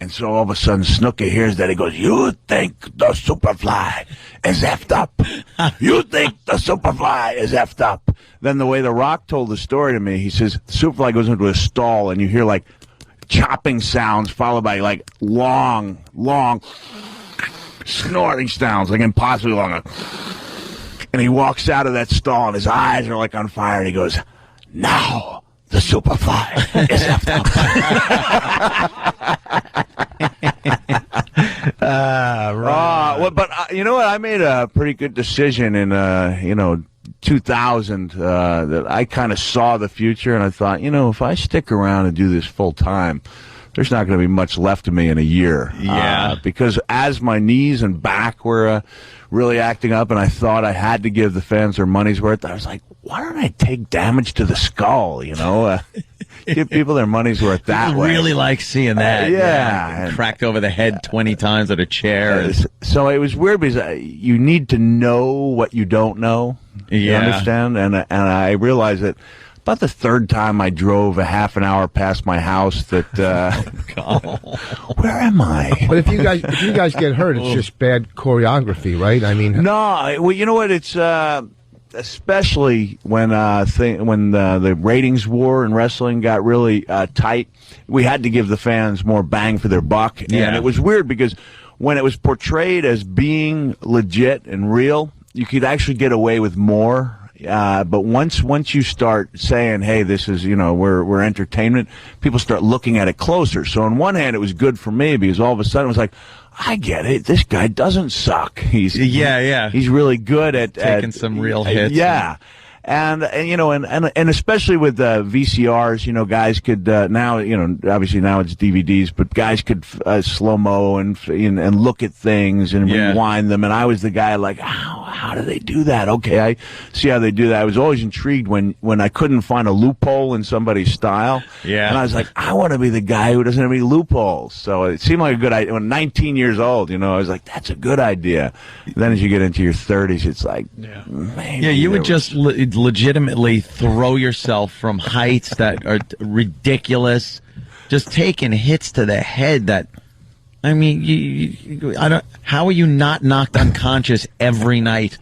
And so all of a sudden, Snooker hears that. He goes, "You think the Superfly is effed up? You think the Superfly is effed up?" Then the way The Rock told the story to me, he says, the Superfly goes into a stall, and you hear, chopping sounds followed by, long snorting sounds, impossibly long. And he walks out of that stall, and his eyes are, on fire, and he goes, "Now the Superfly is effed up." Right. But you know what? I made a pretty good decision in 2000 that I kind of saw the future, and I thought, if I stick around and do this full time, there's not going to be much left of me in a year. Yeah. Because as my knees and back were really acting up, and I thought I had to give the fans their money's worth, I was like, why don't I take damage to the skull, give people their money's worth that People way. really like seeing that. Yeah. Cracked over the head 20 times at a chair. So it was weird because you need to know what you don't know. You Yeah. understand? And I realized that about the third time I drove a half an hour past my house that, where am I? But if you guys get hurt, it's just bad choreography, right? I mean, No, well, you know what? It's especially when the ratings war in wrestling got really tight. We had to give the fans more bang for their buck, and it was weird because when it was portrayed as being legit and real, you could actually get away with more. But once you start saying, "Hey, this is we're entertainment," people start looking at it closer. So on one hand, it was good for me because all of a sudden it was like, I get it. This guy doesn't suck. He's really good at taking some real hits. Yeah. And especially with VCRs, guys could now, obviously now it's DVDs, but guys could slow-mo and look at things and rewind them. And I was the guy like, how do they do that? Okay, I see how they do that. I was always intrigued when I couldn't find a loophole in somebody's style. Yeah. And I was like, I want to be the guy who doesn't have any loopholes. So it seemed like a good idea. When 19 years old, I was like, that's a good idea. And then as you get into your 30s, it's like, man. Yeah, you would just legitimately throw yourself from heights that are ridiculous, just taking hits to the head that, I mean, how are you not knocked unconscious every night?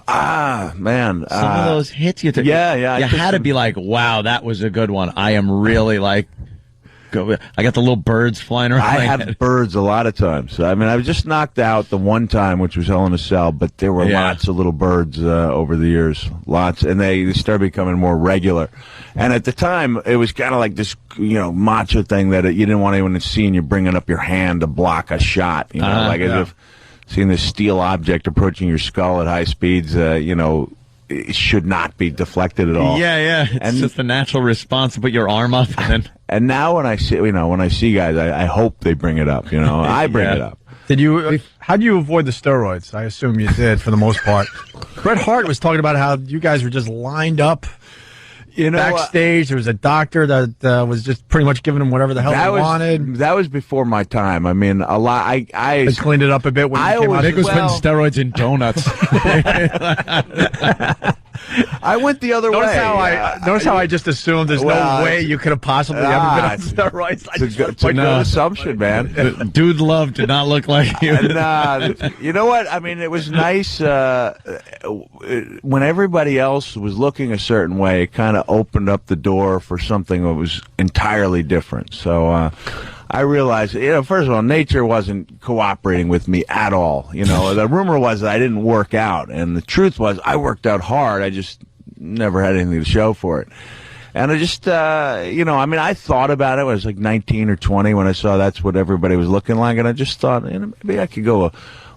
Man. Some of those hits you took. Yeah. You had to be like, wow, that was a good one. I am really like, I got the little birds flying around. I have birds a lot of times. I mean, I was just knocked out the one time, which was Hell in a Cell, but there were lots of little birds over the years. Lots. And they started becoming more regular. And at the time, it was kind of like this, macho thing that you didn't want anyone to see, and you're bringing up your hand to block a shot. As if seeing this steel object approaching your skull at high speeds, it should not be deflected at all. Yeah. It's just a natural response to put your arm up. And now when I see guys, I hope they bring it up. I bring it up. How do you avoid the steroids? I assume you did for the most part. Bret Hart was talking about how you guys were just lined up. Backstage, there was a doctor that was just pretty much giving him whatever the hell he wanted. That was before my time. I mean, a lot. I cleaned it up a bit when you came out. Nick was putting steroids in donuts. I went the other way. Notice how I just assumed there's no way you could have possibly ever been on steroids. It's a good assumption, man. Dude Love did not look like you. You know what? I mean, it was nice when everybody else was looking a certain way. It kind of opened up the door for something that was entirely different. So I realized, first of all, nature wasn't cooperating with me at all. The rumor was that I didn't work out, and the truth was I worked out hard. I just never had anything to show for it. And I just, I thought about it when I was like 19 or 20 when I saw that's what everybody was looking like, and I just thought, maybe I could go a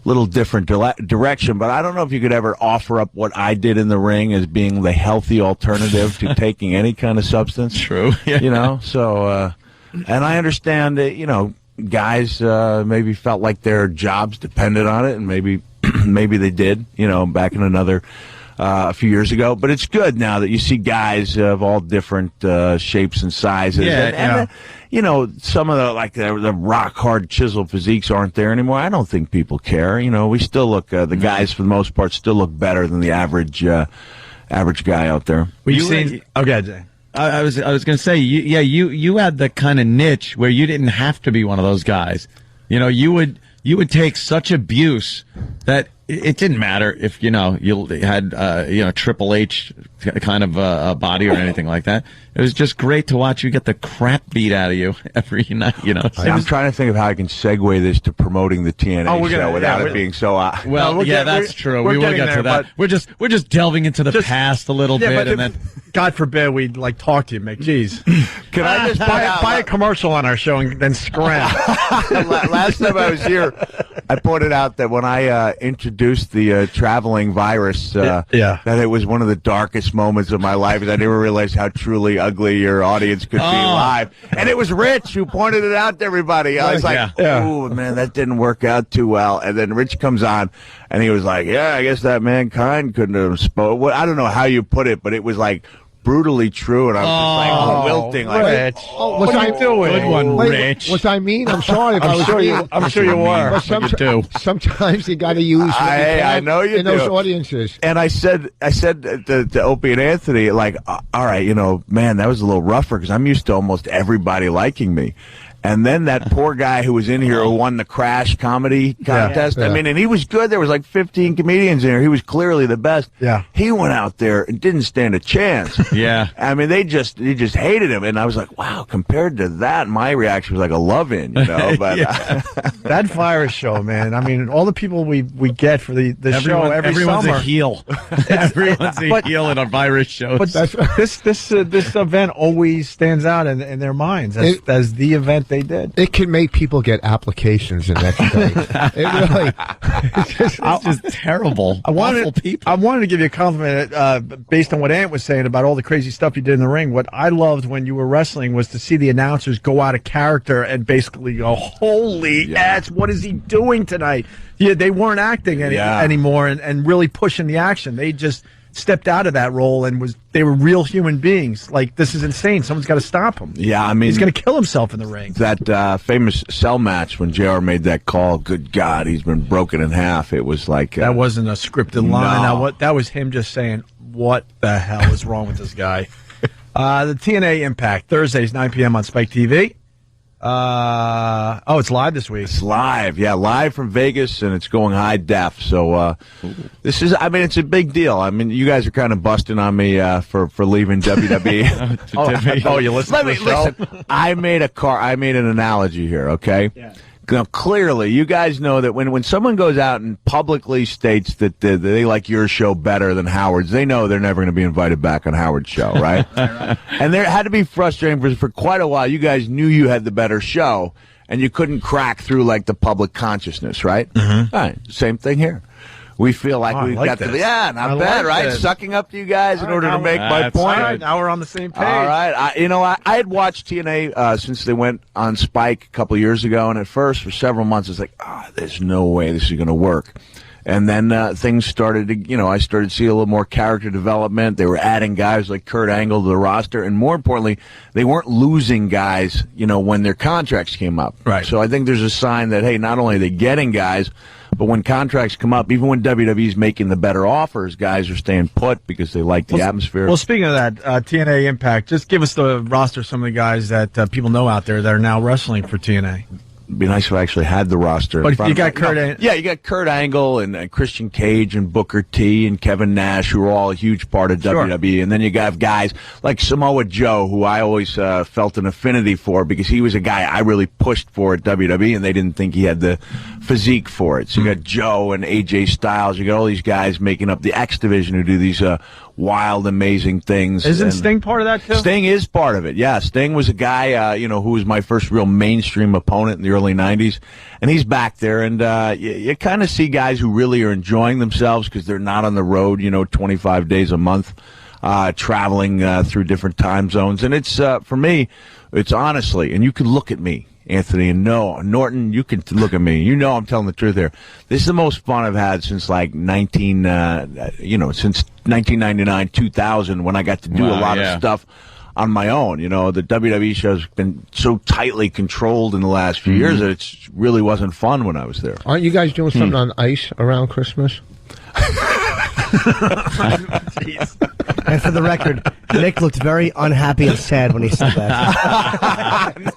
little different direction, but I don't know if you could ever offer up what I did in the ring as being the healthy alternative to taking any kind of substance. True. So, and I understand that, guys maybe felt like their jobs depended on it, and maybe they did, back in a few years ago. But it's good now that you see guys of all different shapes and sizes. Some of the rock hard chisel physiques aren't there anymore. I don't think people care. We still look, the guys for the most part still look better than the average guy out there. We've seen. Okay, Jay. I was going to say, you had the kind of niche where you didn't have to be one of those guys. You would take such abuse that it didn't matter if you had Triple H kind of a body or anything like that. It was just great to watch you get the crap beat out of you every night. I'm trying to think of how I can segue this to promoting the TNA show without it being so. That's true. We will get to that. We're just delving into the past a little bit, and then God forbid we talk to you, Mick. Jeez, can I just buy a commercial on our show and then scram? Last time I was here, I pointed out that when I introduced the traveling virus, that it was one of the darkest moments of my life. I never realized how truly ugly your audience could be live. And it was Rich who pointed it out to everybody. I was like, oh, man, that didn't work out too well. And then Rich comes on, and he was like, yeah, I guess that mankind couldn't have spoke. Well, I don't know how you put it, but it was like brutally true, and I was just like wilting. Like, Rich. What are you doing? Good one, Rich. Was I mean? I'm sorry if I was mean. I'm sure you were. Sometimes you got to use. I know you in do. those audiences. And I said to Opie and Anthony, like, all right, man, that was a little rougher because I'm used to almost everybody liking me. And then that poor guy who was in here who won the Crash comedy contest. Yeah. I mean, and he was good. There was like 15 comedians in here. He was clearly the best. Yeah. He went out there and didn't stand a chance. Yeah. I mean, they just hated him. And I was like, wow, compared to that, my reaction was like a love-in, But that virus show, man. I mean, all the people we get for the show every everyone's summer. a heel. Everyone's a heel in a virus show. But this event always stands out in their minds as the event they did. It can make people get applications the next day. It really, it's just terrible. Awful people. I wanted to give you a compliment based on what Ant was saying about all the crazy stuff you did in the ring. What I loved when you were wrestling was to see the announcers go out of character and basically go, "Holy ass, what is he doing tonight?" Yeah, they weren't acting anymore and really pushing the action. They just stepped out of that role and they were real human beings. Like, this is insane. Someone's got to stop him. Yeah, I mean, he's going to kill himself in the ring. That famous cell match when JR made that call, good God, he's been broken in half. It was like that wasn't a scripted line. No. That was him just saying, what the hell is wrong with this guy? The TNA Impact, Thursdays, 9 p.m. on Spike TV. It's live this week. It's live, live from Vegas, and it's going high def. So this is, it's a big deal. I mean, you guys are kind of busting on me for leaving WWE. You listen to the show? Listen, I made an analogy here, okay? Yeah. Now, clearly, you guys know that when someone goes out and publicly states that they like your show better than Howard's, they know they're never going to be invited back on Howard's show, right? Right. And there had to be frustrating for quite a while. You guys knew you had the better show, and you couldn't crack through like the public consciousness, right? Mm-hmm. All right, same thing here. We feel like we've got not bad, right? This. Sucking up to you guys in order to make my point. All right, now we're on the same page. All right. I had watched TNA since they went on Spike a couple years ago, and at first, for several months, it's like, there's no way this is going to work. And then things started to, I started to see a little more character development. They were adding guys like Kurt Angle to the roster, and more importantly, they weren't losing guys, when their contracts came up. Right. So I think there's a sign that, hey, not only are they getting guys, but when contracts come up, even when WWE's making the better offers, guys are staying put because they like the atmosphere. Well, speaking of that, TNA Impact, just give us the roster of some of the guys that people know out there that are now wrestling for TNA. It'd be nice if I actually had the roster. But you got Kurt Angle. Yeah, you got Kurt Angle and Christian Cage and Booker T and Kevin Nash, who are all a huge part of WWE. And then you got guys like Samoa Joe, who I always felt an affinity for because he was a guy I really pushed for at WWE, and they didn't think he had the physique for it. So you got Joe and AJ Styles. You got all these guys making up the X Division who do these wild, amazing things. Isn't Sting part of that, too? Sting is part of it, yeah. Sting was a guy, who was my first real mainstream opponent in the early 90s, and he's back there, and you kind of see guys who really are enjoying themselves because they're not on the road, 25 days a month, traveling through different time zones, and it's, for me, it's honestly, and you can look at me, Anthony, and Norton, you can look at me. I'm telling the truth here. This is the most fun I've had since since 1999, 2000, when I got to do a lot of stuff on my own. The WWE show's been so tightly controlled in the last few years that it really wasn't fun when I was there. Aren't you guys doing something on ice around Christmas? And for the record, Nick looked very unhappy and sad when he said that.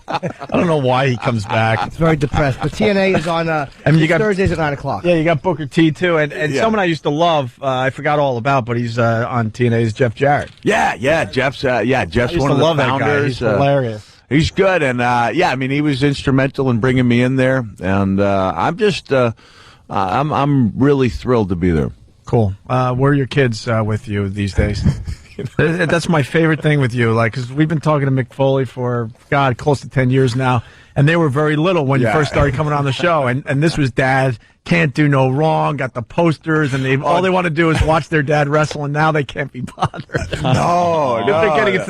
I don't know why he comes back. It's very depressed. But TNA is on Thursdays at 9 o'clock. Yeah, you got Booker T, too. And someone I used to love, I forgot all about, but he's on TNA, is Jeff Jarrett. Yeah, Jeff's one of the founders. He's hilarious. He's good, and he was instrumental in bringing me in there, and I'm just, I'm really thrilled to be there. Cool. Where are your kids with you these days? That's my favorite thing with you, like, because we've been talking to Mick Foley for, God, close to 10 years now, and they were very little when you first started coming on the show, and this was Dad, can't do no wrong, got the posters, and all they want to do is watch their dad wrestle, and now they can't be bothered. No. They're getting into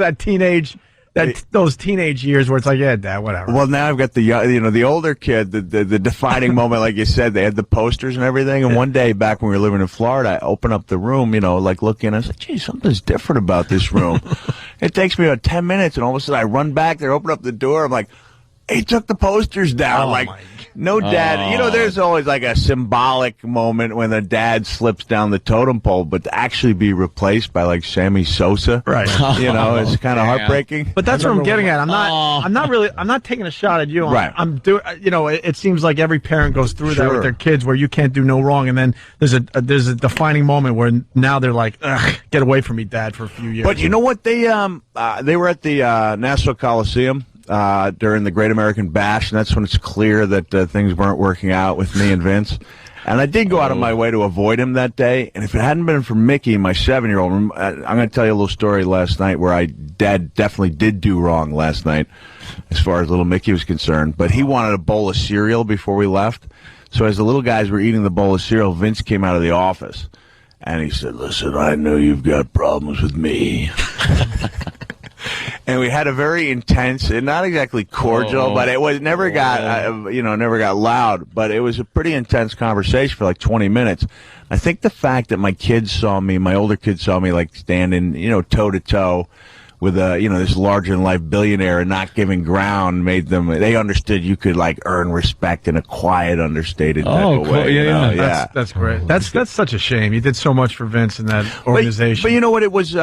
that those teenage years where it's like, yeah, Dad, whatever. Well, now I've got the older kid, the defining moment, like you said, they had the posters and everything. And one day back when we were living in Florida, I opened up the room, like looking, I was like, gee, something's different about this room. It takes me about 10 minutes, and all of a sudden I run back there, open up the door, I'm like, he took the posters down. No dad. There's always like a symbolic moment when the dad slips down the totem pole, but to actually be replaced by like Sammy Sosa, right? It's kind of heartbreaking. But that's what I'm getting at. I'm not taking a shot at you. Right. I'm doing. It seems like every parent goes through that with their kids, where you can't do no wrong, and then there's a defining moment where now they're like, ugh, get away from me, Dad, for a few years. But you know what? They were at the Nassau Coliseum during the Great American Bash, and that's when it's clear that things weren't working out with me and Vince. And I did go out of my way to avoid him that day. And if it hadn't been for Mickey, my 7-year-old, I'm going to tell you a little story last night where Dad definitely did do wrong last night as far as little Mickey was concerned. But he wanted a bowl of cereal before we left. So as the little guys were eating the bowl of cereal, Vince came out of the office. And he said, listen, I know you've got problems with me. And we had a very intense, and not exactly cordial, but it was never got loud. But it was a pretty intense conversation for like 20 minutes. I think the fact that my older kids saw me like standing, toe to toe with this larger than life billionaire and not giving ground made them. They understood you could like earn respect in a quiet, understated type of way. Yeah. That's great. That's such a shame. You did so much for Vince and that organization. But you know what? It was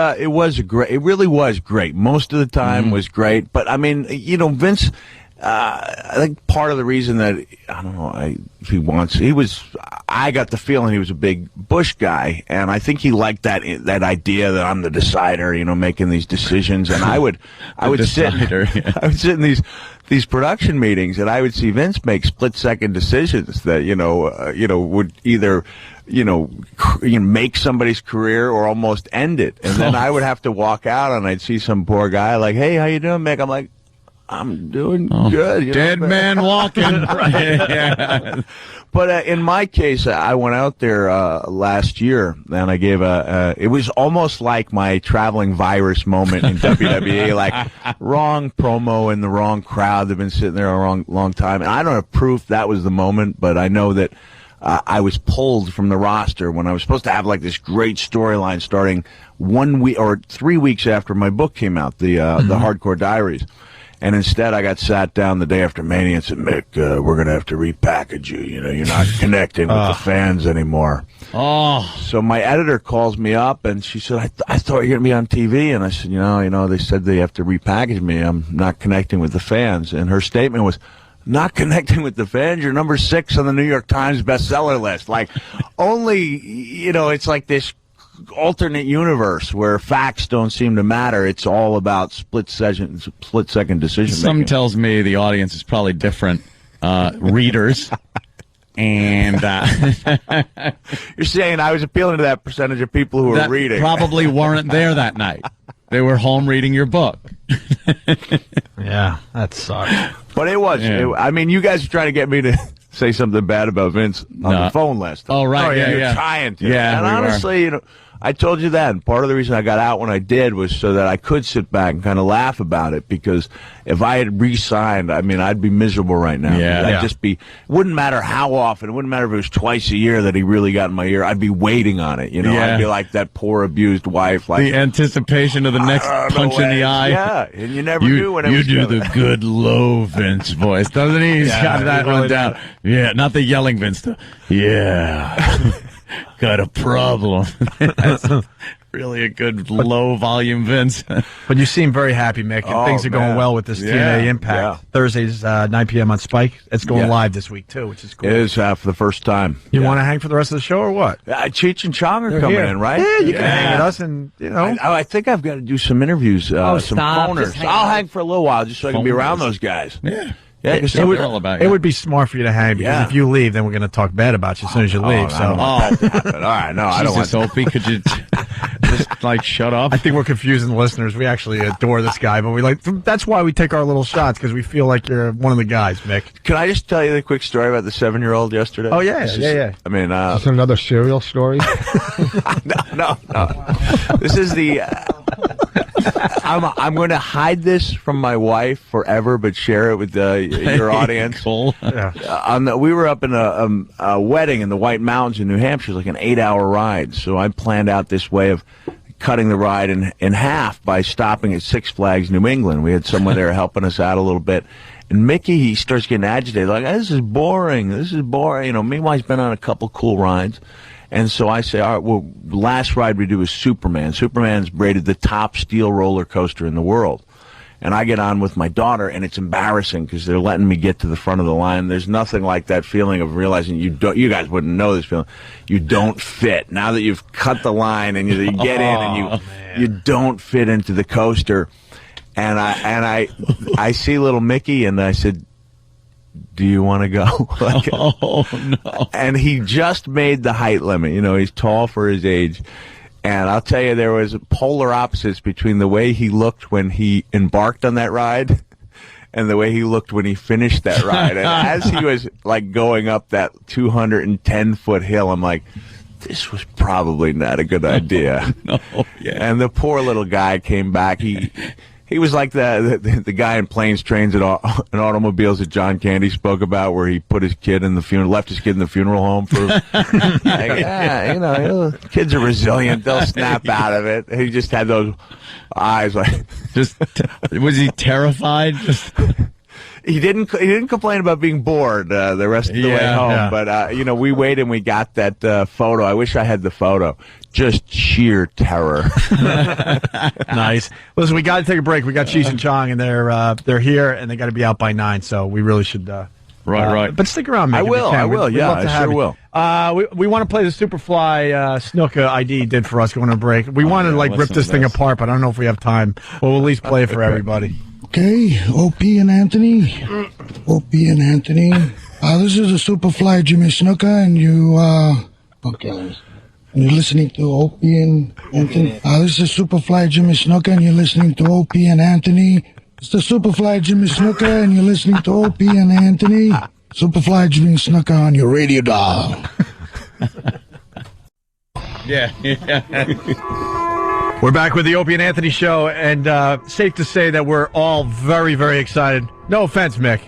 great. It really was great. Most of the time was great. But I mean, Vince. I think part of the reason that I got the feeling he was a big Bush guy, and I think he liked that idea that I'm the decider, making these decisions, and I would sit in these production meetings, and I would see Vince make split-second decisions that would either make somebody's career or almost end it, and then I would have to walk out, and I'd see some poor guy like, hey, how you doing, Mick? I'm like, I'm doing good. Dead man walking. But in my case, I went out there last year, and I gave it was almost like my traveling virus moment in WWE, like wrong promo in the wrong crowd. They've been sitting there a long time. And I don't have proof that was the moment, but I know that I was pulled from the roster when I was supposed to have like this great storyline starting 1 week or 3 weeks after my book came out, the Hardcore Diaries. And instead, I got sat down the day after Mania and said, Mick, we're going to have to repackage you. You're not connecting with the fans anymore. So my editor calls me up, and she said, I thought you were going to be on TV. And I said, they said they have to repackage me. I'm not connecting with the fans. And her statement was, not connecting with the fans? You're number 6 on the New York Times bestseller list. Like, it's like this alternate universe where facts don't seem to matter. It's all about split-second decision making. Some tells me the audience is probably different readers. And you're saying I was appealing to that percentage of people who were reading. Probably weren't there that night. They were home reading your book. Yeah, that sucks. But it was. Yeah. You guys are trying to get me to say something bad about Vince on the phone last time. Oh, right. You're trying to. Yeah, and honestly, I told you that. And part of the reason I got out when I did was so that I could sit back and kind of laugh about it. Because if I had re-signed, I'd be miserable right now. Yeah. I'd just be. It wouldn't matter how often. It wouldn't matter if it was twice a year that he really got in my ear. I'd be waiting on it. I'd be like that poor abused wife. Like the anticipation of the next punch in the eye. Yeah, and you never knew when it was coming. You do the good low Vince voice, doesn't he? He's got that one down. Yeah, not the yelling Vince. Yeah. Got a problem. That's really a good low volume Vince. But you seem very happy, Mick, and things are going well with this TNA Impact. Yeah. Thursdays, 9 p.m. on Spike. It's going live this week, too, which is cool. It is for the first time. You want to hang for the rest of the show or what? Cheech and Chong are coming in, right? Yeah, you can hang with us and, I think I've got to do some interviews, some stop. phoners. I'll hang for a little while just so I can be around those guys. Yeah. Yeah, it would be smart for you to hang because if you leave, then we're going to talk bad about you as soon as you leave. All right, no, I don't want Opie, could you Just like shut up. I think we're confusing the listeners. We actually adore this guy, but that's why we take our little shots, because we feel like you're one of the guys, Mick. Can I just tell you the quick story about the 7-year-old yesterday? Oh, yeah. I mean, That's another serial story. no. This is the. I'm going to hide this from my wife forever, but share it with your audience. Cool. We were up in a wedding in the White Mountains in New Hampshire, like an 8-hour ride. So I planned out this way of cutting the ride in half by stopping at Six Flags New England. We had someone there helping us out a little bit. And Mickey, he starts getting agitated, like, this is boring. Meanwhile, he's been on a couple cool rides. And so I say, all right, well, the last ride we do is Superman. Superman's rated the top steel roller coaster in the world. And I get on with my daughter, and it's embarrassing because they're letting me get to the front of the line. There's nothing like that feeling of realizing you guys wouldn't know this feeling. You don't fit. Now that you've cut the line and you get in and you don't fit into the coaster. And I see little Mickey, and I said, do you want to go? Oh, no. And he just made the height limit. He's tall for his age. And I'll tell you, there was polar opposites between the way he looked when he embarked on that ride and the way he looked when he finished that ride. And as he was, going up that 210-foot hill, I'm like, this was probably not a good idea. No, yeah. And the poor little guy came back. He was like the guy in Planes, Trains, and Automobiles that John Candy spoke about, where he put his kid in the funeral, left his kid in the funeral home for. Kids are resilient; they'll snap out of it. He just had those eyes, like. Was he terrified? He didn't complain about being bored the rest of the way home, but we waited and we got that photo. I wish I had the photo. Just sheer terror. Nice. Listen, we got to take a break. We got Cheech and Chong, and they're here, and they got to be out by 9, so we really should. Right. But stick around, Mick. I will. Yeah, I sure will. We want to play the Superfly Snuka ID did for us going to break. We want to rip this thing apart, but I don't know if we have time. But we'll at least play it for everybody. Okay, Opie and Anthony. This is the Superfly Jimmy Snuka, and you, and you're listening to Opie and Anthony. This is Superfly Jimmy Snuka, and you're listening to Opie and Anthony. It's the Superfly Jimmy Snuka, and you're listening to Opie and Anthony. Superfly Jimmy Snuka on your radio dial. Yeah. We're back with the Opie and Anthony show, and safe to say that we're all very, very excited. No offense, Mick,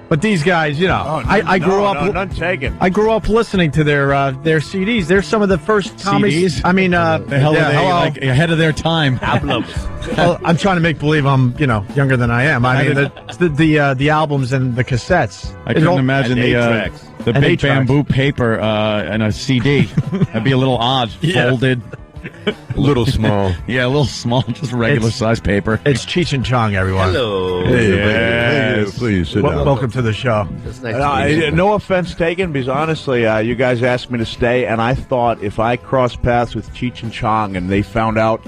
but these guys, I grew up. None taken. I grew up listening to their CDs. They're some of the first CDs. I mean, the hell are they ahead of their time? Well, I'm trying to make believe I'm, younger than I am. I mean, the albums and the cassettes. I couldn't imagine the big bamboo paper and a CD. That'd be a little odd, folded. A little small. Yeah, a little small, just regular size paper. It's Cheech and Chong, everyone. Hello. Hey, please sit down. Welcome to the show. No offense taken, because honestly, you guys asked me to stay, and I thought if I crossed paths with Cheech and Chong and they found out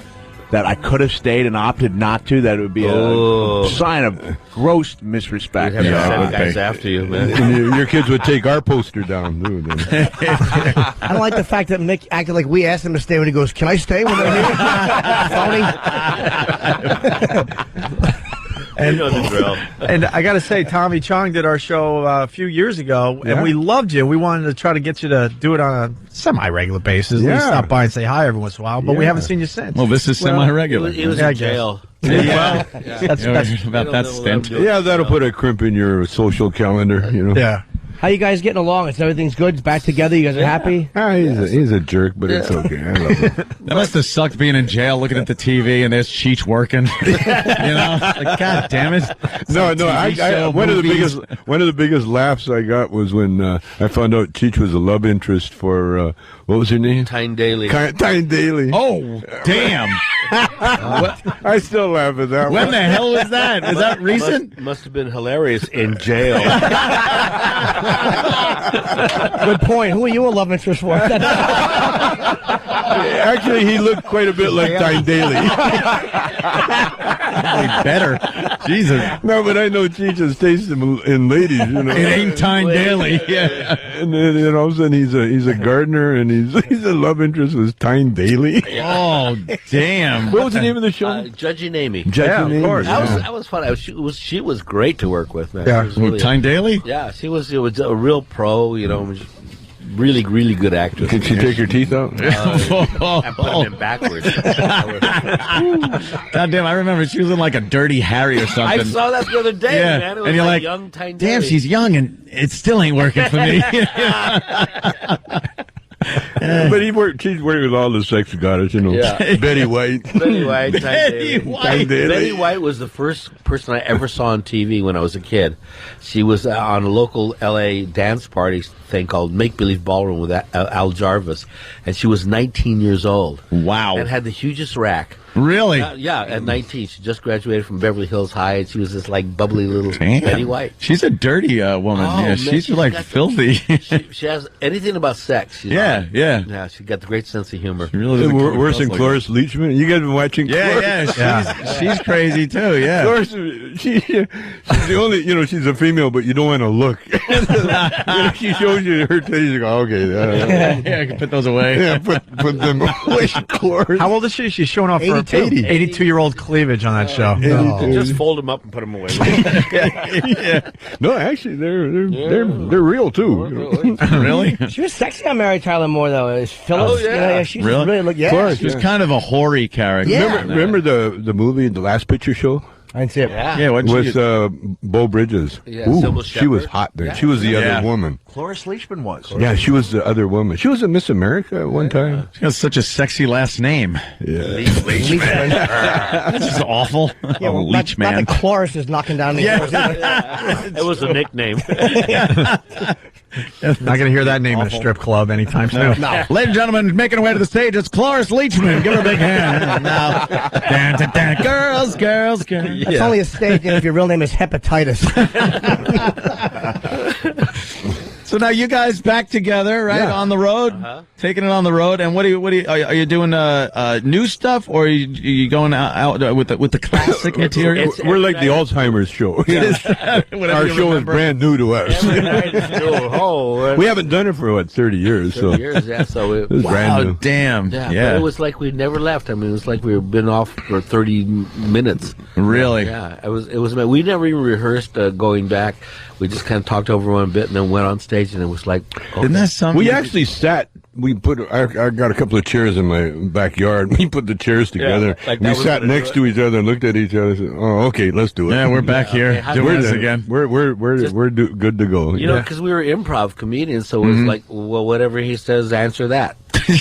that I could have stayed and opted not to, that it would be a sign of gross disrespect. You'd have to send guys after you, man. Your kids would take our poster down, too. I don't like the fact that Mick acted like we asked him to stay when he goes, can I stay when they're here? Phony. And I got to say, Tommy Chong did our show a few years ago, and we loved you. We wanted to try to get you to do it on a semi-regular basis. At least stop by and say hi every once in a while, but we haven't seen you since. Well, this is semi-regular. He was in jail. That's about that stint. Yeah, that'll put a crimp in your social calendar, Yeah. How you guys getting along? Everything's good? It's back together? You guys are happy? He's a jerk, but it's okay. I love him. That must have sucked being in jail, looking at the TV, and there's Cheech working. God damn it! No. One of the biggest laughs I got was when I found out Cheech was a love interest for what was her name? Tyne Daly. Tyne Daly. Oh, damn! I still laugh at that. When the hell was that? Was that recent? Must have been hilarious in jail. Good point. Who are you a love interest for? Actually, he looked quite a bit like Tyne Daly. Better. Jesus. No, but I know Cheech's taste in ladies, you know. It ain't Tyne Daly. Yeah. And then all of a sudden he's a gardener and he's a love interest with Tyne Daly. Oh, damn. What was the name of the show? Judging Amy. Judging Amy. Of course. That was fun. She was great to work with, man. Yeah. Really, Tyne Daly? Yeah, she was a real pro, you know. Really, really good actress. Can she take your teeth out? I put them backwards. God damn, I remember she was in like a Dirty Harry or something. I saw that the other day, man. It was and you're like, young Tyne damn, Daly. she's young and it still ain't working for me. But she's working with all the sex goddess, you know. Yeah. Betty White. Betty White. Tyne Daly. Betty White was the first person I ever saw on TV when I was a kid. She was on a local L.A. dance party thing called Make Believe Ballroom with Al Jarvis, and she was 19 years old. Wow. And had the hugest rack. Really? Yeah, at 19. She just graduated from Beverly Hills High, and she was this, like, bubbly little Betty White. She's a dirty woman. Oh, yeah, man, she's like filthy. She has anything about sex. She's Yeah, on. yeah. Yeah, she's got the great sense of humor. Really Worse than Cloris Leachman. You guys been watching Cloris? She's crazy too, yeah. Cloris, she's the only, you know, she's a female, but you don't want to look. You know, she shows you her titties, you go, okay. Yeah, I can put those away. Yeah, put them away, Cloris. How old is she? She's showing off her 82-year-old cleavage on that show. Just fold them up and put them away. No, actually, they're real too. You know. Really? She was sexy on Mary Tyler Moore, though. Is Phyllis? Oh, yeah. She really looked. Yeah, Cloris, She's kind of a hoary character. Yeah. Remember the movie, The Last Picture Show? I didn't see it. Yeah. With Bo Bridges. Yeah, Ooh, Sybil she was Shepherd. hot there. Yeah. She was the other woman. Cloris Leachman was. Yeah, she was the other woman. She was a Miss America at one time. She has such a sexy last name. Yeah. Leachman. That's just awful. Yeah, well, Leach not man. the chorus is knocking down the doors. It was a nickname. Not going to hear that name in a strip club anytime soon. No. Ladies and gentlemen, making her way to the stage, it's Cloris Leachman. Give her a big hand. Now, girls. It's only a stage if your real name is hepatitis. So now you guys back together, right? Yeah. On the road, taking it on the road. And what are you doing? New stuff, or are you going out with the classic material? We're like the Alzheimer's show. Our show is brand new to us. We haven't done it for 30 years. 30 years, yeah. So it was brand new. Damn. Yeah. But it was like we never left. I mean, it was like we've been off for 30 minutes. Really? Yeah. It was. We never even rehearsed going back. We just kind of talked over one bit and then went on stage, and it was like, okay. Isn't that something? We actually sat. We put. I got a couple of chairs in my backyard. We put the chairs together. like we sat next to each other and looked at each other. And said, "Oh, okay, let's do it." Yeah, we're back here doing this again. We're good to go. You know, because we were improv comedians, so it was like, well, whatever he says, answer that.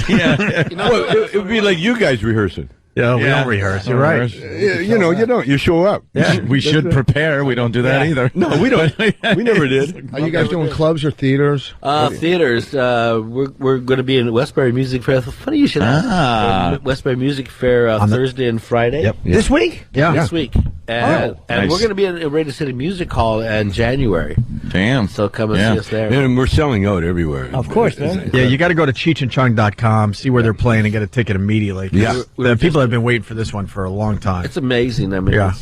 Yeah. You know, Well, it would be like you guys rehearsing. Yeah, we don't rehearse. You're right. You know, you don't. You show up. Yeah, we should prepare. We don't do that either. No, we don't. We never did. Are you guys doing clubs or theaters? Theaters. We're going to be in Westbury Music Fair. Funny you should ask. Westbury Music Fair Thursday and Friday. Yep. This week? Yeah. This week. And nice. we're going to be in Radio City Music Hall in January. Damn. So come and see us there. And we're selling out everywhere. Of course, man. Yeah, you got to go to CheechandChong.com, see where they're playing, and get a ticket immediately. Yeah. The people have been waiting for this one for a long time. It's amazing. I mean, Yeah.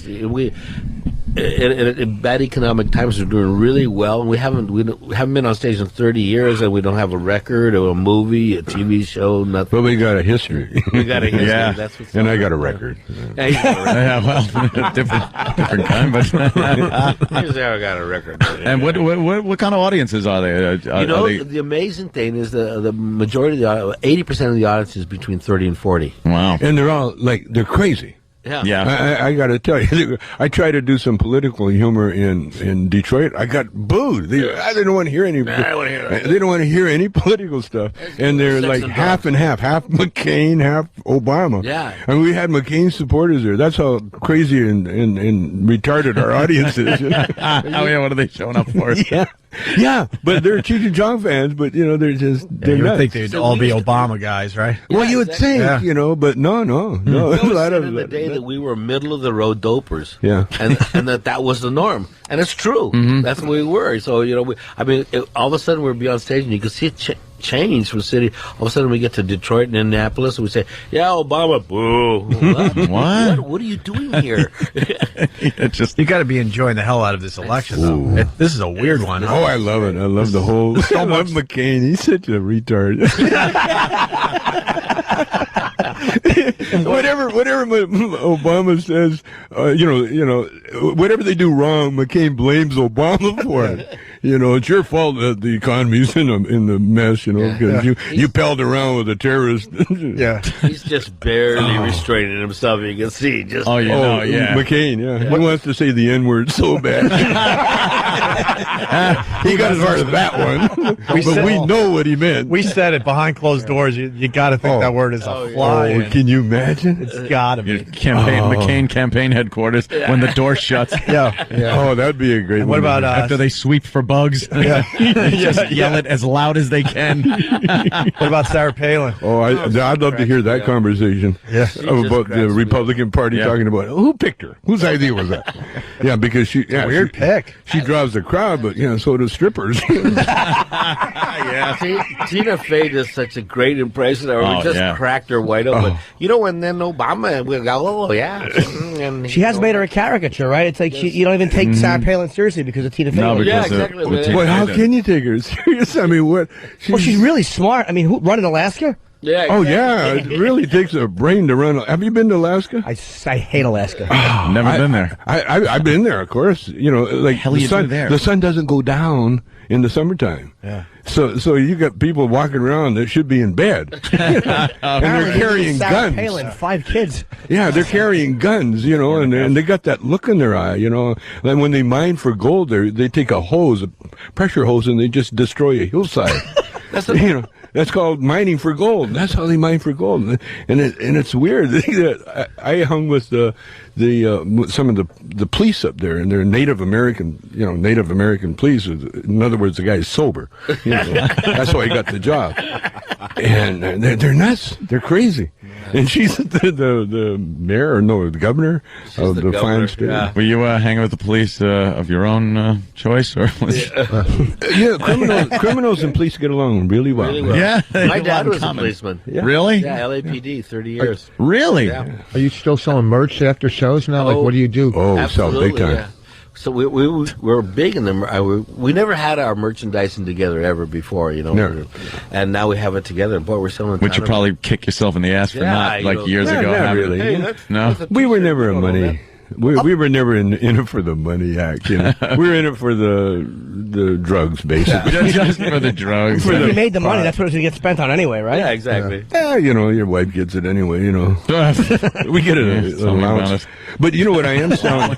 in bad economic times, we're doing really well, and we haven't been on stage in 30 years, and we don't have a record or a movie, a TV show, nothing. But we got a history. We got a history. Yeah. That's what's And I got a record. Yeah, you got a record. Yeah, well, different kind, but. Here's how I got a record. And what kind of audiences are they? The amazing thing is the majority of the 80% of the audience is between 30 and 40. Wow. And they're all like, they're crazy. Yeah. I got to tell you, I tried to do some political humor in Detroit. I got booed. They didn't want to hear any. I don't want to hear that. They don't want to hear any political stuff. And they're sex like and half drugs. and half McCain, half Obama. Yeah. And we had McCain supporters there. That's how crazy and retarded our audience is. What are they showing up for? Yeah, but they're Cheech and Chong fans. But you know, they're you would nuts. think they'd all be Obama guys, right? Well, you would think, you know, but no. It was said in the day that we were middle of the road dopers. Yeah. And that was the norm. And it's true. That's what we were. So, you know, all of a sudden we'd be on stage and you could see changed from city. All of a sudden, we get to Detroit and Indianapolis, and we say, "Yeah, Obama, boo." What are you doing here? You got to be enjoying the hell out of this election, though. This is a weird one. Oh, I love it. I love the whole. I love McCain. He's such a retard. whatever Obama says, whatever they do wrong, McCain blames Obama for it. It's your fault that the economy's in the mess. Because you pelled around with a terrorist. He's just barely restraining himself. You can see just. McCain. He wants to say the N-word so bad. He got as far as that one, but we know what he meant. We said it behind closed doors. You got to think that word is a fly. Can you imagine? It's got to be. McCain campaign headquarters when the door shuts. Oh, that'd be a great one. What about after they sweep for bugs? Just yell it as loud as they can. What about Sarah Palin? Oh, I'd love to hear that conversation. About the Republican Party talking about who picked her, whose idea was that? Because weird pick. She draws the crowd, but so do strippers. Tina Fey does such a great impression of her. We just cracked her wide open. And then Obama will go, and she has made her a caricature, right? It's like you don't even take Sarah Palin seriously because of Tina Fey. No, because exactly. Well, how can you take her serious? I mean, what? She's really smart. I mean, who run in Alaska? Yeah. Oh, yeah. It really takes a brain to run. Have you been to Alaska? I hate Alaska. Never been there. I've been there, of course. Like the sun doesn't go down in the summertime. Yeah. So you got people walking around that should be in bed, and they're carrying Sarah guns. Palin, 5 kids. Yeah, they're carrying guns, and they got that look in their eye, And when they mine for gold, they take a pressure hose, and they just destroy a hillside. That's called mining for gold. That's how they mine for gold, and it's weird. I hung with some of the police up there, and they're Native American police. In other words, the guy's sober. That's why he got the job. And they're nuts. They're crazy. And she's the mayor, the governor of the fine state. Yeah. Were you hanging with the police of your own choice, or criminals and police get along really well. Yeah, my dad was a policeman. Yeah. Really? Yeah, LAPD, 30 years. Really? Yeah. Are you still selling merch after shows now? Like, what do you do? Oh, sell big time. Yeah. So we were big in them. We never had our merchandising together ever before, Never. And now we have it together. Boy, we're selling. Would you probably kick yourself in the ass for not years ago? Not really. No, we were never a money. We were never in it for the money act. We were in it for the drugs, basically. Just for the drugs. If you made the money, that's what it's going to get spent on anyway, right? Yeah, exactly. Your wife gets it anyway. We get an allowance. But you know what I am selling?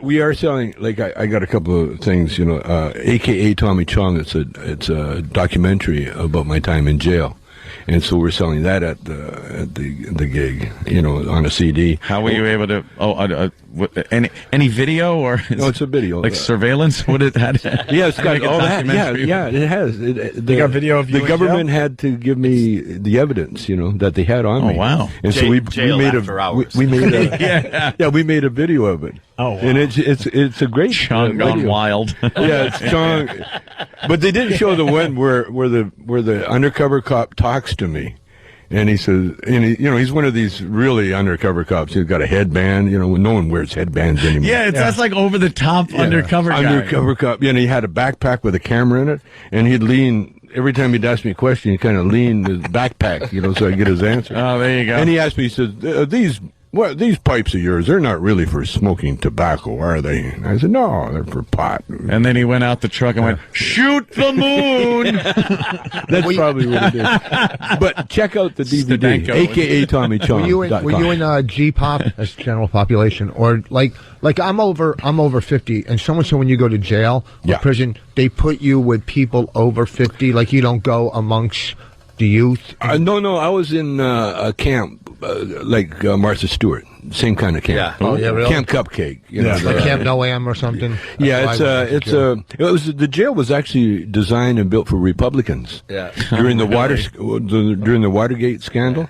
We are selling. Like I got a couple of things. AKA Tommy Chong. It's a documentary about my time in jail. And so we're selling that at the gig, on a CD. How were you able to? Any video or? No, it's a video. Like surveillance? What it had? Yeah, it's got all that. Yeah, it has. They got video of you. The government had to give me the evidence, that they had on me. Oh wow! And so we made we made a video of it. Oh, wow. And it's a great Chong gone wild. Yeah, it's Chong. But they didn't show the one where the undercover cop talks to me. And he says, he's one of these really undercover cops. He's got a headband. No one wears headbands anymore. Yeah, that's like over the top undercover guy. Undercover cop. Yeah, and he had a backpack with a camera in it, and he'd lean. Every time he'd ask me a question, he'd kind of lean his backpack, so I'd get his answer. Oh, there you go. And he asked me, he said, these pipes of yours, they're not really for smoking tobacco, are they? And I said, no, they're for pot. And then he went out the truck and went, shoot the moon! That's probably what it is. But check out the DVD, a.k.a. Tommy Chong. Were you in G-pop as general population? Or like I'm over 50, and someone said when you go to jail or prison, they put you with people over 50, like you don't go amongst the youth? No, I was in a camp. Like Martha Stewart, same kind of camp. Yeah. Oh, yeah, really? Camp Cupcake. Like Camp Noam or something. Yeah, the jail was actually designed and built for Republicans. Yeah. During the Watergate scandal,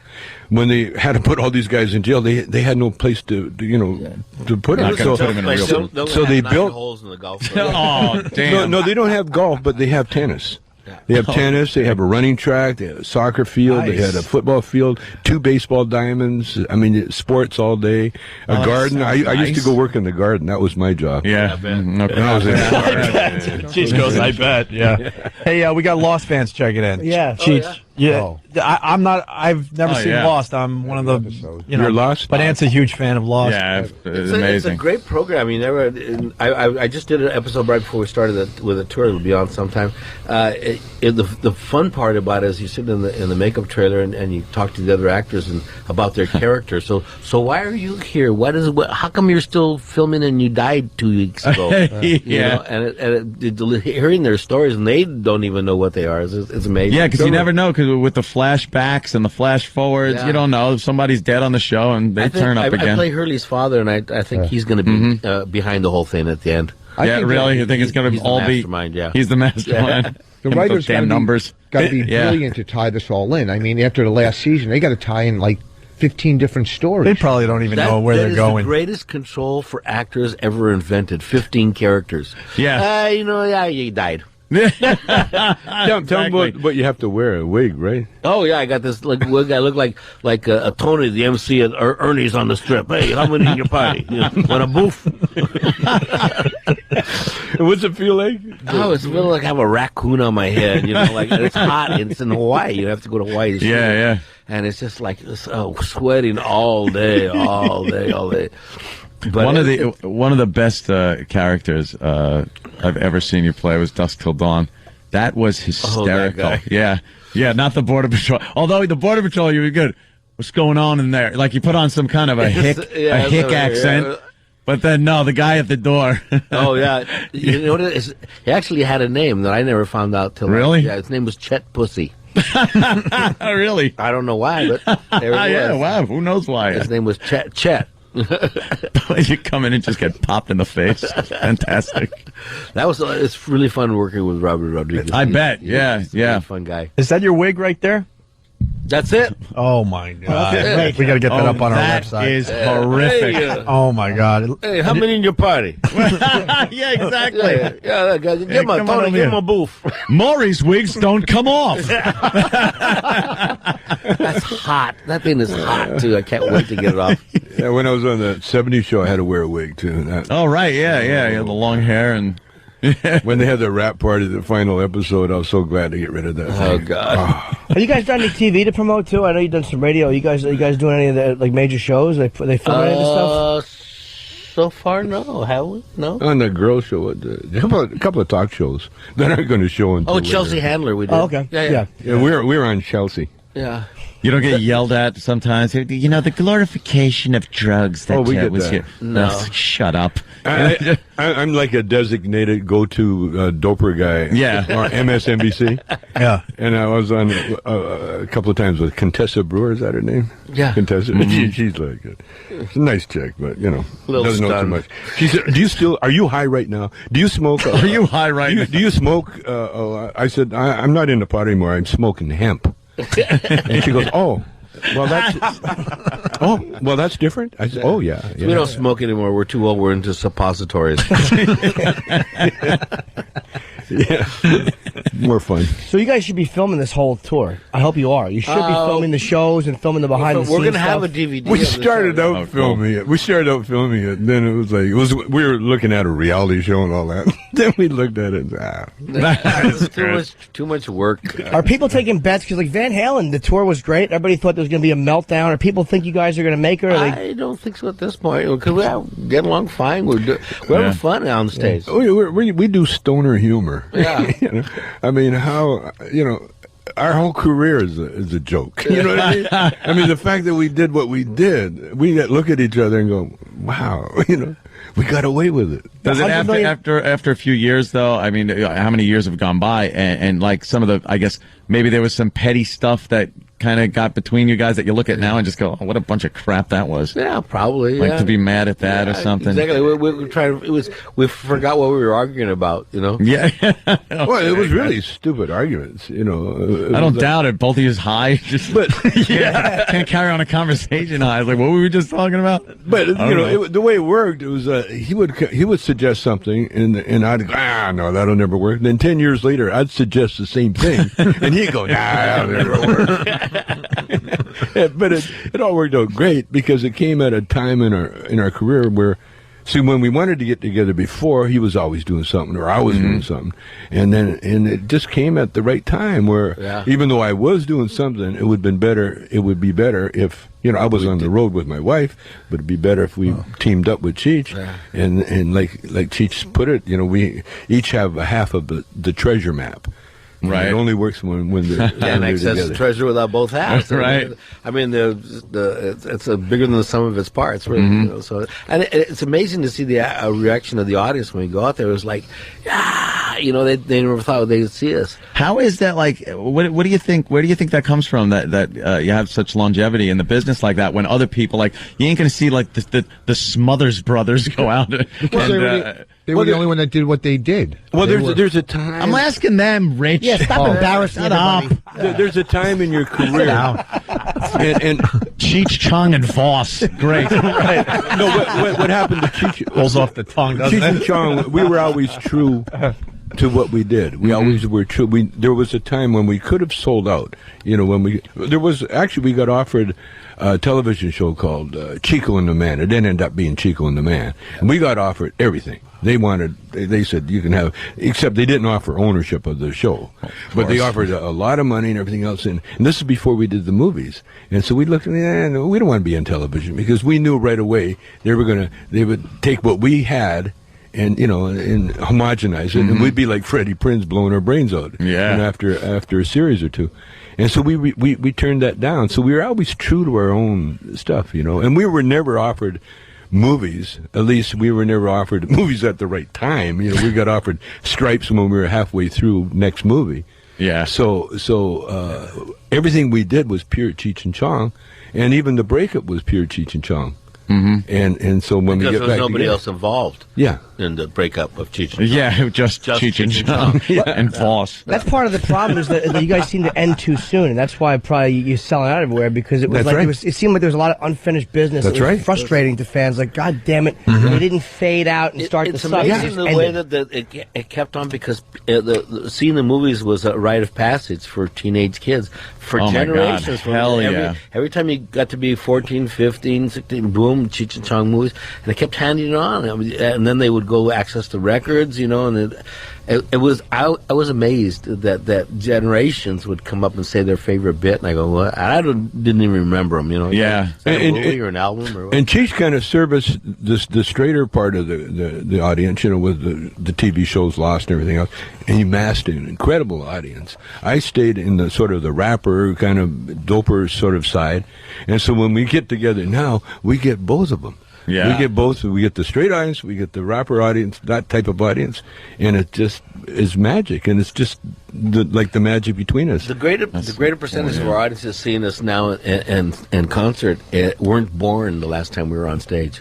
when they had to put all these guys in jail, they had no place to put them. So they built holes in the golf. Oh, damn. No, they don't have golf, but they have tennis. They have tennis. They have a running track. They have a soccer field. They had a football field. 2 baseball diamonds. I mean, sports all day. A garden. I used to go work in the garden. That was my job. Yeah. When I was in the garden. Cheech goes, I bet. Yeah. Hey, we got Lost fans checking in. Yeah. Cheech. Yeah. I'm not. I've never seen Lost. I'm one of the. You're Lost? But Ant's a huge fan of Lost. Yeah, it's It's amazing. a great program. I just did an episode right before we started with a tour. It'll be on sometime. The fun part about it is you sit in the makeup trailer and you talk to the other actors and about their character. So why are you here? How come you're still filming and you died 2 weeks ago? Hearing their stories and they don't even know what they are. It's amazing. Yeah, because you never know. Because with the flashbacks and the flash forwards, you don't know if somebody's dead on the show and they turn up again. I play Hurley's father, and I think he's going to be behind the whole thing at the end. Really? You think it's going to all be? Yeah, he's the mastermind. The writers damn numbers got to be brilliant to tie this all in. I mean, after the last season, they got to tie in like 15 different stories. They probably don't even know where they're going. That is the greatest control for actors ever invented. 15 characters. Yeah. You died. Tell me what you have to wear, a wig, right? Oh yeah, I got this wig. I look like a Tony, the MC at Ernie's on the Strip. Hey, how many in your party? Want a booth? What's it feel like? Oh, it's feeling like I have a raccoon on my head. Like it's hot. And it's in Hawaii. You have to go to Hawaii. To yeah. And it's just like sweating all day. But one of the best characters I've ever seen you play was Dusk Till Dawn. That was hysterical. Oh, that yeah, not the Border Patrol. Although the Border Patrol, you were good. What's going on in there? Like you put on some kind of a hick accent. Yeah. But then no, the guy at the door. Oh yeah, you know what it is? He actually had a name that I never found out till. Really? Yeah, his name was Chet Pussy. Really? I don't know why, but there it was. Yeah, wow. Who knows why? His name was Chet. You come in and just get popped in the face. Fantastic. It's really fun working with Robert Rodriguez. I bet. He's a really fun guy. Is that your wig right there? That's it. Oh my God! We got to get that up on our website. That is horrific. Hey, oh my God! Hey, how many in your party? Yeah, exactly. Yeah, guys, give him a booth. Maury's wigs don't come off. That's hot. That thing is hot too. I can't wait to get it off. Yeah, when I was on the 70s show, I had to wear a wig too. Oh right, yeah, the long hair and. When they had the rap party, the final episode, I was so glad to get rid of that. Oh God! Have you guys done any TV to promote too? I know you've done some radio. Are you guys doing any of the major shows? They film any of the stuff? So far, no. Have we? No. On the girl show, a couple of talk shows that aren't going to show until Chelsea later. Handler, we did. Oh, okay. Yeah. We're on Chelsea. Yeah. You don't get yelled at sometimes. The glorification of drugs. That we get was that. Here. No. Shut up. I'm like a designated go-to doper guy. Yeah. Or MSNBC. Yeah. And I was on a couple of times with Contessa Brewer. Is that her name? Yeah. Contessa. She's like she's a nice chick, but doesn't know too much. She said, are you high right now? Do you smoke? Are you high right now? Do you smoke? I said, I'm not into pot anymore. I'm smoking hemp. And she goes, well, that's different. I said, oh yeah. We don't smoke anymore. We're too old. We're into suppositories. Yeah, more fun. So you guys should be filming this whole tour. I hope you are. You should be filming the shows and filming the behind the scenes. We're going to have stuff. a DVD. We started out filming it. And then it was like we were looking at a reality show and all that. Then we looked at it. It's too much work. Are people taking bets? Because like Van Halen, the tour was great. Everybody thought there was going to be a meltdown. Or people think you guys are going to make it? I don't think so at this point. Because we get along fine. We're having fun on stage. Yeah. We do stoner humor. Yeah. I mean, how our whole career is a joke. You know what I mean? I mean, the fact that we did what we did, we look at each other and go, "Wow, we got away with it." Does it after a few years though? I mean, how many years have gone by? And like some of the, I guess maybe there was some petty stuff that kind of got between you guys that you look at now and just go, oh, what a bunch of crap that was? Yeah, probably. Like to be mad at that or something. Exactly. We tried. We forgot what we were arguing about. Yeah. Well, it was really stupid arguments. I don't doubt it. Both of you is high. But can't carry on a conversation high. Like, what were we just talking about? But the way it worked, it was he would suggest something, and I'd go, no, that'll never work. Then 10 years later, I'd suggest the same thing, and he'd go, nah, that'll never work. But it all worked out great because it came at a time in our career where, see, when we wanted to get together before, he was always doing something, or I was doing something, and it just came at the right time where even though I was doing something, it would be better if I was on the road with my wife, but it'd be better if we teamed up with Cheech, and like Cheech put it, we each have a half of the treasure map. Right. It only works when they're and access to treasure without both halves. Right. I mean, it's bigger than the sum of its parts. Really, and it's amazing to see the reaction of the audience when we go out there. It was like, they never thought they'd see us. How is that? Like, what do you think? Where do you think that comes from? That you have such longevity in the business like that? When other people, like, you ain't going to see like the Smothers Brothers go out. They were the only one that did what they did. Well, there's a time. I'm asking them, Rich. Yeah, stop embarrassing everybody. There's a time in your career. and Cheech, Chong, and Voss. Great. Right. No, what happened to Cheech? Rolls off the tongue, doesn't Cheech it? and Chong, we were always true to what we did. We always were true. There was a time when we could have sold out. We got offered a television show called Chico and the Man. It didn't end up being Chico and the Man. And we got offered everything. They said you can have, except they didn't offer ownership of the show. But they offered a lot of money and everything else. And this is before we did the movies. And so we looked and we don't want to be on television because we knew right away they would take what we had and homogenize it, and we'd be like Freddie Prinze blowing our brains out. Yeah. After a series or two, and so we turned that down. So we were always true to our own stuff, and we were never offered movies. At least we were never offered movies at the right time. We got offered Stripes when we were halfway through next movie. Yeah. So everything we did was pure Cheech and Chong, and even the breakup was pure Cheech and Chong. Mm-hmm. And so when we get back there was nobody together, else involved. Yeah. In the breakup of Cheech and Chong. Yeah, just Cheech and Chong. And Voss. That's part of the problem is that you guys seem to end too soon, and that's why probably you're selling out everywhere because it was it seemed like there was a lot of unfinished business. That's it was frustrating to fans. Like, God damn it, they didn't fade out and start to suck. It's amazing the way that it kept on because seeing the movies was a rite of passage for teenage kids for generations. Hell yeah. Every time you got to be 14, 15, 16, boom, Cheech and Chong movies, and they kept handing it on. And then they would go access the records, and it was I was amazed that generations would come up and say their favorite bit, and I go, what? I didn't even remember them, Yeah. Is that a movie or an album or what? And Cheech kind of serviced the straighter part of the audience, with the TV shows Lost and everything else, and he massed an incredible audience. I stayed in the sort of the rapper, kind of doper sort of side, and so when we get together now, we get both of them. Yeah. We get both. We get the straight audience, we get the rapper audience, that type of audience, and it just is magic, and it's just like the magic between us. The greater percentage of our audiences seeing us now in concert weren't born the last time we were on stage.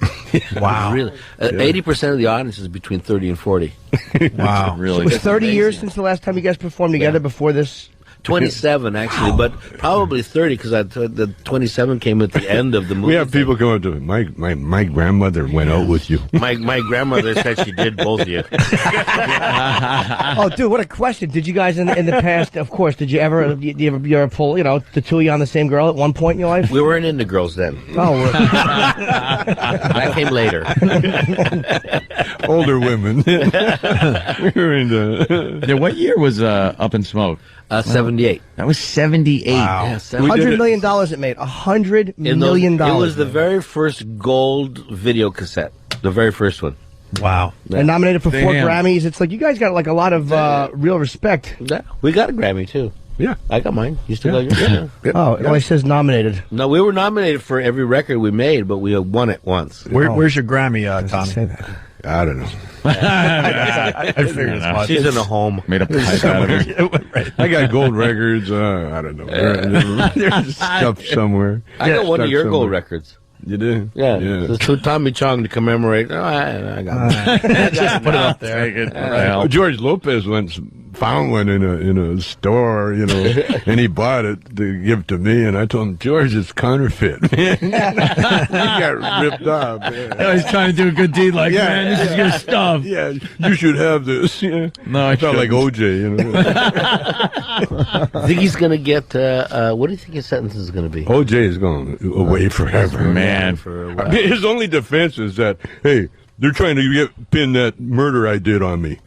Wow. Really. 80% of the audience is between 30 and 40. Wow. Really. It was 30 years since the last time you guys performed together before this? 27, actually, but probably 30 because the 27 came at the end of the movie. We have people going to my grandmother went out with you. My grandmother said she did both of you. Oh, dude, what a question! Did you guys in the past? Of course, did you ever pull the two of you on the same girl at one point in your life? We weren't into girls then. Oh, that came later. Older women. We were into. What year was Up in Smoke? 78. That was 78. Wow. Yeah, $100 million it made. $100 million. It was the very first gold video cassette. The very first one. Wow. And nominated for 4 Grammys. It's like you guys got like a lot of real respect. Yeah. We got a Grammy too. Yeah. I got mine. You still got yours? Yeah. Oh, it only says nominated. No, we were nominated for every record we made, but we won it once. Where's your Grammy, Tommy? Say that. I don't know. I figured as much. She's in a home. Made a pipe out of her. I got gold records. I don't know. There's stuff somewhere. I got one of your gold records. You do? Yeah. It's to Tommy Chong to commemorate. Oh, I got it. Just put it up there. George Lopez once found one in a store, and he bought it to give to me, and I told him, George, it's counterfeit, man. He got ripped off. Man. I was trying to do a good deed, man, this is your stuff. Yeah, you should have this. Yeah. No, I felt like OJ, I think he's going to get, what do you think his sentence is going to be? OJ is going away forever. Man. His only defense is that, hey, they're trying to pin that murder I did on me.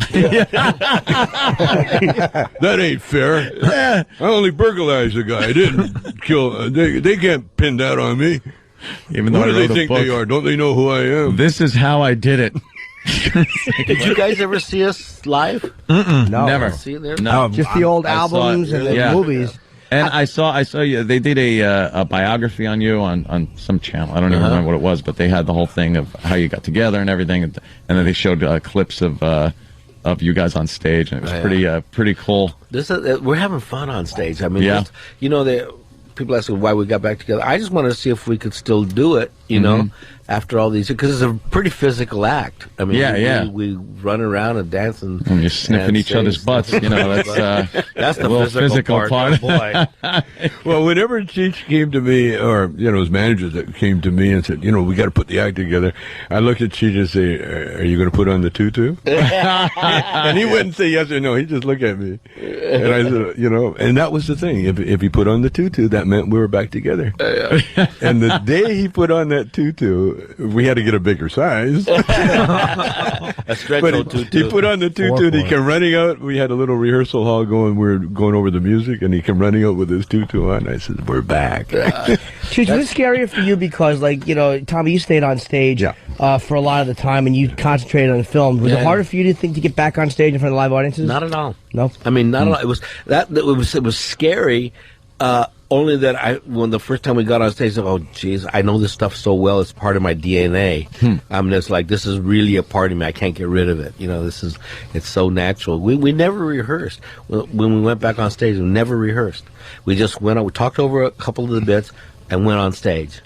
That ain't fair. I only burglarized the guy. I didn't kill. They can't pin that on me. Even though Who do they think they are? Don't they know who I am? This is how I did it. Did you guys ever see us live? No, never. See it there? No, just the old albums and the movies. And I saw you. They did a biography on you on some channel. I don't even remember what it was, but they had the whole thing of how you got together and everything, and then they showed clips of you guys on stage, and it was pretty cool. We're having fun on stage. I mean, people ask me why we got back together. I just wanted to see if we could still do it, after all these, because it's a pretty physical act. I mean, we run around and dance and you're sniffing each other's butts. That's that's the little physical part. part. Oh, boy. Well, whenever Cheech came to me, or his managers that came to me and said, we got to put the act together, I looked at Cheech and say, "Are you going to put on the tutu?" And he wouldn't say yes or no. He just looked at me, and I said, and that was the thing. If he put on the tutu, that meant we were back together. And the day he put on that tutu, we had to get a bigger size. A stretch tutu. He put on the tutu and he came running out. We had a little rehearsal hall going. We were going over the music, and he came running out with his tutu on. I said, "We're back." Cheech, was it scarier for you because, Tommy, you stayed on stage for a lot of the time, and you concentrated on the film. Was it harder for you to get back on stage in front of live audiences? Not at all. No, I mean, not at all. It was scary. Only that when the first time we got on stage, I said, "Oh, geez, I know this stuff so well. It's part of my DNA." I mean, it's like, this is really a part of me. I can't get rid of it. It's so natural. We never rehearsed. When we went back on stage, we never rehearsed. We just went on, we talked over a couple of the bits and went on stage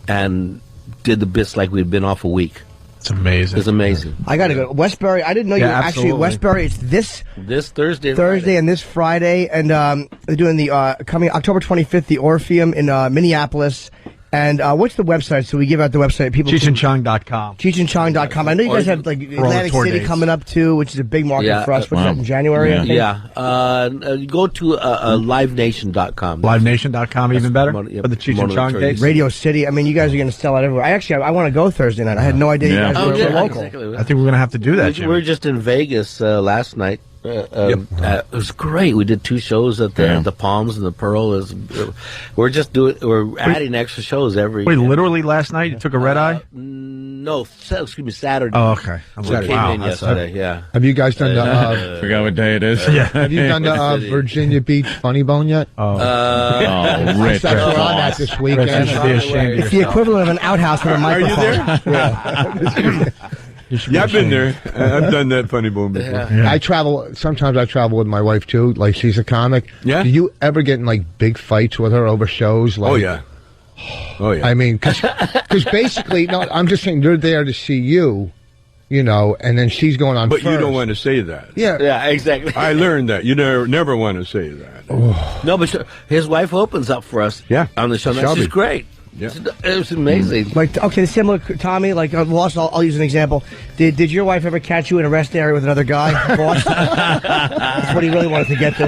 and did the bits like we'd been off a week. It's amazing. It's amazing. I got to go. Westbury, I didn't know you were actually Westbury. It's this Thursday and this Friday. And they're doing the coming October 25th, the Orpheum in Minneapolis. And what's the website? So we give out the website. CheechandChong.com. CheechandChong.com. I know you guys have Atlantic City coming up too, which is a big market for us. What's that in January? Go to LiveNation.com. LiveNation.com, even better for the Cheech and Chong dates. Radio City. I mean, you guys are going to sell out everywhere. I want to go Thursday night. I had no idea you guys were local. Exactly. I think we're going to have to do that. We were just in Vegas last night. It was great. We did 2 shows at the Palms and the Pearl. We're adding extra shows every. Wait, literally last night you took a red eye? No, excuse me, Saturday. Oh, okay. We came in yesterday. Have you guys done the? Forgot what day it is. Have you done the Virginia Beach Funny Bone yet? Rich. We're on that this weekend. It's the equivalent of an outhouse with a microphone. Are you there? Yeah, I've been there. I've done that Funny Bone before. I travel. Sometimes I travel with my wife too. Like, she's a comic. Yeah. Do you ever get in big fights with her over shows? Oh yeah. I mean, because basically, no, I'm just saying they're there to see you, and then she's going on. But first. You don't want to say that. Yeah, exactly. I learned that you never want to say that. No, but his wife opens up for us. On the show. That's just great. Yeah. It was amazing. Similar, Tommy, I'll use an example. Did your wife ever catch you in a rest area with another guy? Boss? That's what he really wanted to get to.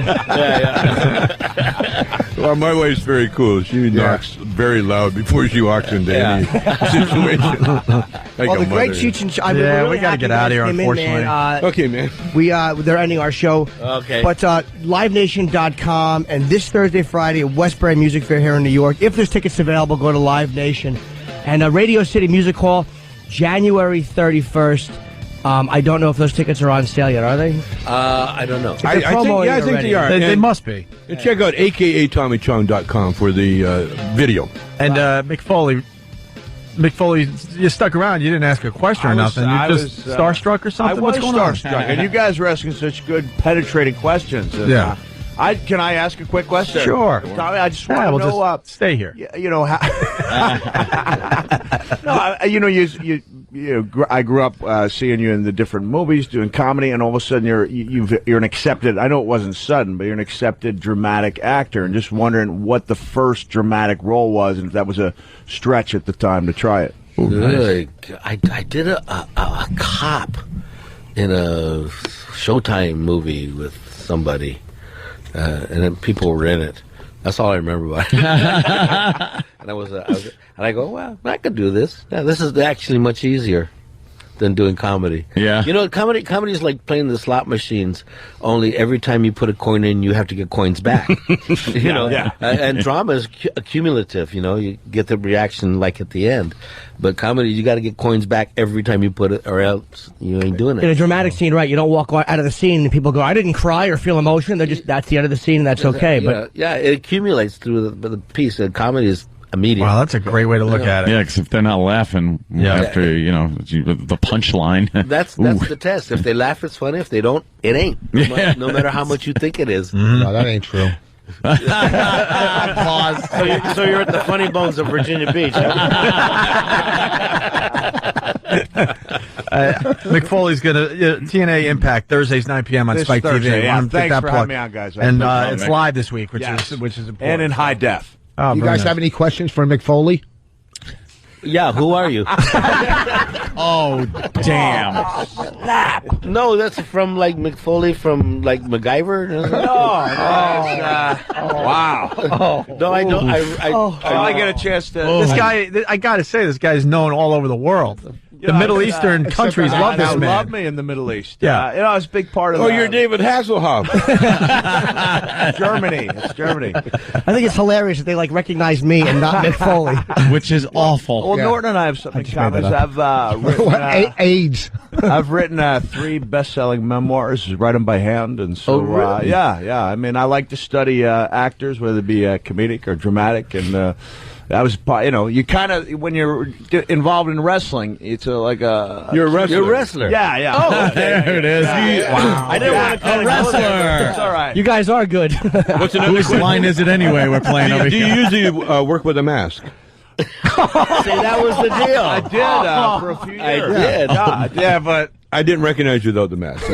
Well, my wife's very cool. She knocks very loud before she walks into any situation. The great Cheech and Chong. We got to get out of here, unfortunately. Okay, man. They're ending our show. Okay. But LiveNation.com, and this Thursday, Friday at Westbury Music Fair here in New York. If there's tickets available, go to Live Nation. And Radio City Music Hall, January 31st. I don't know if those tickets are on sale yet, are they? I don't know. I think they are. They must be. And check out AKATommyChong.com for the video. And McFoley, McFoley, you stuck around. You didn't ask a question or nothing. You're just starstruck or something? I was What's going on? starstruck, and you guys were asking such good, penetrating questions. And, Yeah. Can I ask a quick question? Sure. Tommy, I just want to know. Just stay here. You know how? I grew up seeing you in the different movies, doing comedy, and all of a sudden you're an accepted. I know it wasn't sudden, but you're an accepted dramatic actor, and just wondering what the first dramatic role was, and if that was a stretch at the time to try it. Ooh, nice. I did a cop in a Showtime movie with somebody. And then people were in it. That's all I remember about it. And I go, well, I could do this. Yeah, this is actually much easier than doing comedy. Yeah. You know, comedy is like playing the slot machines. Only every time you put a coin in, you have to get coins back. You know. Yeah. And drama is cumulative. You know, you get the reaction like at the end. But comedy, you got to get coins back every time you put it, or else you ain't doing it. In a dramatic scene, right? You don't walk out of the scene and people go, "I didn't cry or feel emotion." They're just that's the end of the scene, and that's okay. But it accumulates through the piece. And comedy is immediate. Wow, that's a great way to look at it. Yeah, because if they're not laughing after the punchline, that's the test. If they laugh, it's funny. If they don't, it ain't. No matter how much you think it is. No, that ain't true. Pause. So you're at the Funny Bones of Virginia Beach. McFoley's going to TNA Impact Thursdays 9 p.m. on This Spike Thursday, TV. yeah. Take Thanks that for plug. having me on, guys. And it's live this week, which is important. And in high def. Oh, you very guys nice. have any questions for McFoley? Yeah, who are you? Oh, damn. No, that's from like McFoley from like MacGyver. Wow. No, I don't. I get a chance to. This guy, I got to say, this guy's known all over the world. The Middle Eastern countries love this man. Love me in the Middle East. Yeah. It's a big part of you're David Hasselhoff. Germany. It's Germany. I think it's hilarious that they recognize me and not Mick Foley. Which is awful. Well, Norton and I have something in common. I've written AIDS. I've written 3 best-selling memoirs, write them by hand, and so really? yeah. I mean, I like to study actors, whether it be comedic or dramatic, and. That was, you kind of, when you're involved in wrestling, it's like a... You're a wrestler. You're a wrestler. Yeah, yeah. Oh, there it is. Wow. I didn't want to call a wrestler. It's all right. You guys are good. What's another Whose line is it anyway we're playing over Do you here? usually work with a mask? See, that was the deal. I did for a few years. I did. Yeah, but I didn't recognize you without the mask.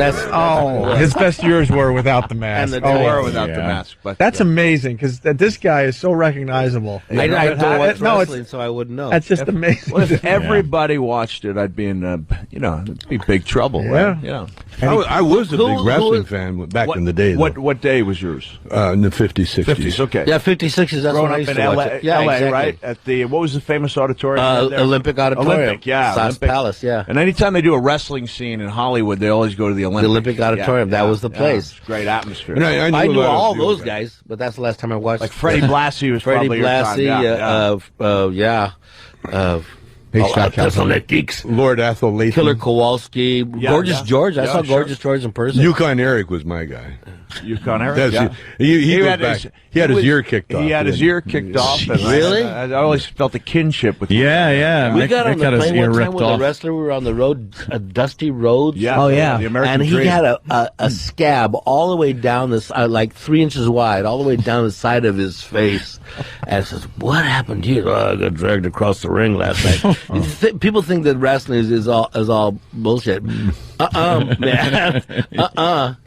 his best years were without the mask. And Were without the mask. But That's amazing because this guy is so recognizable. I don't watch wrestling, so I wouldn't know. That's just amazing. Well, if everybody watched it, I'd be in, it'd be big trouble. Yeah. Right? I was a big wrestling fan back in the day. What day was yours? In the 50s, 60s. 50s, okay. Yeah, 56 that's Growing when I up used in to LA, watch it. Yeah, LA exactly. right? At the, what was the famous auditorium? there? Olympic Auditorium. Olympic, yeah. South Olympic. Palace, yeah. And anytime they do a wrestling scene in Hollywood, they always go to the Olympic. The Olympic Auditorium, that was the place. It's great atmosphere. And I knew a lot of all the those old guys, but that's the last time I watched. Like Freddie Blassie was Freddie probably your time. Blassie, Athletics. Lord Athol Latham. Killer Kowalski, Gorgeous George. I saw Gorgeous George in person. Yukon Eric was my guy. Yukon Eric. He had his ear kicked off. He had his ear kicked off. And Really? I always felt a kinship with him. Yeah. We Mick got on the got his plane ear one time ripped with off. a wrestler. We were on the road, Dusty Rhodes. Yeah. Oh, yeah. The American And he Dream. had a scab all the way down this, like 3 inches wide, all the way down the side of his face. And says, "What happened to you?" "Oh, I got dragged across the ring last night." People think that wrestling is all bullshit. Man.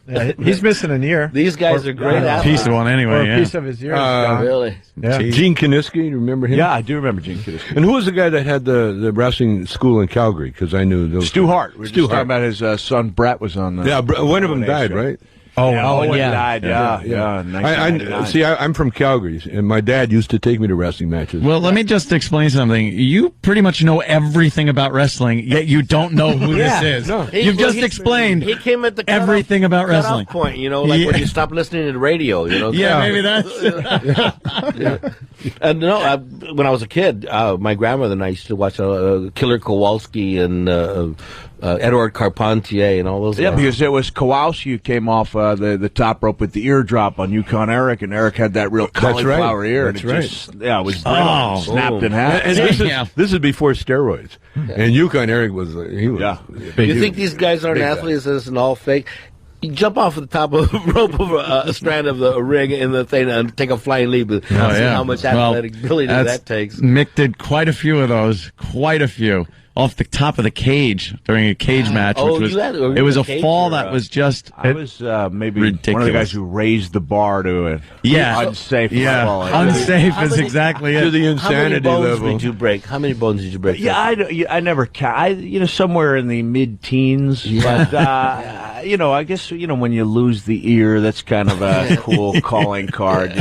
Yeah, he's missing an ear. These guys are great athletes. Piece of one anyway. Or a Yeah. piece of his ear. is gone. Really? Yeah. Gene Kiniski, you remember him? Yeah, I do remember Gene Kiniski. And who was the guy that had the wrestling school in Calgary? Because I knew those. Stu Hart. We were Stu just Hart. talking about his son Brett was on the. Yeah, one of them died, right? Owen yeah. died. Yeah. I 1999. see. I'm from Calgary, and my dad used to take me to wrestling matches. Well, let me just explain something. You pretty much know everything about wrestling, yet you don't know who this is. No. You've just explained He came at the everything about wrestling. point, like when you stop listening to the radio, Yeah, maybe that's... And when I was a kid, my grandmother and I used to watch Killer Kowalski and Edward Carpentier and all those guys. Yeah, because it was Kowalski who came off the top rope with the eardrop on Yukon Eric, and Eric had that real cauliflower ear. That's and right. It was brittle, snapped in half. And this is before steroids. Yeah. And Yukon Eric was he was big. You think these guys aren't athletes? This is all fake. You jump off the top of a rope of a strand of the ring in the thing and take a flying leap. See how much athletic ability that takes. Mick did quite a few of those. Quite a few. Off the top of the cage during a cage match, which was it was a fall that was just. I was maybe ridiculous. One of the guys who raised the bar to it. Unsafe. Unsafe is exactly it. To the insanity level. How many bones level. did you break? How many bones did you break? I never somewhere in the mid-teens. But I guess when you lose the ear, that's kind of a cool calling card.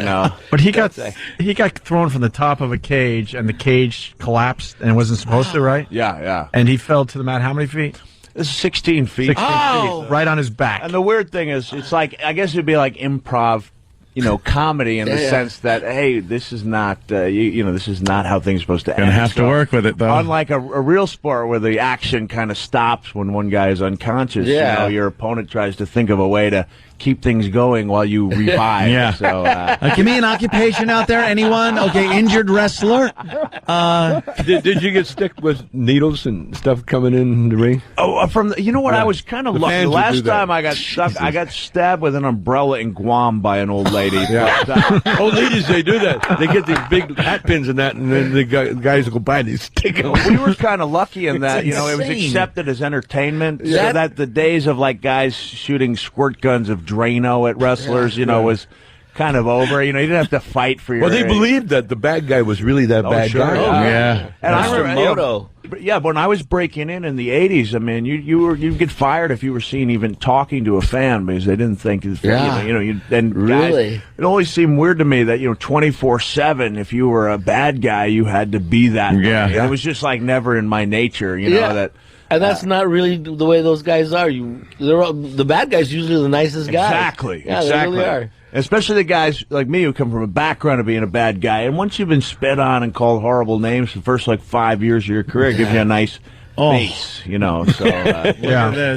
But he got thrown from the top of a cage, and the cage collapsed and wasn't supposed to, right? Yeah. And he fell to the mat. How many feet? This is 16 feet. 16 feet, right on his back. And the weird thing is, it's like, I guess it'd be like improv, comedy in the sense that, hey, this is not, this is not how things are supposed to end. Gonna have to work with it, though. Unlike a real sport where the action kind of stops when one guy is unconscious, your opponent tries to think of a way to keep things going while you revive. So, give me an occupation out there. Anyone? Okay, injured wrestler. Did you get stick with needles and stuff coming in the ring? Oh, I was kind of lucky. Last time I got stuck, I got stabbed with an umbrella in Guam by an old lady. Old ladies, they do that. They get these big hat pins and that, and then the guys will go by and they stick them. We were kind of lucky in that, it was accepted as entertainment, so that the days of like guys shooting squirt guns of Drano at wrestlers, was kind of over. You didn't have to fight for your. Well, they believed that the bad guy was really that bad guy. And I remember, but when I was breaking in the '80s, I mean, you'd get fired if you were seen even talking to a fan because they didn't think. Really, guys, it always seemed weird to me that 24/7, if you were a bad guy, you had to be that. It was just like never in my nature. That. And that's not really the way those guys are. The bad guys usually the nicest guys. Exactly. Yeah, they really are. Especially the guys like me who come from a background of being a bad guy. And once you've been spit on and called horrible names, the first 5 years of your career gives you a nice face, So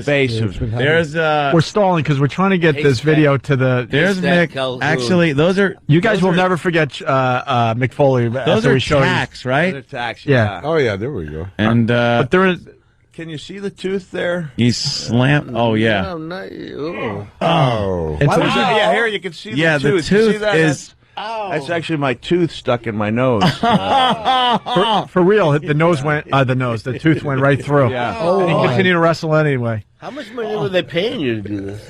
face. We're stalling because we're trying to get this video to the. There's Mick. Actually, those are. You guys will never forget Mick Foley. Those are tacks, right? Those are tacks. Yeah. Oh yeah, there we go. And but there is. Can you see the tooth there? He's slammed. Oh yeah. Here you can see the tooth. Yeah, the tooth is. That's actually my tooth stuck in my nose. For real, the tooth went right through. Yeah. And he continued to wrestle anyway. How much money were they paying you to do this?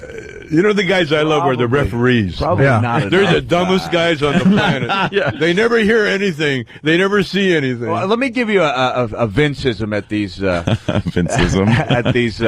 The guys I love are the referees. Probably not. They're the dumbest guys on the planet. They never hear anything. They never see anything. Well, let me give you a Vinceism at these at these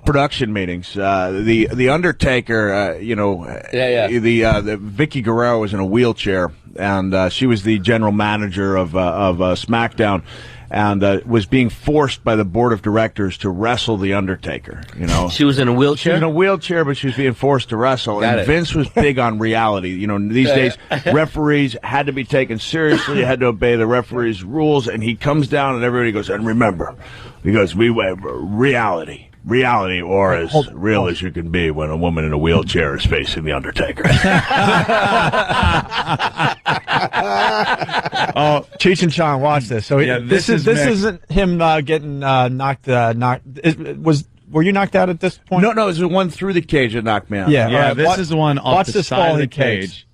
production meetings. The Undertaker, the Vicky Guerrero was in a wheelchair, and she was the general manager of SmackDown. And was being forced by the board of directors to wrestle the Undertaker. She was in a wheelchair. She was in a wheelchair, but she was being forced to wrestle. Vince was big on reality. These days referees had to be taken seriously. You had to obey the referee's rules. And he comes down, and everybody goes, "And remember," he goes, "We have reality." Reality, or as real as you can be when a woman in a wheelchair is facing the Undertaker. Oh, Cheech and Chong, watch this. So this isn't him getting knocked. Were you knocked out at this point? No, it was the one through the cage that knocked me out. Yeah, this is the one off the side of the cage.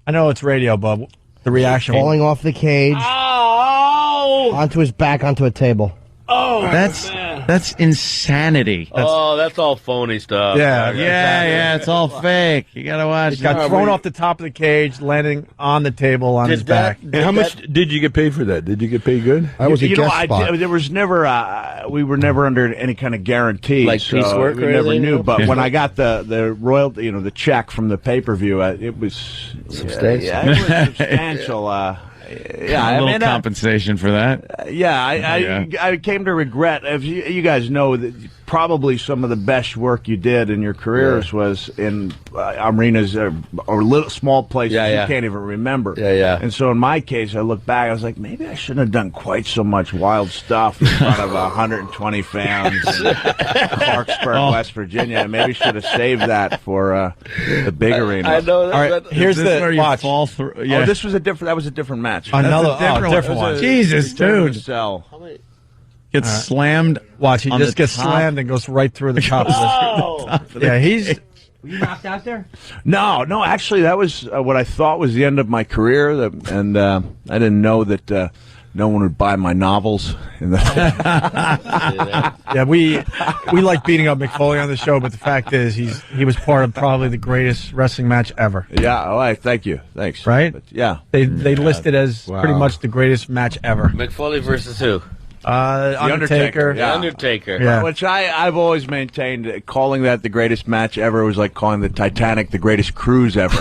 I know it's radio, but the reaction falling off the cage onto his back onto a table. Oh, that's insanity. That's all phony stuff. Yeah, it's all fake. You gotta watch. He got thrown off the top of the cage, landing on the table on his back. And how much did you get paid for that? Did you get paid good? I was a guest spot. There was never. We were never under any kind of guarantee, like piecework. We never knew. But when I got the royalty, the check from the pay-per-view, it was substantial. It was substantial. A little compensation for that. I came to regret. If you guys know that probably some of the best work you did in your careers was in arenas or little small places you can't even remember. And so in my case, I look back, I was like, maybe I shouldn't have done quite so much wild stuff in front of 120 fans in Clarksburg, West Virginia. I maybe should have saved that for the big arena. I know. All right, here's the watch. Fall through. Oh, this was that was a different match. Another different one. Jesus, dude. Gets slammed. Watch, he just gets slammed and goes right through the top of the Yeah, he's... Were you knocked out there? No, actually, that was what I thought was the end of my career, and I didn't know that no one would buy my novels. Yeah, we like beating up McFoley on the show, but the fact is he was part of probably the greatest wrestling match ever. Yeah, all right, thank you. Thanks. Right? But, yeah. They listed as pretty much the greatest match ever. McFoley versus who? The Undertaker. The Undertaker. Yeah. Which I've always maintained, calling that the greatest match ever was like calling the Titanic the greatest cruise ever.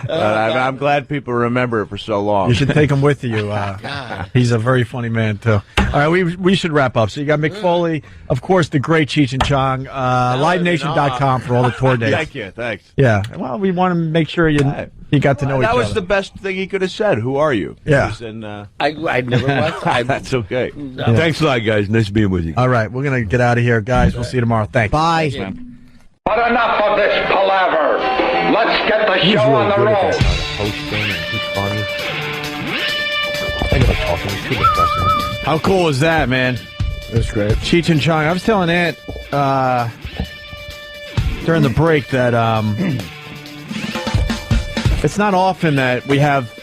But I'm glad people remember it for so long. You should take him with you. He's a very funny man, too. All right, we should wrap up. So you got McFoley, of course, the great Cheech and Chong, LiveNation.com for all the tour dates. Thank you, thanks. Yeah, well, we want to make sure you got to know each other. That was the best thing he could have said. Who are you? Yeah. I never was. That's okay. No. Thanks a lot, guys. Nice being with you. All right, we're going to get out of here, guys. We'll see you tomorrow. Thanks. Bye. But enough of this palaver. Let's get the show on the road. Hosting and he's funny. I never talk to him. He's too depressing. How cool is that, man? It was great. Cheech and Chong. I was telling Aunt during the break that it's not often that we have,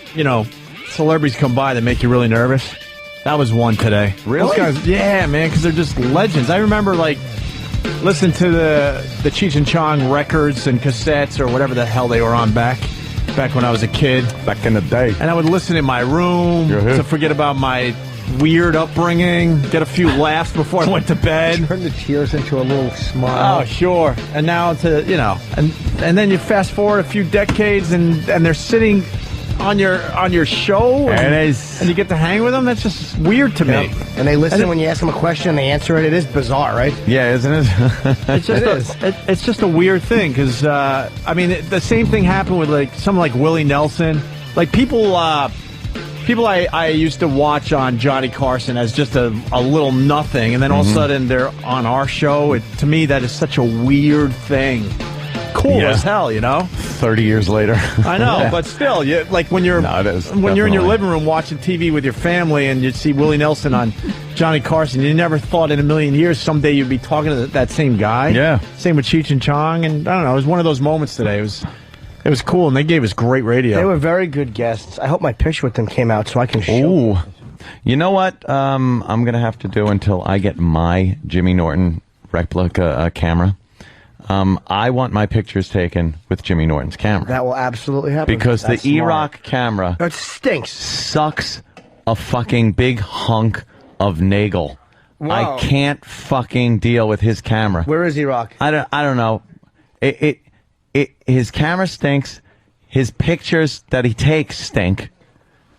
celebrities come by that make you really nervous. That was one today. Really? Those guys, yeah, man, because they're just legends. I remember, listening to the Cheech and Chong records and cassettes or whatever the hell they were on back when I was a kid. Back in the day. And I would listen in my room to forget about my weird upbringing, get a few laughs before I went to bed. Turn the tears into a little smile. Oh, sure. And now and then you fast forward a few decades and they're sitting on your show and you get to hang with them. That's just weird to me. And they listen when you ask them a question and they answer it. It is bizarre, right? Yeah, isn't it? It's just a weird thing because the same thing happened with someone like Willie Nelson. People I used to watch on Johnny Carson as just a little nothing, and then all of a sudden they're on our show. To me, that is such a weird thing. Cool as hell, 30 years later. I know, but still, when you're in your living room watching TV with your family and you see Willie Nelson on Johnny Carson, you never thought in a million years someday you'd be talking to that same guy. Yeah. Same with Cheech and Chong, and I don't know, it was one of those moments today. It was cool, and they gave us great radio. They were very good guests. I hope my picture with them came out so I can show. Ooh. You know what I'm going to have to do until I get my Jimmy Norton replica camera? I want my pictures taken with Jimmy Norton's camera. That will absolutely happen. Because the E-Rock camera... It stinks. Sucks a fucking big hunk of nagel. Whoa. I can't fucking deal with his camera. Where is E-Rock? I don't know. His camera stinks. His pictures that he takes stink.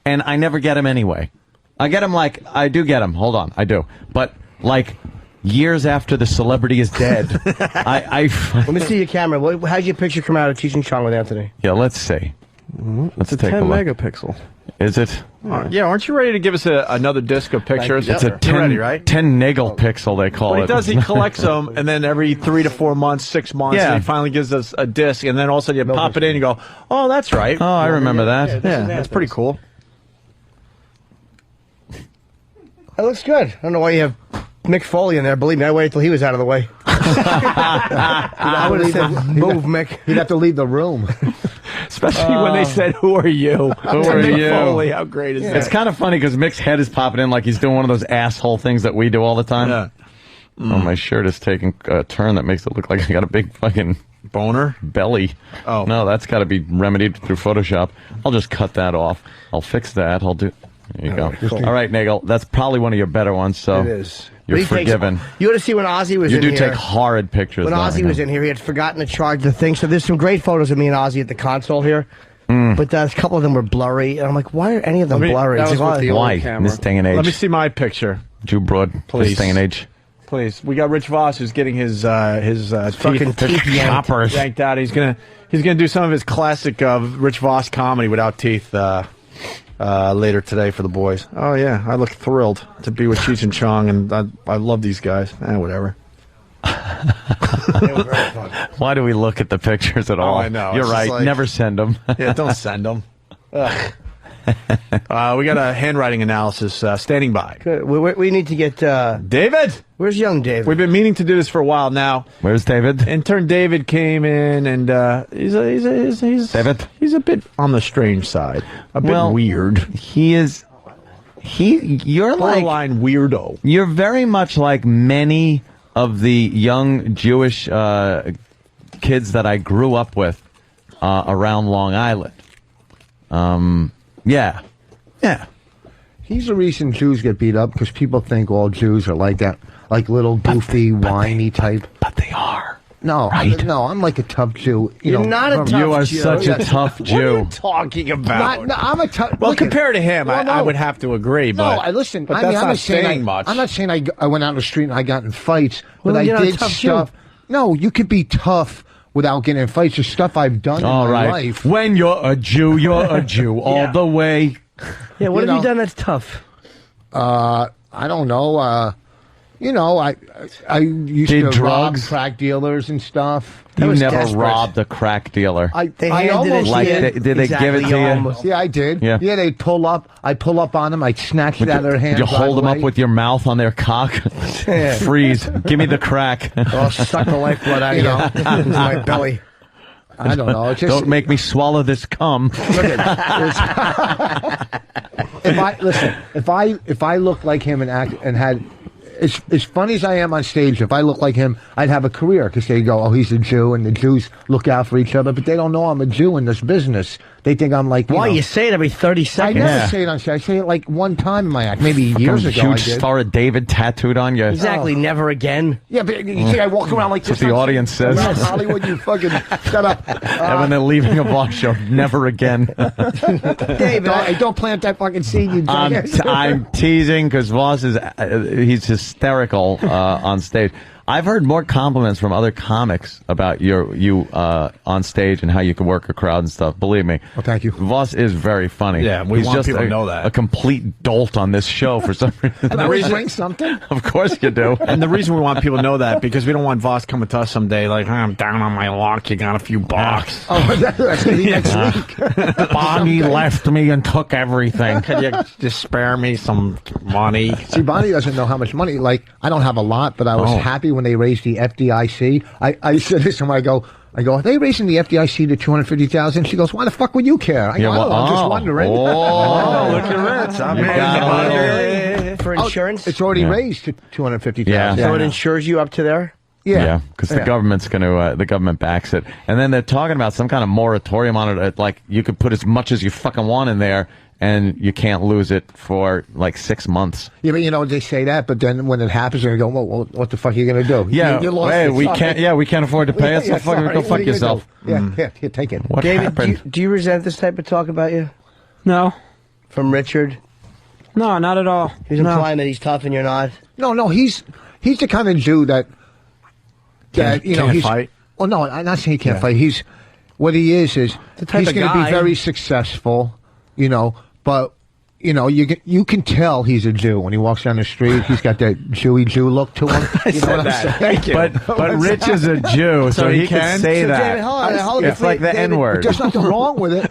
And I never get him anyway. I get him I do get him. Hold on. I do. But years after the celebrity is dead. Let me see your camera. How'd your picture come out of Cheech and Chong with Anthony? Yeah, let's see. Let's take a look. 10 megapixel. Is it? Yeah, aren't you ready to give us another disc of pictures? It's a 10 nagel pixel, they call it. What he does, he collects them, and then every 3 to 4 months, 6 months, he finally gives us a disc, and then all of a sudden you pop it in and you go, oh, that's right. Oh, I remember that. Yeah, that's pretty cool. That looks good. I don't know why you have Mick Foley in there. Believe me, I waited till he was out of the way. I would have said, move, Mick. He'd have to leave the room. Especially when they said, who are you? Who are you? Foley, how great is that? It's kind of funny because Mick's head is popping in like he's doing one of those asshole things that we do all the time. Yeah. Oh, my shirt is taking a turn that makes it look like I got a big fucking boner belly. Oh. No, that's got to be remedied through Photoshop. I'll just cut that off. I'll fix that. There you go. Cool. All right, Nagel. That's probably one of your better ones. So it is. You're forgiven. You ought to see when Ozzy was in here. You do take horrid pictures. When Ozzy was in here, he had forgotten to charge the thing. So there's some great photos of me and Ozzy at the console here. But a couple of them were blurry, and I'm like, why are any of them blurry? That was with the Why? old camera. This day and age. Let me see my picture. Jew broad. Please. This day and age. Please. We got Rich Voss who's getting his fucking teeth yanked out. He's gonna do some of his classic Rich Voss comedy without teeth later today for the boys. Oh yeah, I look thrilled to be with Cheech and Chong, and I love these guys. Whatever. Why do we look at the pictures at all? Oh, I know. You're It's right. just like- Never send them. Yeah, don't send them. Ugh. We got a handwriting analysis standing by. Good. We need to get David. Where's young David? We've been meaning to do this for a while now. Where's David? Intern David came in, and he's David. He's a bit on the strange side, a bit weird. You're like borderline weirdo. You're very much like many of the young Jewish kids that I grew up with around Long Island. Yeah. He's the reason Jews get beat up, because people think all Jews are like that, like little goofy, whiny type. But they are. No, I'm like a tough Jew. You're not a tough Jew. You are such a tough Jew. What are you talking about? I'm a tough. Well, compared to him, I would have to agree. But listen. But I that's mean, I'm not saying much. I'm not saying I went out in the street and I got in fights, but Well, I you're not a did tough stuff. Jew. No, you could be tough without getting in fights. There's stuff I've done All in my right. life. When you're a Jew, you're a Jew all the way. Yeah, what have you done that's tough? I don't know. I used Did to drugs? rob crack dealers and stuff. You was never desperate. robbed a crack dealer. They I handed almost it like to you. did they give it to you? almost. Yeah, I did. Yeah. They'd pull up. I'd pull up on them. I'd snatch it out of their hands. Did you hold right them up away. with your mouth on their cock? Freeze. Give me the crack. I'll suck the lifeblood out of you. Into my belly. I don't know. It's just, Don't make me swallow this cum. If I looked like him and act and had as funny as I am on stage, if I looked like him, I'd have a career, because they go, oh, he's a Jew, and the Jews look out for each other, but they don't know I'm a Jew in this business. They think I'm like, Why? know, You say it every 30 I seconds. never say it on stage. I say it like one time in my act, maybe years ago. I Huge did. Star of David tattooed on you. Exactly. Never again. Yeah, but you see, I walk around like That's this. what the audience says. Around Hollywood, you fucking shut up. And when they're leaving a Voss show, never again. David, I don't plant that fucking seed, you jackass. I'm teasing because Voss is he's hysterical on stage. I've heard more compliments from other comics about you on stage and how you can work a crowd and stuff. Believe me. Well, thank you. Voss is very funny. Yeah, we He's want just people to know that. a complete dolt on this show for some reason. And the reason bring something. Of course you do. And the reason we want people to know that, because we don't want Voss coming to us someday like, I'm down on my luck, you got a few bucks. Oh, that's going to be next week. Bonnie left me and took everything. Could you just spare me some money? See, Bonnie doesn't know how much money. Like, I don't have a lot, but I was happy when they raised the FDIC. I said this to her. I go, are they raising the FDIC to $250,000? She goes, why the fuck would you care? I go, I don't know, I'm just wondering. Oh, look at Ritz. I'm For insurance? It's already raised to $250,000. Yeah. So it insures you up to there? Yeah, because the government's going to, the government backs it. And then they're talking about some kind of moratorium on it. Like, you could put as much as you fucking want in there, and you can't lose it for like 6 months. Yeah, but they say that, but then when it happens, they go, well, what the fuck are you going to do? Yeah, you lost hey, it. we Sorry. can't. Yeah, we can't afford to pay it. So sorry. go What fuck are you gonna yourself. do? Yeah, here, take it. What David, happened? do you resent this type of talk about you? No. From Richard? No, not at all. He's implying that he's tough and you're not? No, he's the kind of Jew that can't he's fight. Well, no, I'm not saying he can't fight. He's what he is the type he's of going to guy. be very successful, but. You can tell he's a Jew when he walks down the street. He's got that Jewy Jew look to him. You know what I'm saying? Thank you. But Rich is a Jew, so he can say So, that. David, hold on. It's like the N-word. There's nothing wrong with it.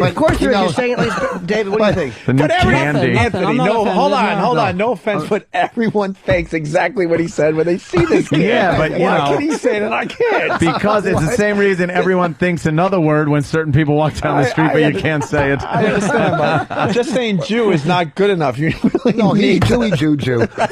Of course there is. You're saying at least. David, what do you think? The new candy. Anthony, I'm not offended. hold on. No offense, but everyone thinks exactly what he said when they see this kid. Yeah, but, why can he say it and I can't? Because it's the same reason everyone thinks another word when certain people walk down the street, but you can't say it. I understand, but just saying Jew is not good enough. You really No, he's need Jewy Jew. But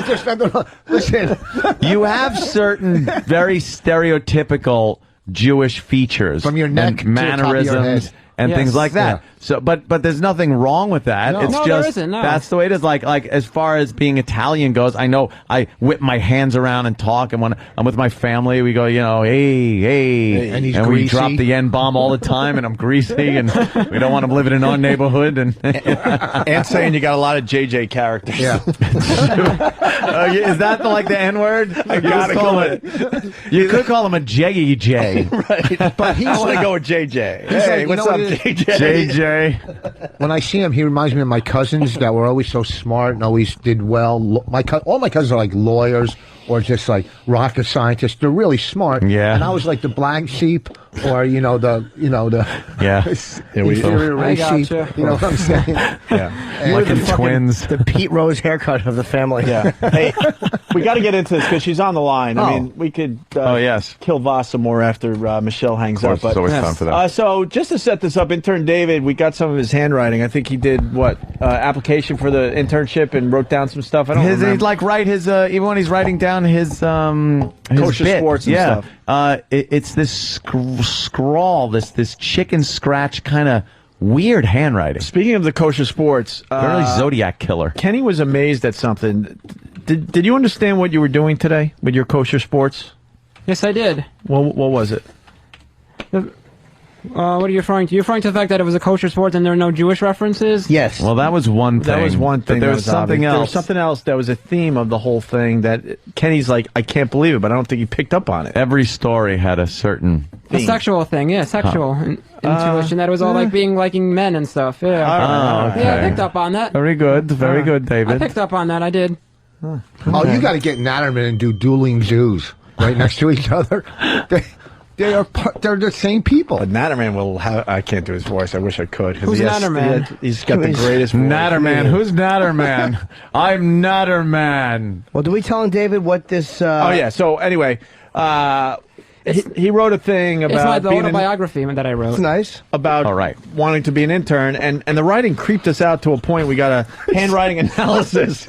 there's nothing. Listen, You have certain very stereotypical Jewish features From your neck and to the top of your mannerisms head. and Yes. things like that. Yeah. So, but there's nothing wrong with that. No. It's No, just there isn't, no. that's the way it is. Like as far as being Italian goes, I know I whip my hands around and talk, and when I'm with my family, we go, hey, And he's we greasy. drop the N-bomb all the time, and I'm greasy, and we don't want him living in our neighborhood. And and saying you got a lot of JJ characters. Yeah. Is that like the N-word? I gotta call it. You could call him a J.E.J. Right. But he's I want to like- go with JJ. He's Hey, like, you what's know up, what it is? JJ? JJ. When I see him, he reminds me of my cousins that were always so smart and always did well. All my cousins are like lawyers or just like rocket scientists. They're really smart. Yeah. And I was like the black sheep, or Yeah. inferior race sheep. gotcha. You know what I'm saying? Yeah. You're Like the in fucking- Twins. The Pete Rose haircut of the family. Yeah. Hey, we got to get into this because she's on the line. I Oh. mean, we could yes. kill Voss some more after Michelle hangs up. There's always time for that. So just to set this up, intern David, we got some of his handwriting. I think he did application for the internship and wrote down some stuff. I don't remember. He'd like write his even when he's writing down his Kosher bit. sports and yeah. stuff. It's this scrawl, this chicken scratch kind of weird handwriting. Speaking of the kosher sports, Very Zodiac killer. Kenny was amazed at something. Did you understand what you were doing today with your kosher sports? Yes, I did. What was it? What are you referring to? You're referring to the fact that it was a kosher sport and there are no Jewish references? Yes. Well, that was one thing. That was one thing. But there that was something obvious. else. There was something else that was a theme of the whole thing that Kenny's like, I can't believe it, but I don't think he picked up on it. Every story had a certain A sexual thing, yeah, sexual intuition. That it was all like liking men and stuff. Yeah. Oh, okay. Yeah, I picked up on that. Very good. Very good, I David. picked up on that. I did. Oh, you got to get Natterman and do dueling Jews right next to each other. They're the same people. But Natterman will have. I can't do his voice. I wish I could. Who's Natterman? He's got the greatest voice. Natterman. Who's Natterman? I'm Natterman. Well, do we tell him, David, what this... Oh, yeah. So, anyway, he wrote a thing It's about the being autobiography that I wrote. It's nice. about wanting to be an intern, and the writing creeped us out to a point we got a handwriting analysis.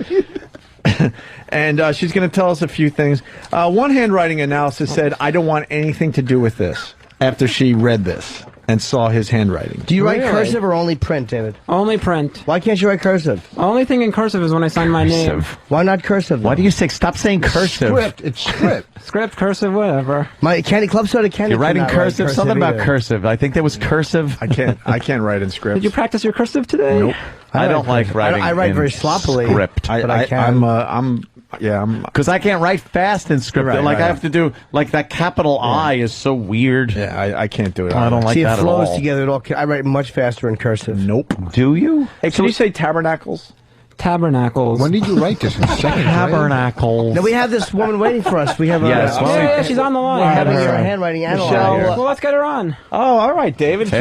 And she's going to tell us a few things. One handwriting analysis said, I don't want anything to do with this, after she read this and saw his handwriting. Do you write Really? cursive or only print, David? Only print. Why can't you write cursive? Only thing in cursive is when I sign my name. Why not cursive? Why do you stop saying cursive? Script. It's script. Script, cursive, whatever. My Candy Club Soda Candy. You're writing cannot write cursive? Something about either. cursive. I think there was cursive. I can't write in script. Did you practice your cursive today? Nope. I don't like writing. I write in very sloppily. Script. But I can. Because I can't write fast in script. Right, I right. have to do like that capital I is so weird. Yeah, I can't do it. I don't like See, that it flows at all. together. I write much faster in cursive. Nope. Do you? Hey, can you say tabernacles? Tabernacles. When did you write this? In second grade? Tabernacles. Now we have this woman waiting for us. We have Yes, well, Yeah, she's on the line. we're having her. your handwriting analyzed. Michelle, here. Well, let's get her on. Oh, all right, David. Hey,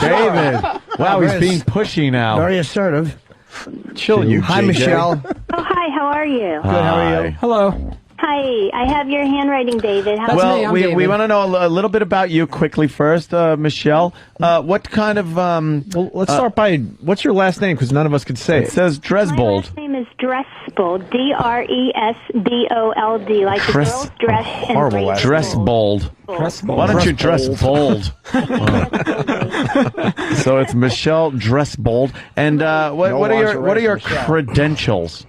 David. Wow, he's being pushy now. Very assertive. Chill, you. Hi, JJ. Michelle. Oh, hi, how are you? Good. How are you? Hello. Hi, I have your handwriting, David. How That's me, I'm we David. want to know a little bit about you quickly first, Michelle. What kind of... Well, let's start by, what's your last name? Because none of us could say it it. says My Dresbold. last name is Dresbold, Dresbold, like the Dress- girls dress and horrible raise last Dresbold. Dresbold. Why don't you dress bold? So it's Michelle Dresbold. And what are your credentials?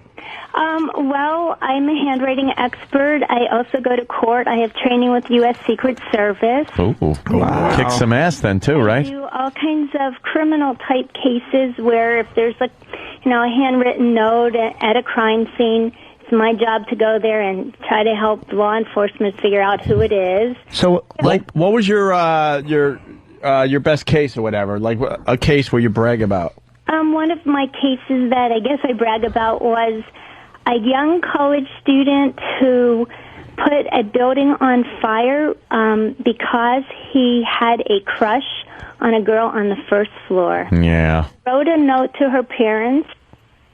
Well, I'm a handwriting expert. I also go to court. I have training with U.S. Secret Service. Ooh, kick some ass then too, I right? do all kinds of criminal type cases where if there's a handwritten note at a crime scene, it's my job to go there and try to help law enforcement figure out who it is. So, like, what was your best case or whatever? Like, a case where you brag about? One of my cases that I guess I brag about was a young college student who put a building on fire because he had a crush on a girl on the first floor. Yeah. Wrote a note to her parents,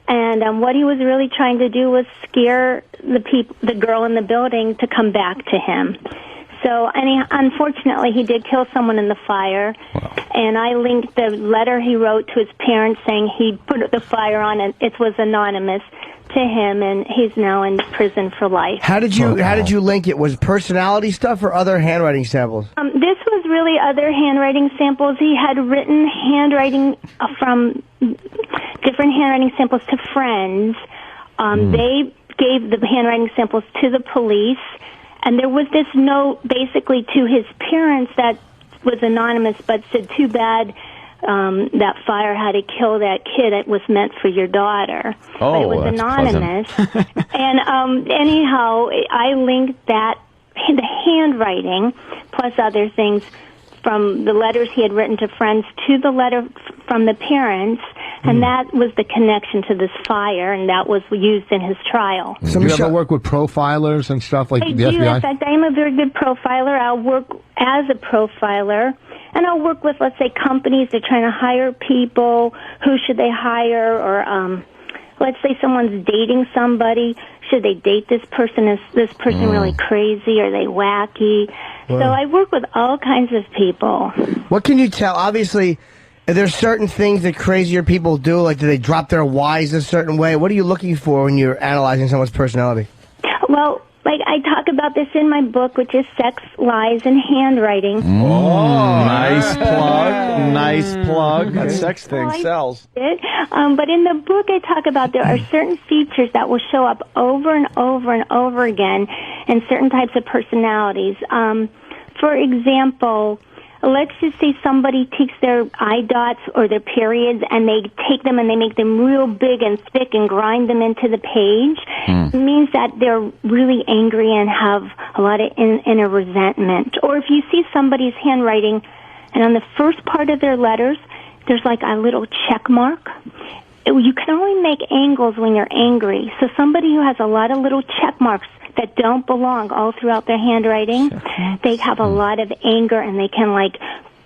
and what he was really trying to do was scare the girl in the building to come back to him. So, unfortunately, he did kill someone in the fire, and I linked the letter he wrote to his parents saying he put the fire on, and it was anonymous to him, and he's now in prison for life. How did you link it? Was it personality stuff or other handwriting samples? This was really other handwriting samples. He had written handwriting from different handwriting samples to friends. They gave the handwriting samples to the police, and there was this note basically to his parents that was anonymous but said, too bad that fire had to kill that kid. It was meant for your daughter. But it was that's anonymous. And anyhow, I linked that, the handwriting, plus other things, from the letters he had written to friends to the letter from the parents, and that was the connection to this fire, and that was used in his trial. So do you ever work with profilers and stuff like I the do. FBI? In fact, I am a very good profiler. I'll work as a profiler, and I'll work with, let's say, companies that are trying to hire people. Who should they hire? Or let's say someone's dating somebody. Should they date this person? Is this person really crazy? Are they wacky? So I work with all kinds of people. What can you tell? Obviously, there's certain things that crazier people do, like do they drop their Y's a certain way? What are you looking for when you're analyzing someone's personality? Well, like I talk about this in my book, which is Sex, Lies, and Handwriting. Nice plug. Nice plug. That sex thing sells. But in the book, I talk about there are certain features that will show up over and over and over again in certain types of personalities. For example, let's just say somebody takes their eye dots or their periods and they take them and they make them real big and thick and grind them into the page. It means that they're really angry and have a lot of inner resentment. Or if you see somebody's handwriting and on the first part of their letters, there's like a little check mark. You can only make angles when you're angry. So somebody who has a lot of little check marks that don't belong all throughout their handwriting, they have a lot of anger and they can like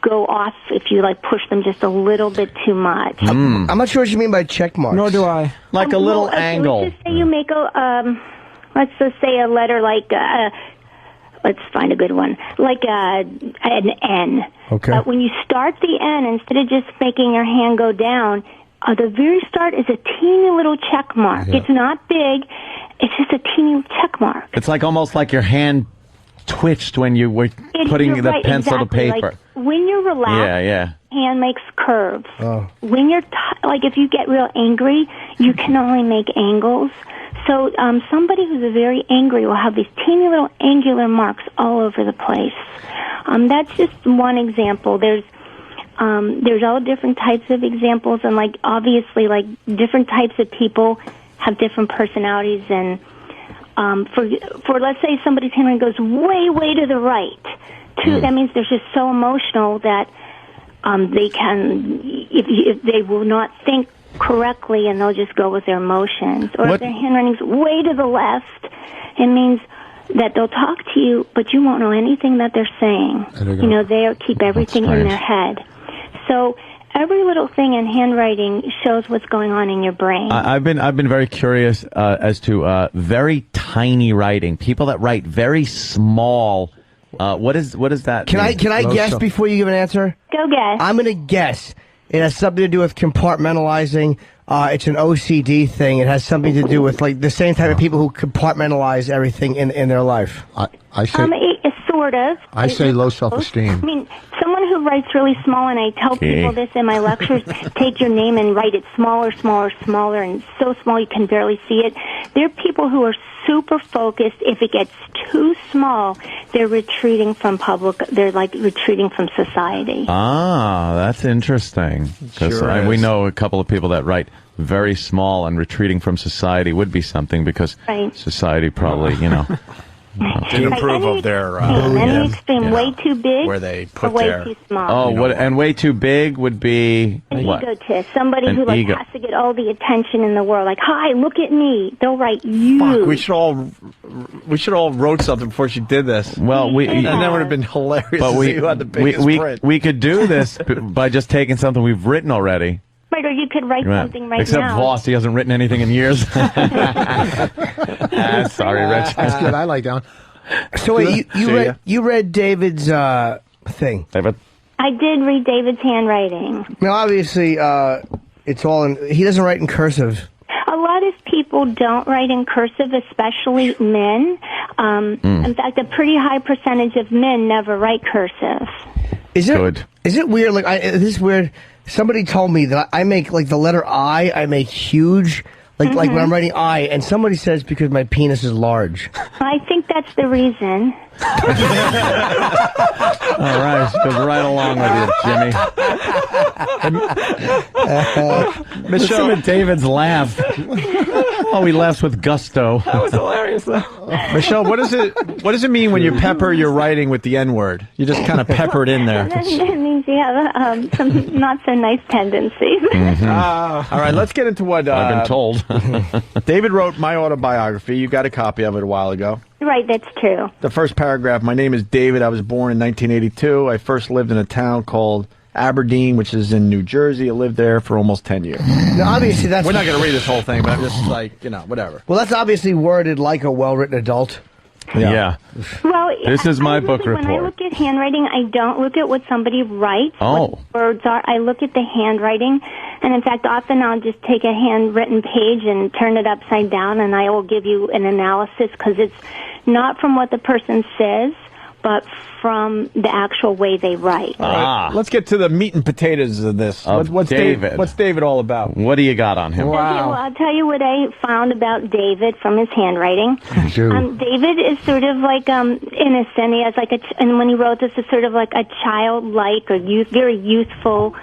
go off if you like push them just a little bit too much. I'm not sure what you mean by check marks. Nor do I. Like a little angle. Let's just say you make let's just say a letter like, let's find a good one, like an N. Okay. When you start the N, instead of just making your hand go down, the very start is a teeny little check mark. It's not big. It's just a teeny check mark. It's like almost like your hand twitched when you were putting the pencil to paper. Like, when you're relaxed, hand makes curves. When you're like if you get real angry, you can only make angles. So somebody who's very angry will have these teeny little angular marks all over the place. That's just one example. There's all different types of examples, and like obviously, like different types of people have different personalities. And for let's say somebody's handwriting goes way to the right, that means they're just so emotional that they can if they will not think correctly, and they'll just go with their emotions. Or if their handwriting's way to the left, it means that they'll talk to you, but you won't know anything that they're saying. They'll keep everything in their head. So every little thing in handwriting shows what's going on in your brain. I've been very curious as to very tiny writing. People that write very small. What is that? Can I guess before you give an answer? Go guess. I'm going to guess. It has something to do with compartmentalizing. It's an OCD thing. It has something to do with like the same type of people who compartmentalize everything in their life. I say sort of. I say low self-esteem. I mean, someone who writes really small, and I tell people this in my lectures, take your name and write it smaller, and so small you can barely see it. There are people who are super focused. If it gets too small, they're retreating from they're like retreating from society. Ah, that's interesting. Because we know a couple of people that write very small, and retreating from society would be something because society probably, didn't approve of their any extreme, way too big, where they put or their way too small. And way too big would be an what? egotist, somebody An who ego. has to get all the attention in the world. Like, hi, look at me. They'll write you. Fuck, we should all wrote something before she did this. Well, and that would have been hilarious. But to see who had the biggest print. we could do this by just taking something we've written already. Right, or you could write something right Except now. Voss, he hasn't written anything in years. Sorry, Rich. That's good. I like that one. So wait, you read David's thing. David? I did read David's handwriting. Now, obviously, it's all in. He doesn't write in cursive. A lot of people don't write in cursive, especially men. In fact, a pretty high percentage of men never write cursive. good. Is it weird? Like, this is weird. Somebody told me that I make, like, the letter I make huge, like when I'm writing I, and somebody says because my penis is large. I think that's the reason. All right, goes right along with you, Jimmy. Michelle and David's laugh. Oh, he laughs with gusto. That was hilarious, though. Michelle, what does it mean when you pepper your writing with the N-word? You just kind of pepper it in there. That means you have some not so nice tendencies. All right, let's get into what I've been told. David wrote my autobiography. You got a copy of it a while ago. Right, that's true. The first paragraph, my name is David. I was born in 1982. I first lived in a town called Aberdeen, which is in New Jersey. I lived there for almost 10 years. Now, obviously, that's... We're not going to read this whole thing, but I'm just like, whatever. Well, that's obviously worded like a well-written adult. Yeah. Well, this is my book report. When I look at handwriting, I don't look at what somebody writes, what the words are. I look at the handwriting. And, in fact, often I'll just take a handwritten page and turn it upside down, and I will give you an analysis because it's not from what the person says, but from the actual way they write. All right. Let's get to the meat and potatoes of this. What's David? What's David all about? What do you got on him? Okay, well, I'll tell you what I found about David from his handwriting. David is sort of like innocent. He has like and when he wrote this, it's sort of like a childlike or very youthful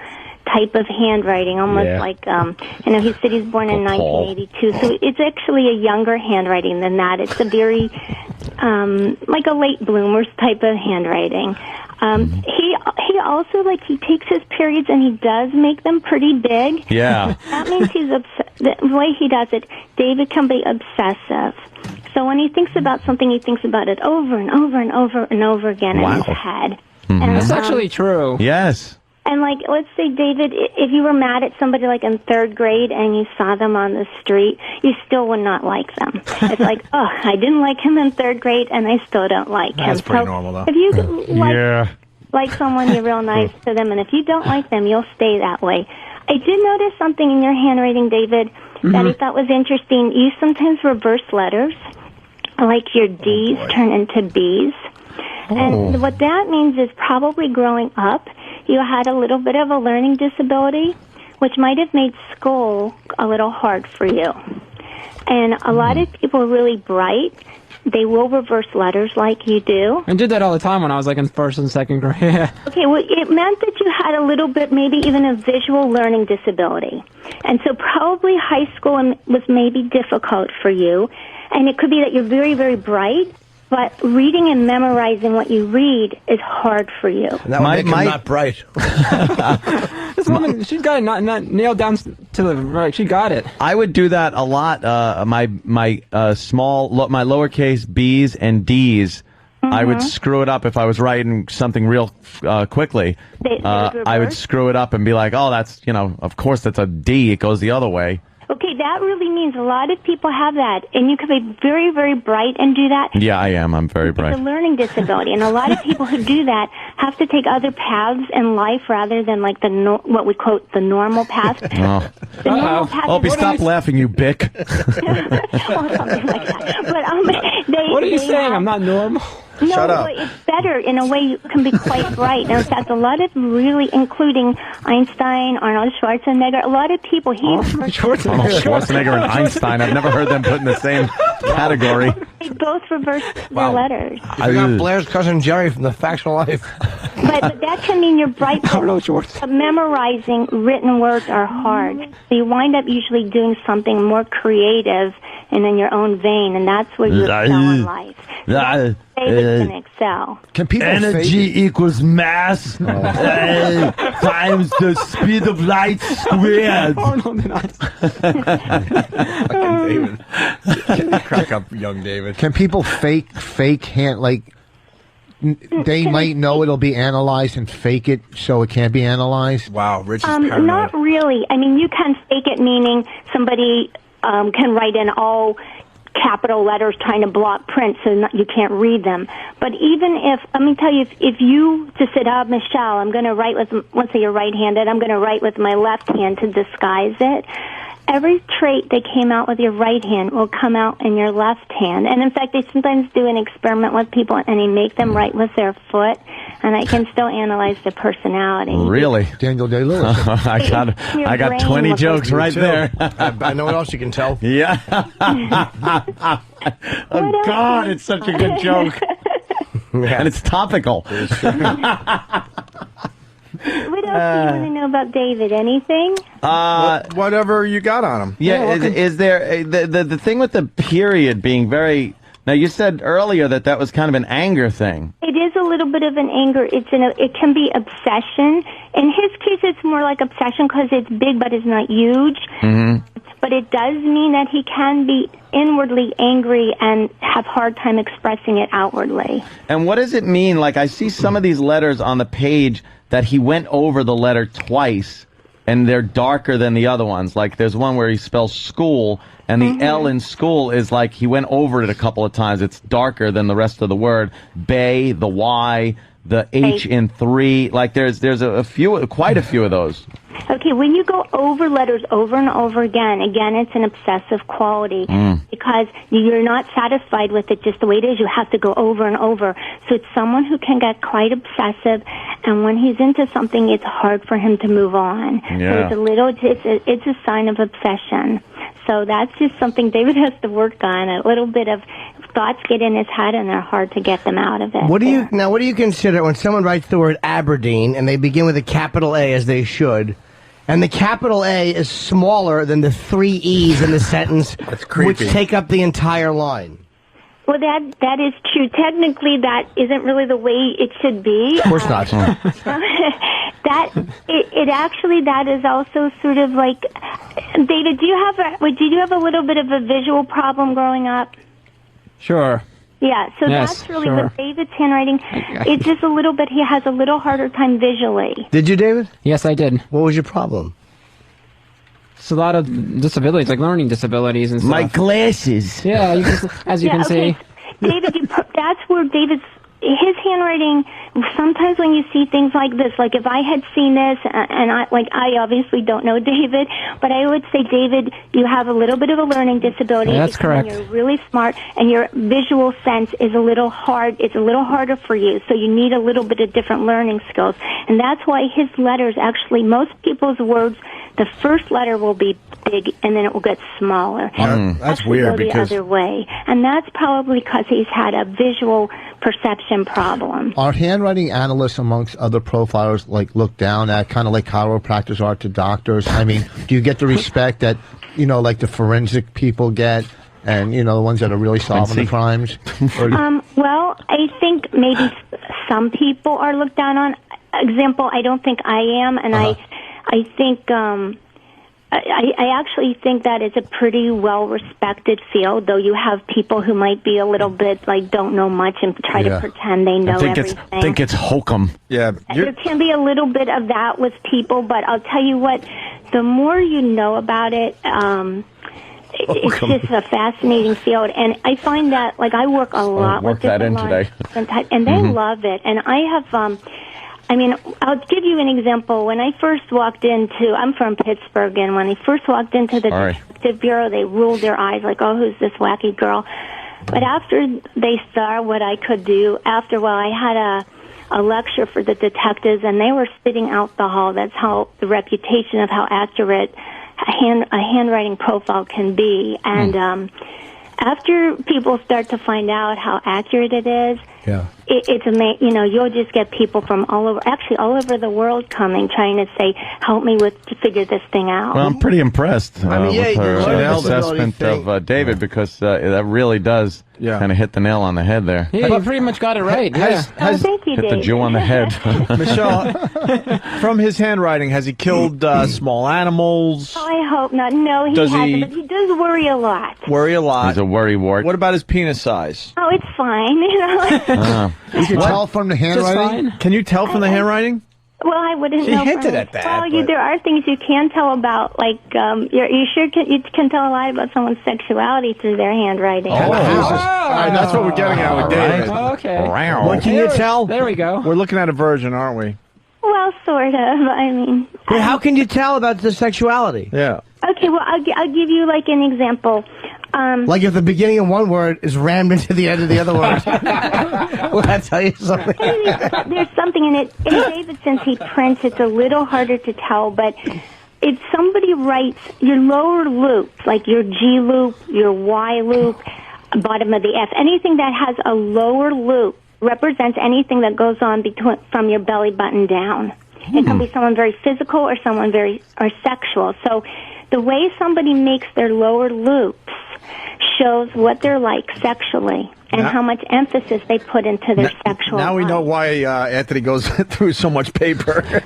type of handwriting, almost like he said he's born in 1982, so it's actually a younger handwriting than that. It's a very like a late bloomers type of handwriting. He also he takes his periods and he does make them pretty big. Yeah. That means the way he does it, David can be obsessive. So when he thinks about something, he thinks about it over and over and over and over again in his head. And that's actually true. Yes. And, let's say, David, if you were mad at somebody, in third grade and you saw them on the street, you still would not like them. It's like, oh, I didn't like him in third grade and I still don't like him. That's pretty normal, though. If you like someone, you're real nice to them. And if you don't like them, you'll stay that way. I did notice something in your handwriting, David, that I thought was interesting. You sometimes reverse letters, like your D's turn into B's. And what that means is probably growing up, you had a little bit of a learning disability, which might have made school a little hard for you. And a lot of people are really bright. They will reverse letters like you do. I did that all the time when I was in first and second grade. Okay, well, it meant that you had a little bit, maybe even a visual learning disability. And so probably high school was maybe difficult for you. And it could be that you're very, very bright, but reading and memorizing what you read is hard for you. And that would make him not bright. This woman, she's got it not nailed down to the right. She got it. I would do that a lot. My lowercase B's and D's. I would screw it up if I was writing something real quickly. I would screw it up and be like, oh, that's, of course that's a D. It goes the other way. Okay, that really means a lot of people have that, and you can be very, very bright and do that. Yeah, I am. I'm very bright. It's a learning disability, and a lot of people who do that have to take other paths in life rather than what we quote the normal path. The normal path. Opie, stop laughing, you bick. Something like that. But what are you saying? I'm not normal. No, Shut up. It's better. In a way, you can be quite bright. And in fact, a lot of really, including Einstein, Arnold Schwarzenegger, a lot of people... Schwarzenegger and Einstein. I've never heard them put in the same category. They both reverse their letters. I got Blair's cousin Jerry from The Facts of Life. But that can mean you're bright. Memorizing written words are hard. So you wind up usually doing something more creative and in your own vein, and that's where you excel in life. David can excel. Can people energy equals mass times the speed of light squared. Oh, no, they're not. Fucking David. Crack up, young David. Can people fake hand, they might know it'll be analyzed and fake it so it can't be analyzed? Wow, Rich is paranoid. Not really. I mean, you can fake it, meaning somebody can write in all capital letters trying to block print so you can't read them. But even let me tell you, if you just said, Michelle, I'm going to write with, let's say you're right-handed, I'm going to write with my left hand to disguise it. Every trait that came out with your right hand will come out in your left hand. And in fact, they sometimes do an experiment with people and they make them write with their foot. and I can still analyze the personality. Really? Daniel Day-Lewis. I got 20 jokes right there. I know what else you can tell. Yeah. Oh, God, it's such a good joke. And it's topical. What else do you want to know about David? Anything? Whatever you got on him. Yeah, is there the thing with the period being very... Now, you said earlier that was kind of an anger thing. It is a little bit of an anger. It can be obsession. In his case, it's more like obsession because it's big, but it's not huge. Mm-hmm. But it does mean that he can be inwardly angry and have hard time expressing it outwardly. And what does it mean? Like, I see some of these letters on the page that he went over the letter twice, and they're darker than the other ones. Like, there's one where he spells school, and the L in school is like he went over it a couple of times. It's darker than the rest of the word. Bay, the Y, the H in 3. Like, there's quite a few of those. Okay, when you go over letters over and over again, it's an obsessive quality because you're not satisfied with it just the way it is. You have to go over and over. So it's someone who can get quite obsessive, and when he's into something, it's hard for him to move on. Yeah. So it's a sign of obsession. So that's just something David has to work on. A little bit of thoughts get in his head, and they're hard to get them out of it. What do you consider when someone writes the word Aberdeen and they begin with a capital A, as they should, and the capital A is smaller than the 3 E's in the sentence, which take up the entire line? Well, that is true. Technically, that isn't really the way it should be. Of course not. That is also sort of like, David, did you have a little bit of a visual problem growing up? Sure. Yeah, so Yes, that's really sure. with David's handwriting. It's just a little bit, he has a little harder time visually. Did you, David? Yes, I did. What was your problem? It's a lot of disabilities, like learning disabilities and stuff. My glasses. Yeah, as you can see. David, that's where his handwriting, sometimes when you see things like this, like if I had seen this, and I obviously don't know David, but I would say, David, you have a little bit of a learning disability. Yeah, that's correct. You're really smart, and your visual sense is a little hard. It's a little harder for you, so you need a little bit of different learning skills. And that's why his letters, actually, most people's words, the first letter will be big, and then it will get smaller. That's weird because the other way, and that's probably because he's had a visual perception problem. Are handwriting analysts, amongst other profilers, looked down at, kind of like chiropractors are to doctors? I mean, do you get the respect that, like the forensic people get, and, the ones that are really solving the crimes? Well, I think maybe some people are looked down on. Example, I don't think I am, and I think... I actually think that it's a pretty well-respected field, though you have people who might be a little bit, don't know much and try to pretend they know everything. I think it's hokum. Yeah. There can be a little bit of that with people, but I'll tell you what, the more you know about it, it's just a fascinating field. And I find that, I work a lot with different lines, and they love it. And I have... I'll give you an example. When I first walked I'm from Pittsburgh, and when I first walked into the Detective Bureau, they rolled their eyes like, oh, who's this wacky girl? But after they saw what I could do, after a while, I had a lecture for the detectives, and they were sitting out the hall. That's how the reputation of how accurate a handwriting profile can be. And after people start to find out how accurate it is, it's amazing. You'll just get people from all over the world coming, trying to say, help me to figure this thing out. Well, I'm pretty impressed with her assessment of David, because that really does kind of hit the nail on the head there. Yeah, you pretty much got it right. Thank you, Hit the Jew on the head. Michelle, from his handwriting, has he killed small animals? Oh, I hope not. No, he hasn't, but he does worry a lot. He's a worry wart. What about his penis size? Oh, it's fine. You can tell from the handwriting? Can you tell from the handwriting? Well, I wouldn't She know. hinted at that. Well, there are things you can tell about, you can tell a lot about someone's sexuality through their handwriting. All right, that's what we're getting at with David. Okay. What can you tell? There we go. We're looking at a virgin, aren't we? Well, sort of. But how can you tell about the sexuality? Yeah. Okay, well, I'll give you, an example. Like if the beginning of one word is rammed into the end of the other word. Will that tell you something? There's something mean, in Davidson's he prints, it's a little harder to tell, but if somebody writes your lower loops, like your G loop, your Y loop, bottom of the F, anything that has a lower loop represents anything that goes on from your belly button down. It can be someone very physical or someone or sexual. So the way somebody makes their lower loops shows what they're like sexually and how much emphasis they put into their sexual Now we life. know why Anthony goes through so much paper. What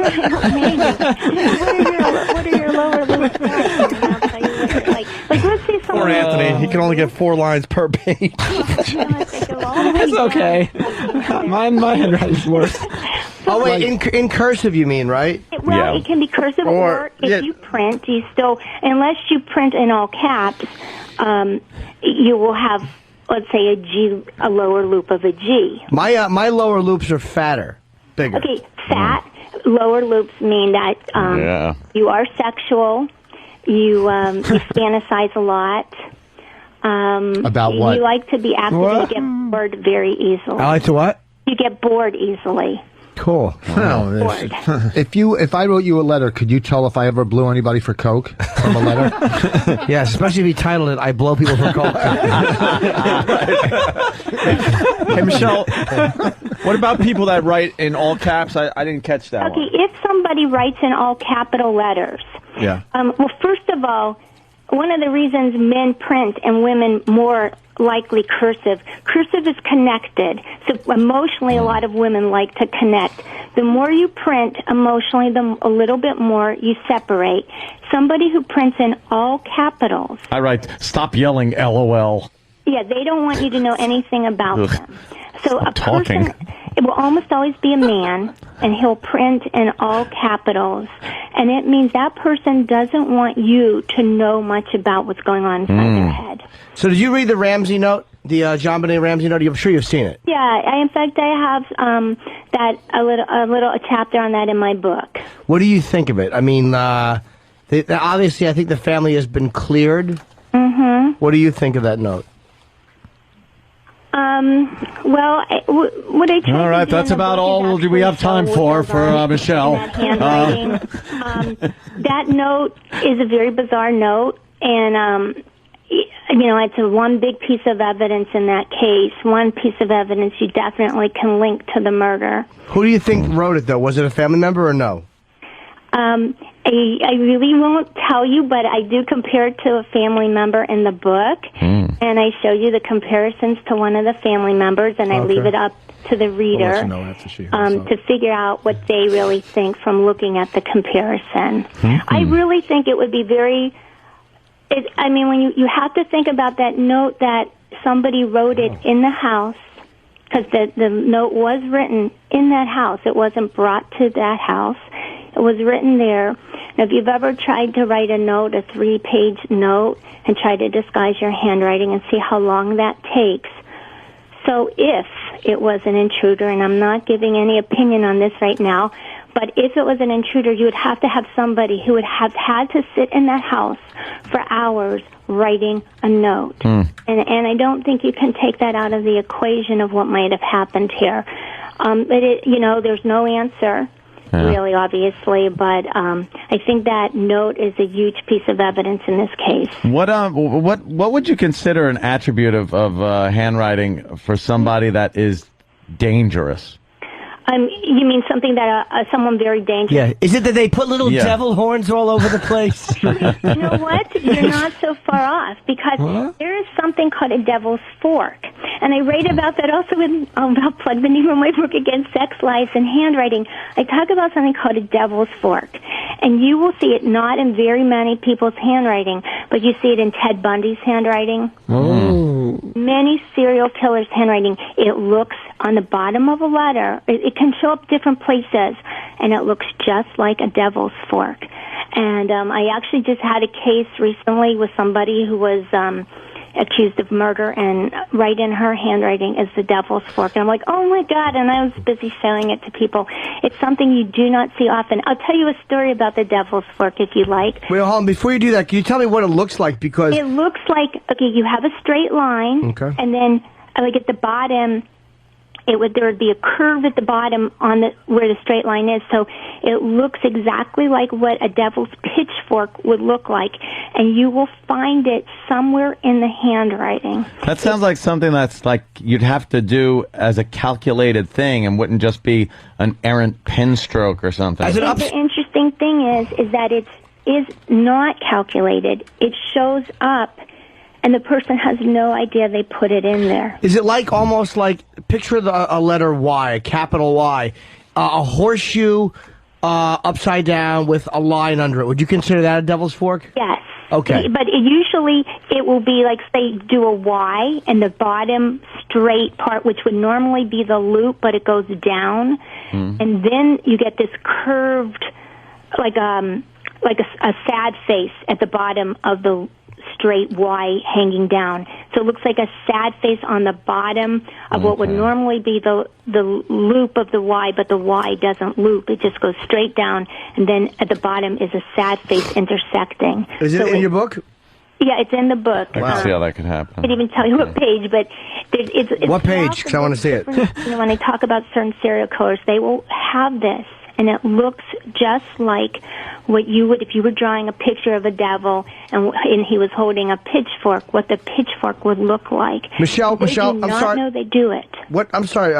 are your lower loops like? And I'll tell you what they're like. Like, let's say someone... Poor Anthony. He can only get 4 lines per page. That's okay. My handwriting's worse. Oh, wait, in cursive you mean, right? Well, it can be cursive or if you print, you still, unless you print in all caps, you will have, let's say, a lower loop of a G. My lower loops are fatter, bigger. Okay, fat lower loops mean that you are sexual, you fantasize a lot. About what? You like to be active and you get bored very easily. I like to what? You get bored easily. Cool. If I wrote you a letter, could you tell if I ever blew anybody for coke from a letter? Yes, especially if you titled it, I blow people for coke. Hey, Michelle, what about people that write in all caps? I didn't catch that one. Okay, if somebody writes in all capital letters, well, first of all, one of the reasons men print and women more likely cursive is connected. So emotionally, a lot of women like to connect. The more you print emotionally, a little bit more you separate. Somebody who prints in all capitals. I write, stop yelling, LOL. Yeah, they don't want you to know anything about them. So a talking. person, it will almost always be a man, and he'll print in all capitals. And it means that person doesn't want you to know much about what's going on inside their head. So did you read the Ramsey note, the John Benet Ramsey note? I'm sure you've seen it. Yeah, in fact, I have a chapter on that in my book. What do you think of it? I mean, obviously, I think the family has been cleared. Mm-hmm. What do you think of that note? Well, what I all right, that's about all we have time for Michelle. That note is a very bizarre note, and it's one big piece of evidence in that case. One piece of evidence you definitely can link to the murder. Who do you think wrote it, though? Was it a family member or no? I really won't tell you, but I do compare it to a family member in the book, and I show you the comparisons to one of the family members, and I leave it up to the reader to figure out what they really think from looking at the comparison. I really think it would be when you have to think about that note that somebody wrote it in the house, because the note was written in that house. It wasn't brought to that house. It was written there. Now, if you've ever tried to write a note, a 3-page note, and try to disguise your handwriting and see how long that takes. So if it was an intruder, and I'm not giving any opinion on this right now, but if it was an intruder, you would have to have somebody who would have had to sit in that house for hours writing a note. And I don't think you can take that out of the equation of what might have happened here. But there's no answer. Really, obviously, but I think that note is a huge piece of evidence in this case. What would you consider an attribute of handwriting for somebody that is dangerous? You mean something that someone very dangerous? Yeah. Is it that they put little devil horns all over the place? You know what? You're not so far off, because there is something called a devil's fork. And I write about that also about Plug the Negro in my book, Against Sex, Lies, and Handwriting. I talk about something called a devil's fork. And you will see it not in very many people's handwriting, but you see it in Ted Bundy's handwriting. Many serial killers' handwriting. It looks on the bottom of a letter. It can show up different places, and it looks just like a devil's fork. And I actually just had a case recently with somebody who was accused of murder, and right in her handwriting is the devil's fork. And I'm like, oh my God, and I was busy showing it to people. It's something you do not see often. I'll tell you a story about the devil's fork if you like. Wait, hold on. Before you do that, can you tell me what it looks like? Because it looks like, you have a straight line, and then like at the bottom, there would be a curve at the bottom on where the straight line is, so it looks exactly like what a devil's pitchfork would look like, and you will find it somewhere in the handwriting. That sounds like something that's like you'd have to do as a calculated thing and wouldn't just be an errant pen stroke or something. The interesting thing is that it is not calculated. It shows up, and the person has no idea they put it in there. Is it like almost like, picture a letter Y, a capital Y, a horseshoe upside down with a line under it? Would you consider that a devil's fork? Yes. Okay. But usually it will be like, say, do a Y, and the bottom straight part, which would normally be the loop, but it goes down, and then you get this curved, like a sad face at the bottom of the straight Y hanging down. So it looks like a sad face on the bottom of what would normally be the loop of the Y, but the Y doesn't loop. It just goes straight down, and then at the bottom is a sad face intersecting. Is it in your book? Yeah, it's in the book. I can see how that could happen. I can't even tell you what page, but it's what page? Because I want to see it. When they talk about certain serial killers, they will have this, and it looks just like what you would if you were drawing a picture of a devil and he was holding a pitchfork, what the pitchfork would look like. Michelle, I'm sorry. No, they do it. What? I'm sorry.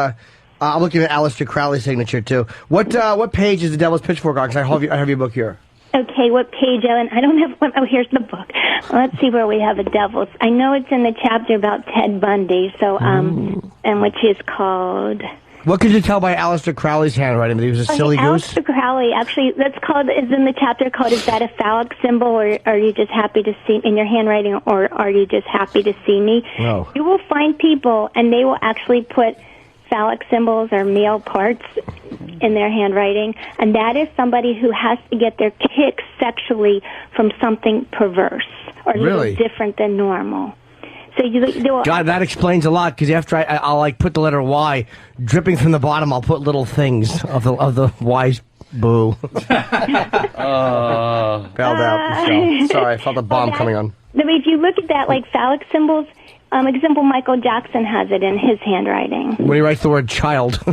I'm looking at Aleister Crowley's signature too. What page is the Devil's Pitchfork on? Because I have your book here. Okay, what page, Ellen? I don't have one. Oh, here's the book. Let's see where we have a devil. I know it's in the chapter about Ted Bundy, so and which is called. What could you tell by Aleister Crowley's handwriting? That he was a silly goose? Aleister Crowley, actually, is in the chapter called, is that a phallic symbol, or are you just happy to see, in your handwriting, or are you just happy to see me? No. You will find people, and they will actually put phallic symbols or male parts in their handwriting, and that is somebody who has to get their kick sexually from something perverse, or a really? little different than normal. So God, that explains a lot, because after I'll like put the letter Y dripping from the bottom, I'll put little things of the Y's. Boo. Bailed out, Michelle. Sorry, I felt a bomb coming on. If you look at that, like phallic symbols, example, Michael Jackson has it in his handwriting. When he writes the word child. A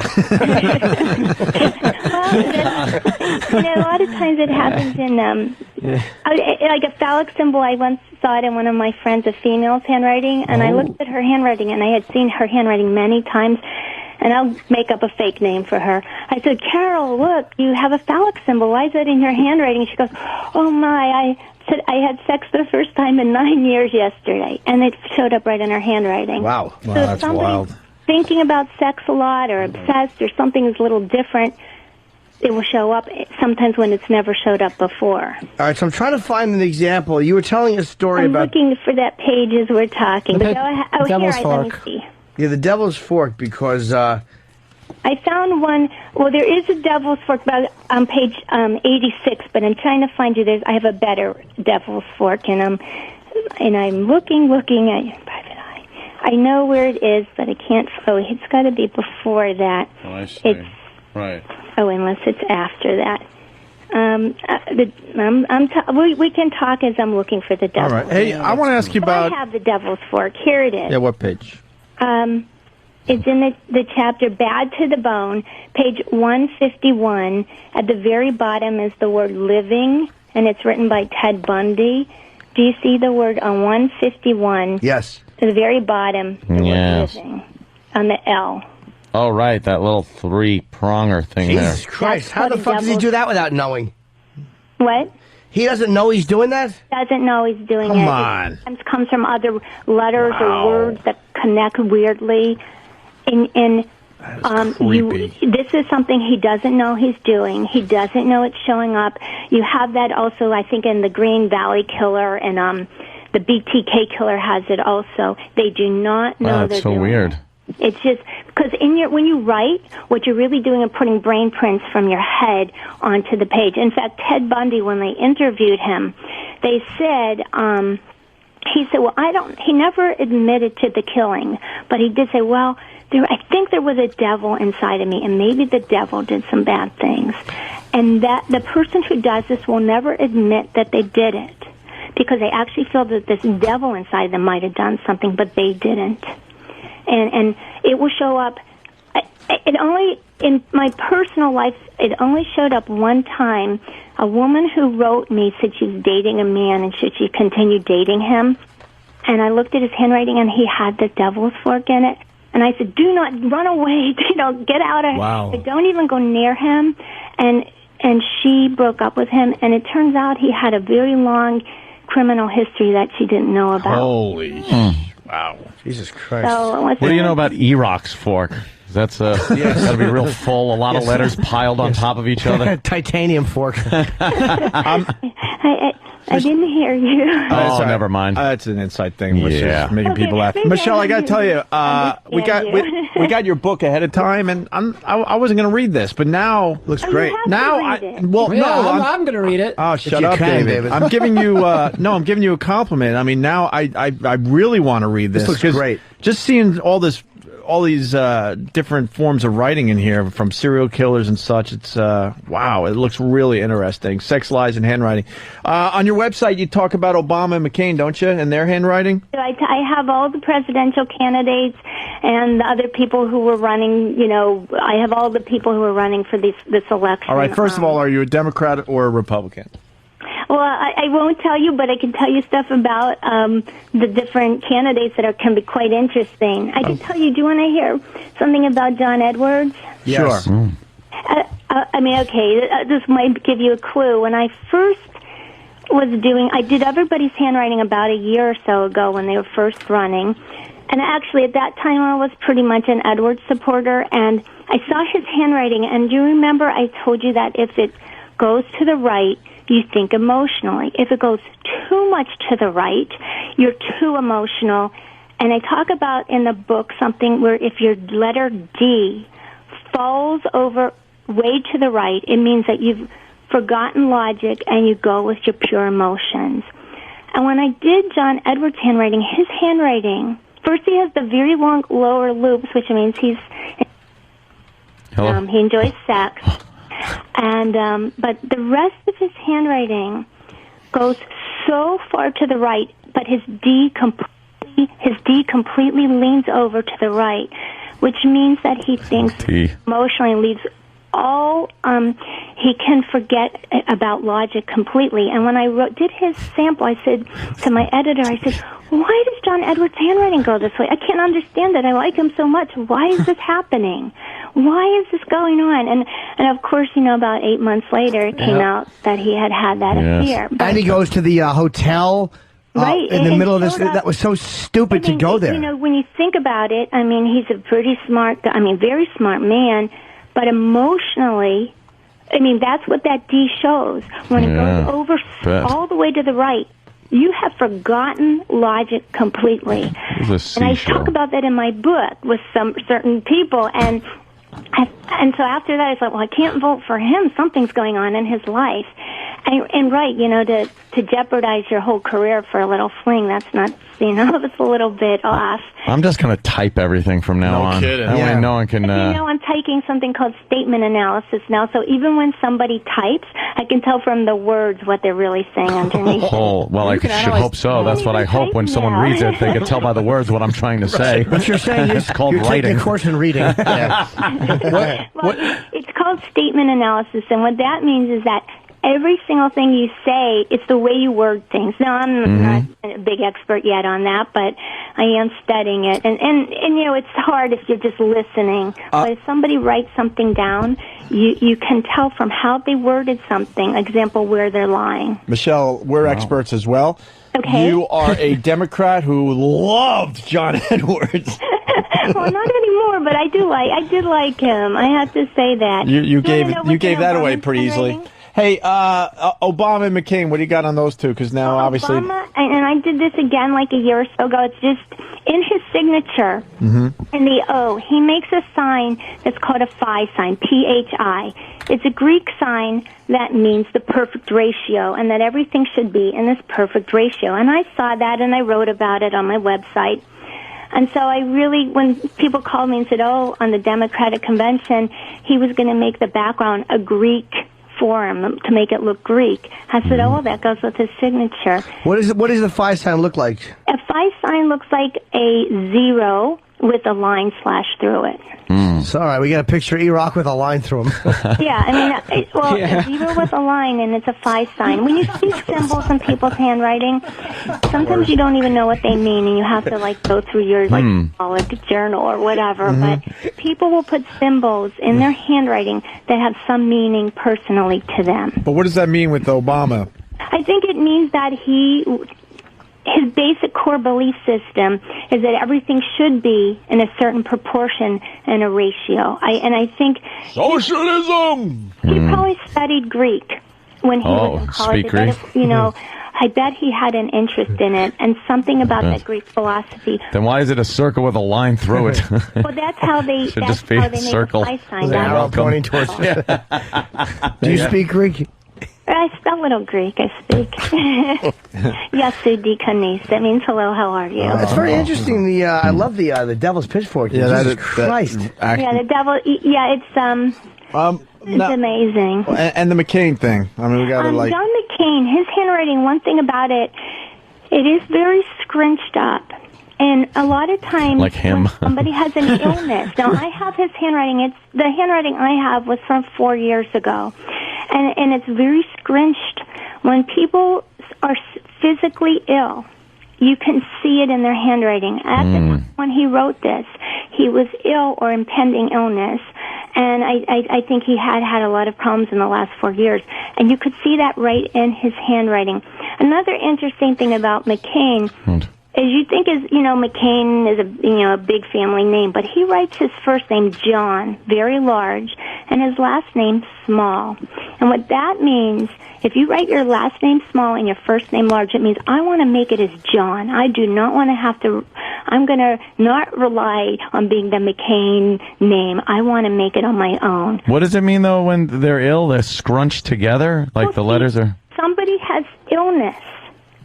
lot of times it happens in, like a phallic symbol, I once saw it in one of my friends, a female's handwriting, and I looked at her handwriting, and I had seen her handwriting many times, and I'll make up a fake name for her. I said, Carol, look, you have a phallic symbol. Why is that in your handwriting? She goes, oh, my, I had sex for the first time in 9 years yesterday, and it showed up right in her handwriting. Wow. So that's wild. Thinking about sex a lot or obsessed or something is a little different, it will show up sometimes when it's never showed up before. All right, so I'm trying to find an example. You were telling a story about... I'm looking for that page as we're talking. But Devil's let me Fork. see. Yeah, the Devil's Fork, because... I found one. Well, there is a Devil's Fork on page 86, but I'm trying to find you. I have a better Devil's Fork, and I'm looking at Private Eye. I know where it is, but I can't. Oh, it's got to be before that. Oh, I see. It's right. Oh, unless it's after that. We can talk as I'm looking for the Devil's. All right. Hey, I want to ask you about. I have the Devil's Fork. Here it is. Yeah, what page? It's in the chapter Bad to the Bone, page 151. At the very bottom is the word living, and it's written by Ted Bundy. Do you see the word on 151? Yes. To the very bottom, the word living, on the L. Oh, right, that little three-pronger thing Jesus there. Christ, how the fuck does he do that without knowing? What? He doesn't know he's doing that? Doesn't know he's doing it. Come on. It sometimes comes from other letters or words that connect weirdly. This is something he doesn't know he's doing. He doesn't know it's showing up. You have that also, I think, in the Green Valley Killer, and the BTK Killer has it also. They do not know Wow, they're that's so doing weird. it. It's just because when you write, what you're really doing is putting brain prints from your head onto the page. In fact, Ted Bundy, when they interviewed him, they said. He said, well, he never admitted to the killing, but he did say, well, I think there was a devil inside of me, and maybe the devil did some bad things. And that the person who does this will never admit that they did it, because they actually feel that this devil inside them might have done something, but they didn't. And it will show up It only, in my personal life, it only showed up one time. A woman who wrote me said she was dating a man and should she continue dating him. And I looked at his handwriting and he had the devil's fork in it. And I said, do not run away, get out of here. Don't even go near him. And she broke up with him, and it turns out he had a very long criminal history that she didn't know about. Holy. Wow. Jesus Christ. So, what do you know about Erock's fork? That's got to be real full, a lot of letters piled on top of each other. Titanium fork. I didn't hear you. Oh, never mind. That's an inside thing, which Yeah. is making Okay, people laugh. maybe Michelle, I I got to tell you, we got your book ahead of time, and I wasn't going to read this, but now looks great. Now, I'm going to read it. Oh, shut up, David. I'm giving you I'm giving you a compliment. I mean, now I really want to read this. This looks 'cause great. Just seeing all these different forms of writing in here from serial killers and such. It's wow, it looks really interesting. Sex, lies, and handwriting. On your website, you talk about Obama and McCain, don't you, and their handwriting? I have all the presidential candidates and the other people who were running. I have all the people who were running for this election. All right. First of all, are you a Democrat or a Republican? Well, I won't tell you, but I can tell you stuff about the different candidates that can be quite interesting. I can tell you, do you want to hear something about John Edwards? Yes. Sure. This might give you a clue. When I first I did everybody's handwriting about a year or so ago when they were first running. And actually, at that time, I was pretty much an Edwards supporter, and I saw his handwriting. And do you remember I told you that if it goes to the right, you think emotionally. If it goes too much to the right, you're too emotional. And I talk about in the book something where if your letter D falls over way to the right, it means that you've forgotten logic and you go with your pure emotions. And when I did John Edwards' handwriting, his handwriting, first he has the very long lower loops, which means he enjoys sex. And but the rest of his handwriting goes so far to the right, but his D completely leans over to the right, which means that he thinks emotionally, leaves all he can forget about logic completely. And when I did his sample, I said to my editor, I said, why does John Edwards' handwriting go this way? I can't understand it. I like him so much. Why is this happening? Why is this going on? And of course, about 8 months later, it came out that he had that affair. But, and he goes to the hotel right in the middle of this. That was so stupid to go there. When you think about it, he's a pretty smart guy. Very smart man. But emotionally, that's what that D shows. When it goes over all the way to the right, you have forgotten logic completely. And I talk about that in my book with some certain people. And so after that, I thought, well, I can't vote for him. Something's going on in his life. And right, to jeopardize your whole career for a little fling, that's not, it's a little bit off. I'm just going to type everything from now on. Kidding. That way no one can... I'm taking something called statement analysis now, so even when somebody types, I can tell from the words what they're really saying underneath. Oh, well, I should hope so. That's what I hope when someone reads it, they can tell by the words what I'm trying to say. What you're saying is it's called you're writing. taking a course in reading. It's called statement analysis, and what that means is that every single thing you say, it's the way you word things. Now, I'm not a big expert yet on that, but I am studying it. And it's hard if you're just listening. But if somebody writes something down, you can tell from how they worded something, example, where they're lying. Michelle, we're experts as well. Okay. You are a Democrat who loved John Edwards. Well, not anymore, but I did like him. I have to say that. You gave that away pretty easily. Hey, Obama and McCain, what do you got on those two? Because now, obviously... Obama, and I did this again like a year or so ago. It's just in his signature, in the O, he makes a sign that's called a phi sign, P-H-I. It's a Greek sign that means the perfect ratio, and that everything should be in this perfect ratio. And I saw that, and I wrote about it on my website. And so I really, when people called me and said, on the Democratic Convention, he was going to make the background a Greek form to make it look Greek. I said, that goes with his signature. What does the phi sign look like? A phi sign looks like a 0 with a line slashed through it. Sorry, we got a picture of E-Rock with a line through him. Yeah, I mean, it's either with a line and it's a phi sign. When you see symbols in people's handwriting, sometimes you don't even know what they mean, and you have to go through your journal or whatever. But people will put symbols in their handwriting that have some meaning personally to them. But what does that mean with Obama? I think it means that his basic core belief system is that everything should be in a certain proportion and a ratio. I think socialism. He probably studied Greek when he was in college. I bet he had an interest in it, and something about that Greek philosophy. Then why is it a circle with a line through it? Well, that's how they. Should that's just be how a they circle. make a phi sign. They're all pointing towards. Do you speak Greek? I a little Greek, I speak. Yasu dikanis. That means hello, how are you? It's very interesting. I love the devil's pitchfork. Yeah, Jesus Christ. Yeah, the devil. Yeah, it's amazing. And the McCain thing. I mean, we got to John McCain, his handwriting, one thing about it, it is very scrunched up. And a lot of times, like him. when somebody has an illness. Now, I have his handwriting. The handwriting I have was from 4 years ago. And it's very scrunched. When people are physically ill, you can see it in their handwriting. At the time when he wrote this, he was ill or impending illness. And I think he had a lot of problems in the last 4 years. And you could see that right in his handwriting. Another interesting thing about McCain is you think McCain is a big family name, but he writes his first name John very large and his last name small. And what that means, if you write your last name small and your first name large, it means I want to make it as John. I do not want to have to. I'm going to not rely on being the McCain name. I want to make it on my own. What does it mean though when they're ill? They're scrunched together, like the letters are. Somebody has illness.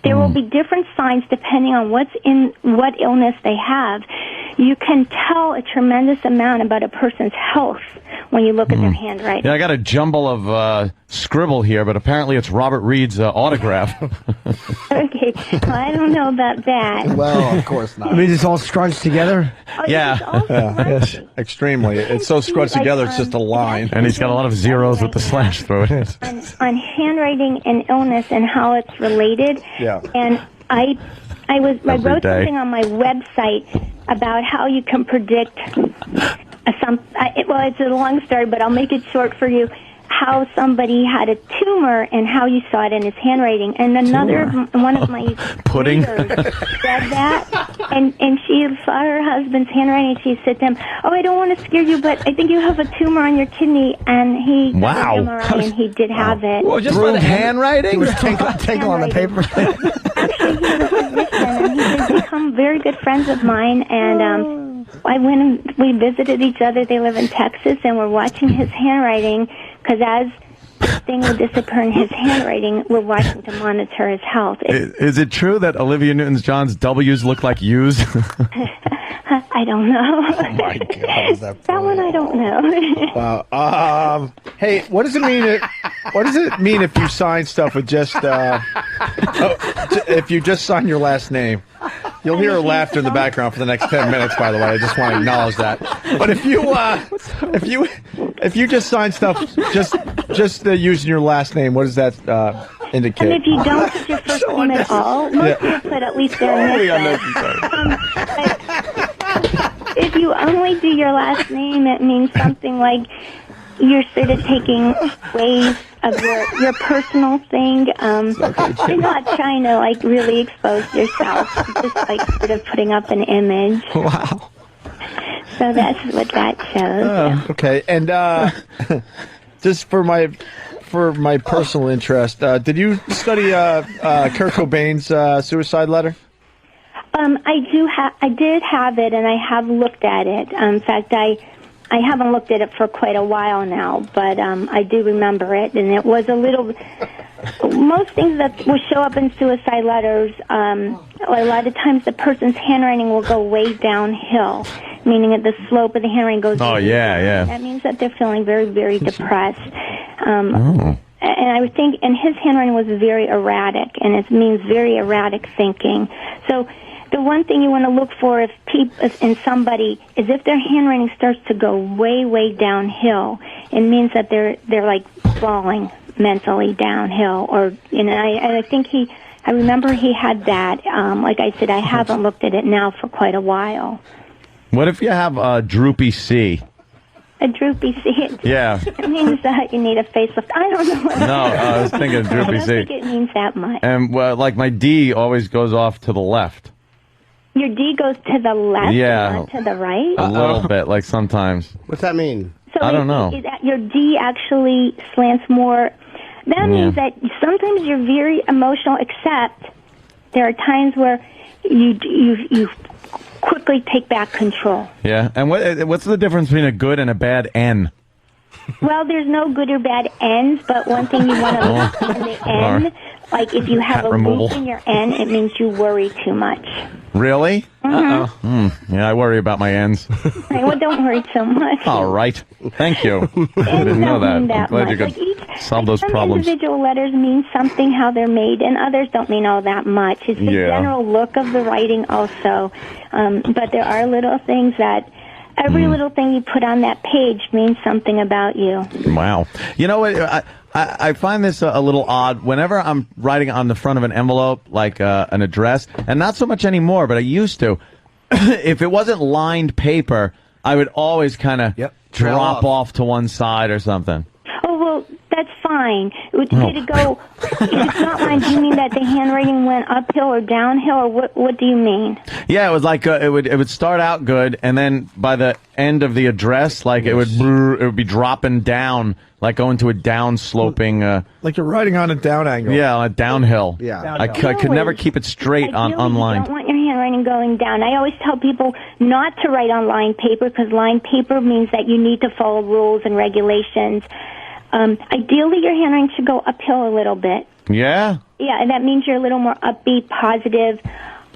There will be different signs depending on what illness they have. You can tell a tremendous amount about a person's health when you look at their handwriting. Yeah, I got a jumble of scribble here, but apparently it's Robert Reed's autograph. Okay, well, I don't know about that. Well, of course not. I mean, it's all scrunched together? Yes, extremely. It's so scrunched together, it's just a line. And he's got a lot of zeros with the slash through it. On handwriting and illness and how it's related. Yeah. And I wrote something on my website about how you can predict it's a long story, but I'll make it short for you. How somebody had a tumor and how you saw it in his handwriting. And one of my pudding readers read that, and she saw her husband's handwriting. And she said to him, "Oh, I don't want to scare you, but I think you have a tumor on your kidney." And he did an MRI, and he did have it. Well, just by the handwriting? He was tinkle on the paper. Actually, he was a physician, and he did become very good friends of mine. And I went and we visited each other. They live in Texas, and we're watching his handwriting. Because as this thing would disappear in his handwriting, we're watching to monitor his health. Is it true that Olivia Newton-John's W's look like U's? I don't know. Oh my God, that one I don't know. Wow. Hey, what does it mean? What does it mean if you sign stuff with just if you just sign your last name? You'll hear laughter in the background for the next 10 minutes. By the way, I just want to acknowledge that. But if you just sign stuff just using your last name, what does that indicate? And if you don't put your first name at all, most people put at least their initials. If you only do your last name, it means something like you're sort of taking ways of your personal thing. You're not trying to really expose yourself. Just sort of putting up an image. Wow. So that's what that shows. Okay, and just for my personal interest, did you study Kurt Cobain's suicide letter? I did have it, and I have looked at it. In fact, I haven't looked at it for quite a while now, but I do remember it, and it was a little. Most things that will show up in suicide letters, a lot of times the person's handwriting will go way downhill, meaning that the slope of the handwriting goes. Oh, yeah. That means that they're feeling very, very depressed. And I would think, and his handwriting was very erratic, and it means very erratic thinking. So the one thing you want to look for if in somebody is if their handwriting starts to go way, way downhill. It means that they're like falling mentally downhill. Or I think I remember he had that. Like I said, I haven't looked at it now for quite a while. What if you have a droopy C? A droopy C. Yeah. It means that you need a facelift. I don't know. No, I was thinking droopy I don't C. think it means that much. And like my D always goes off to the left. Your D goes to the left, Yeah. not to the right. A little bit, like sometimes. What's that mean? So I don't know. Your D actually slants more. That means that sometimes you're very emotional, except there are times where you quickly take back control. Yeah. And what's the difference between a good and a bad N? Well, there's no good or bad N's, but one thing you want to look at in the N, like if you have Hat a removal. loop in your N, it means you worry too much. Really? Mhm. Yeah, I worry about my N's. Right, well, don't worry so much. All right. Thank you. I didn't know that. I'm glad you much. could solve those Some problems. individual letters mean something how they're made, and others don't mean all that much. It's the Yeah. general look of the writing also. But there are little things that every little thing you put on that page means something about you. Wow. You know what? I find this a little odd. Whenever I'm writing on the front of an envelope, like an address, and not so much anymore, but I used to, if it wasn't lined paper, I would always kind of drop off to one side or something. Oh, well, that's fine. Did it go, if it's not lined, do you mean that the handwriting went uphill or downhill, or what do you mean? Yeah, it was like it would start out good, and then by the end of the address, like it would be dropping down, like going to a down sloping. Like you're writing on a down angle. Yeah, on a downhill. Yeah. I could never keep it straight on You unlined. don't want your handwriting going down. I always tell people not to write on lined paper because lined paper means that you need to follow rules and regulations. Ideally, your handwriting should go uphill a little bit. Yeah. Yeah, and that means you're a little more upbeat, positive.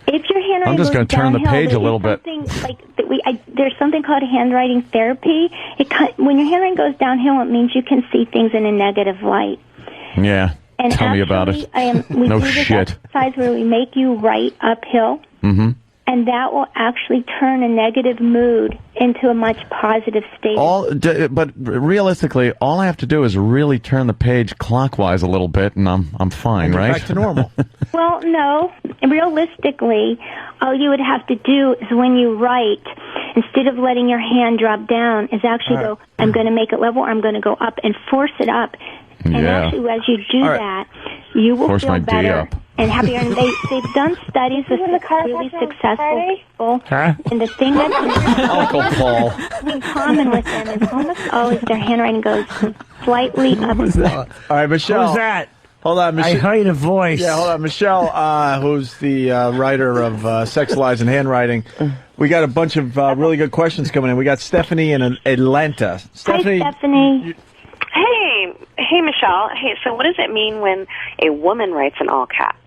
If your handwriting I'm just goes going to turn the downhill, page a there little is bit. something like there's something called handwriting therapy. When your handwriting goes downhill, it means you can see things in a negative light. Yeah. And Tell me about it. We No do this shit. exercise where we make you write uphill, Mm-hmm. and that will actually turn a negative mood into a much positive state. But realistically, all I have to do is really turn the page clockwise a little bit, and I'm fine, right? Back to normal. Well, no. Realistically, all you would have to do is when you write, instead of letting your hand drop down, is actually go, I'm going to make it level, or I'm going to go up and force it up. And actually, as you do that, you will Force feel my D better up. and happier. And they've done studies with really successful people. And the thing that's Uncle Paul. in common with them is almost always their handwriting goes slightly up. All right, Michelle. Who's that? Hold on, Michelle. I heard a voice. Yeah, hold on. Michelle, who's the writer of Sex, Lies, and Handwriting. We got a bunch of really good questions coming in. We got Stephanie in Atlanta. Stephanie. Hi, Stephanie. Hey, Michelle. Hey, so what does it mean when a woman writes in all caps?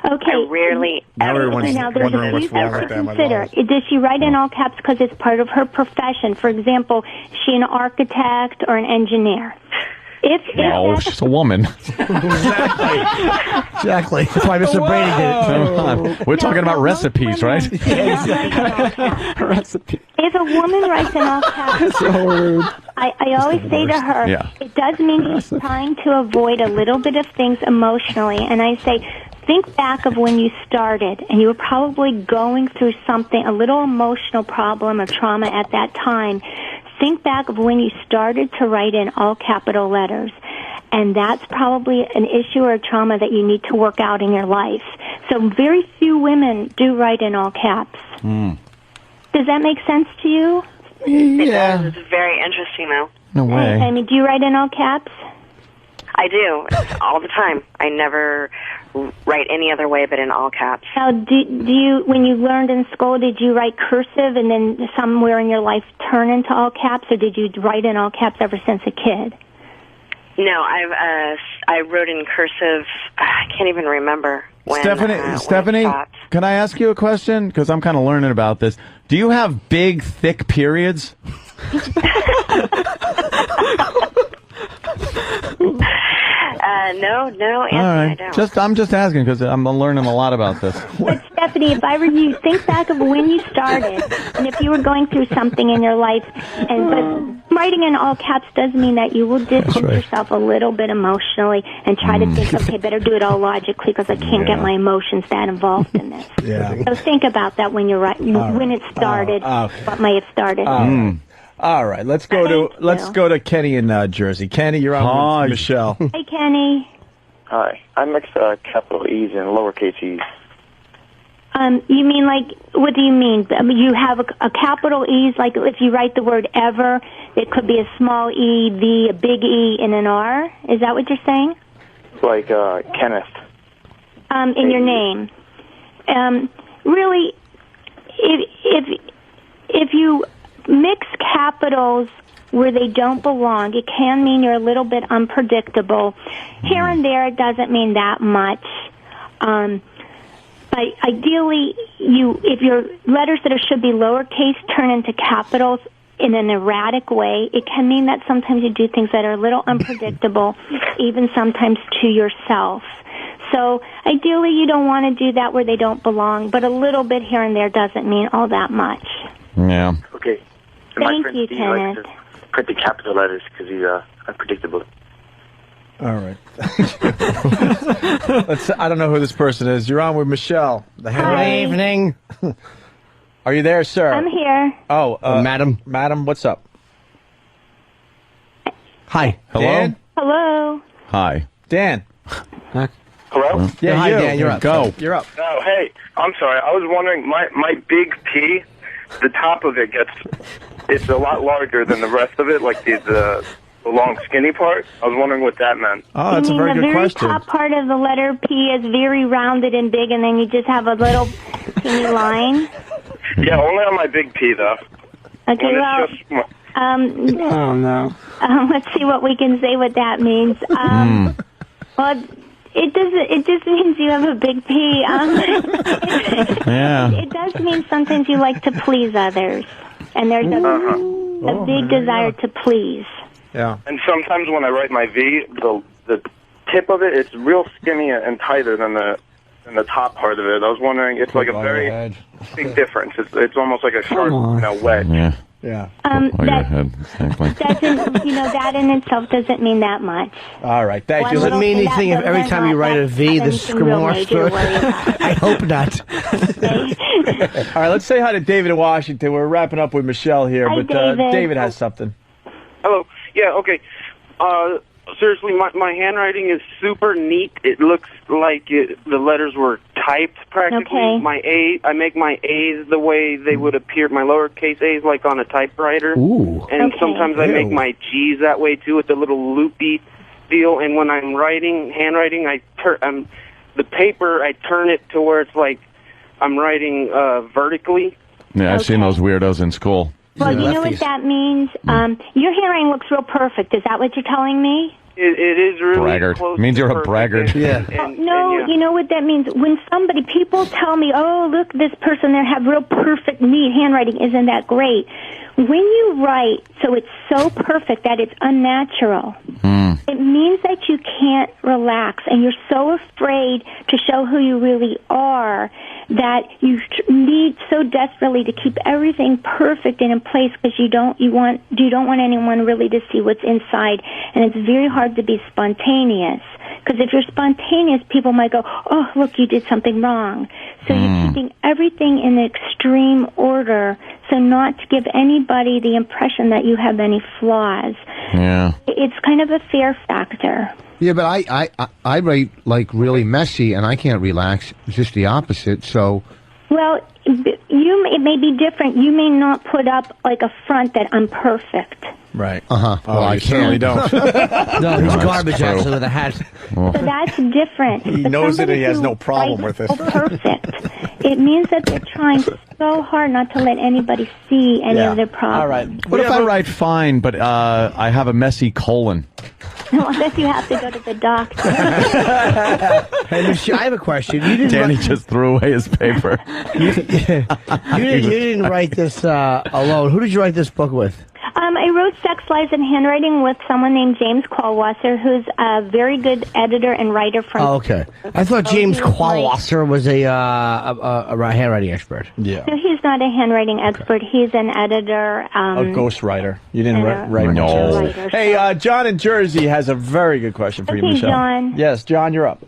Okay. I rarely ever. Now, there's a few things to consider. Does she write in all caps because it's part of her profession? For example, is she an architect or an engineer? No, she's a woman. Exactly. That's why Mr. Brady did it. Come on. We're talking about recipes, right? Recipe. If a woman writes in all caps, So rude. I always say to her, it does mean she's trying to avoid a little bit of things emotionally. And I say, think back of when you started, and you were probably going through something, a little emotional problem or trauma at that time. Think back of when you started to write in all capital letters. And that's probably an issue or a trauma that you need to work out in your life. So very few women do write in all caps. Does that make sense to you? It does. It's very interesting, though. No way. I mean, do you write in all caps? I do. All the time. I never write any other way but in all caps. Now, do you, when you learned in school, did you write cursive and then somewhere in your life turn into all caps, or did you write in all caps ever since a kid? No, I wrote in cursive. I can't even remember when. Stephanie, can I ask you a question? Because I'm kind of learning about this. Do you have big, thick periods? No, Anthony, All right. I don't. I'm just asking because I'm learning a lot about this. But Stephanie, Anthony, if I were you, think back of when you started, and if you were going through something in your life, but writing in all caps does mean that you will distance yourself a little bit emotionally and try to think, okay, better do it all logically because I can't get my emotions that involved in this. Yeah. So think about that when you're when it started, what may have started. All right, let's go to Kenny in Jersey. Kenny, you're on with Michelle. Hey, Kenny. Hi, I mix capital E's and lowercase E's. You mean what do you mean? You have a capital E's, like if you write the word ever, it could be a small E, V, a big E, and an R? Is that what you're saying? Like Kenneth. In your name. Really, if you mix capitals where they don't belong, it can mean you're a little bit unpredictable. Here and there, it doesn't mean that much. But ideally, if your letters that should be lowercase turn into capitals in an erratic way, it can mean that sometimes you do things that are a little unpredictable, even sometimes to yourself. So ideally, you don't want to do that where they don't belong, but a little bit here and there doesn't mean all that much. Yeah. Okay. Thank you, Kenneth. Print the capital letters because he's unpredictable. All right. I don't know who this person is. You're on with Michelle. Good evening. Are you there, sir? I'm here. Oh, madam. Madam, what's up? Hi. Hello? Dan? Hello. Hi. Dan. Hello? Yeah, hi, you. Dan, you're up. Go. You're up. Oh, hey. I'm sorry. I was wondering, my big P, the top of it it's a lot larger than the rest of it, like the long skinny part. I was wondering what that meant. Oh, that's a very good question. The very top part of the letter P is very rounded and big, and then you just have a little teeny line. Yeah, only on my big P, though. Okay, well, oh, no. Let's see what we can say what that means. Well, it just means you have a big P. Yeah. It does mean sometimes you like to please others, and there's a big desire to please. Yeah. And sometimes when I write my V, the tip of it's real skinny and tighter than the top part of it. I was wondering, it's like a very big difference. It's almost like a sharp wedge. Yeah. Yeah. That in itself doesn't mean that much. All right, thank you. Does it mean anything if every time you write a V, the scribble marks through it? I hope not. All right, let's say hi to David in Washington. We're wrapping up with Michelle here, Hi, but David. David has something. Hello. Yeah, okay. Seriously, my handwriting is super neat. It looks like the letters were typed practically. Okay. I make my A's the way they would appear, my lowercase A's like on a typewriter. Ooh. And sometimes I make my G's that way too with the little loopy deal. And when I'm handwriting, the paper, I turn it to where it's like I'm writing vertically. Yeah, I've seen those weirdos in school. Well, you know what that means? Your handwriting looks real perfect. Is that what you're telling me? It is really braggart. close. Means to you're a perfect. braggart. No, you know what that means? When people tell me, oh, look, this person there have real perfect, neat handwriting. Isn't that great? When you write so it's so perfect that it's unnatural, it means that you can't relax, and you're so afraid to show who you really are that you need so desperately to keep everything perfect and in place because you don't want anyone really to see what's inside, and it's very hard to be spontaneous. Because if you're spontaneous, people might go, oh, look, you did something wrong. So you're keeping everything in extreme order so not to give anybody the impression that you have any flaws. Yeah. It's kind of a fear factor. Yeah, but I write like really messy, and I can't relax. It's just the opposite. So, well, it may be different. You may not put up like a front that I'm perfect. Right. Well, I certainly can't. don't. No, he's garbage actually with a hat. So that's different. He knows it, and he has no problem with it. Perfect. It means that they're trying so hard not to let anybody see any of their problems. All right. What if I write fine, but I have a messy colon? Well, then you have to go to the doctor. Hey, Lucy, I have a question. Danny just threw away his paper. You didn't write this alone. Who did you write this book with? I wrote Sex, Lies, and Handwriting with someone named James Qualwasser, who's a very good editor and writer from... Oh, okay. I thought James Qualwasser was a handwriting expert. Yeah. No, he's not a handwriting expert. He's an editor. A ghostwriter. You didn't write No. much. Hey, John in Jersey has a very good question for you, Okay, Michelle. John. Yes, John, you're up.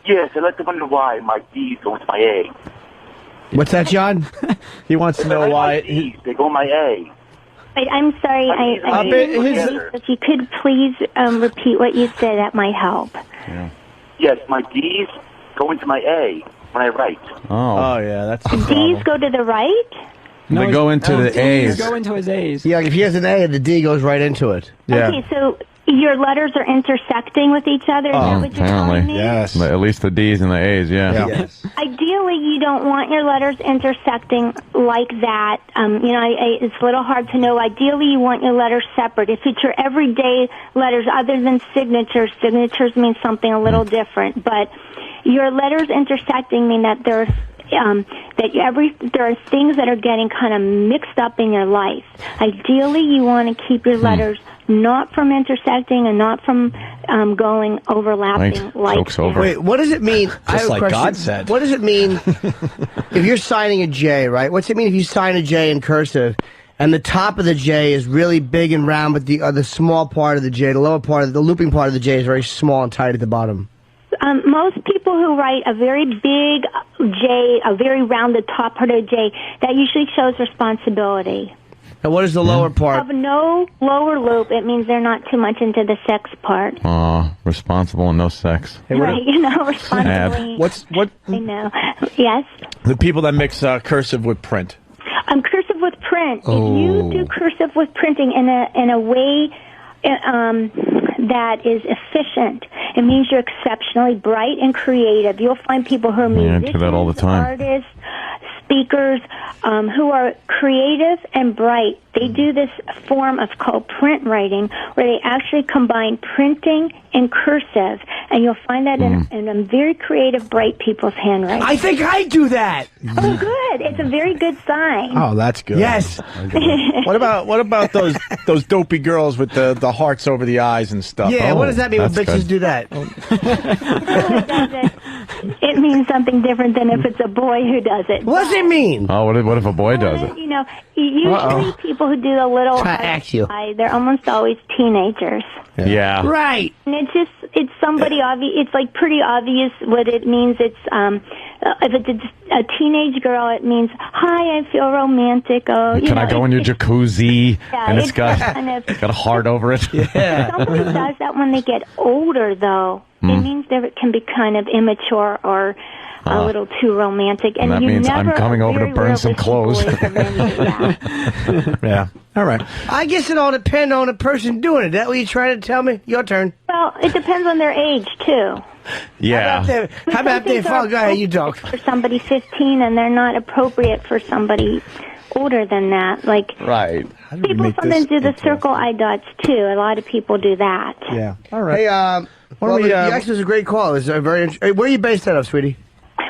Yes, I'd like to wonder why my D's go into my A. What's that, John? He wants to know why... They go in my A. Wait, I'm sorry. If you could please repeat what you said, that might help. Yes, my D's go into my A when I write. Oh, yeah, that's the D's go to the right? They go into the A's. Go into his A's. Yeah, if he has an A, the D goes right into it. Okay, so your letters are intersecting with each other? Is that what you're telling me? Yes. At least the D's and the A's, yeah. Yes. Ideally, you don't want your letters intersecting like that. It's a little hard to know. Ideally, you want your letters separate. If it's your everyday letters other than signatures mean something a little different. But your letters intersecting mean that there are things that are getting kind of mixed up in your life. Ideally, you want to keep your letters not from intersecting and not from going overlapping like that. Wait, what does it mean? I have a like question. God said. What does it mean if you're signing a J, right? What's it mean if you sign a J in cursive and the top of the J is really big and round, but the small part of the J, the lower part of the looping part of the J is very small and tight at the bottom? Most people who write a very big J, a very rounded top part of the J, that usually shows responsibility. And what is the lower part? Of no lower loop, it means they're not too much into the sex part. Responsible and no sex. Right, responsibly. What? I know. Yes? The people that mix cursive with print. Cursive with print. If you do cursive with printing in a way that is efficient, it means you're exceptionally bright and creative. You'll find people who are musicians, I do that all the time. artists, speakers, who are creative and bright. They do this form of called print writing, where they actually combine printing and cursive, and you'll find that in very creative, bright people's handwriting. I think I do that. Oh, good! It's a very good sign. Oh, that's good. Yes. What about those dopey girls with the hearts over the eyes and stuff? Yeah, what does that mean when bitches do that? It means something different than if it's a boy who does it. What does it mean? Oh, what if a boy does it? Usually people who do the little they're almost always teenagers. Yeah. Right. And it's somebody obvious. It's like pretty obvious what it means. It's if it's a teenage girl, it means, hi, I feel romantic. Oh, Can I go in your jacuzzi? Yeah, and it's got a heart over it. Yeah. Somebody does that when they get older, though. It means that it can be kind of immature or a little too romantic. And that means I'm coming over to burn some clothes. Yeah. All right. I guess it all depends on the person doing it. That what you trying to tell me? Your turn. Well, it depends on their age, too. Yeah. How about they fall? Go ahead, you talk. For somebody 15, and they're not appropriate for somebody older than that. Like, right. People sometimes do the circle eye dots, too. A lot of people do that. Yeah. All right. Hey, the X was a great call. It was very where are you based out of, sweetie?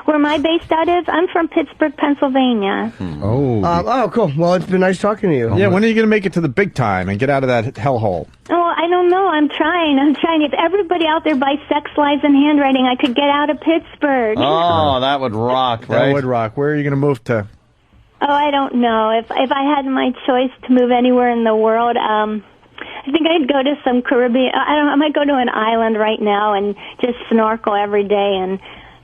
Where am I based out of? I'm from Pittsburgh, Pennsylvania. Oh, cool. Well, it's been nice talking to you. Yeah, when are you going to make it to the big time and get out of that hellhole? Oh, I don't know. I'm trying. If everybody out there buys Sex, Lies, and Handwriting, I could get out of Pittsburgh. Oh, that would rock, right? That would rock. Where are you going to move to? Oh, I don't know. If I had my choice to move anywhere in the world, I think I'd go to some Caribbean. I might go to an island right now and just snorkel every day and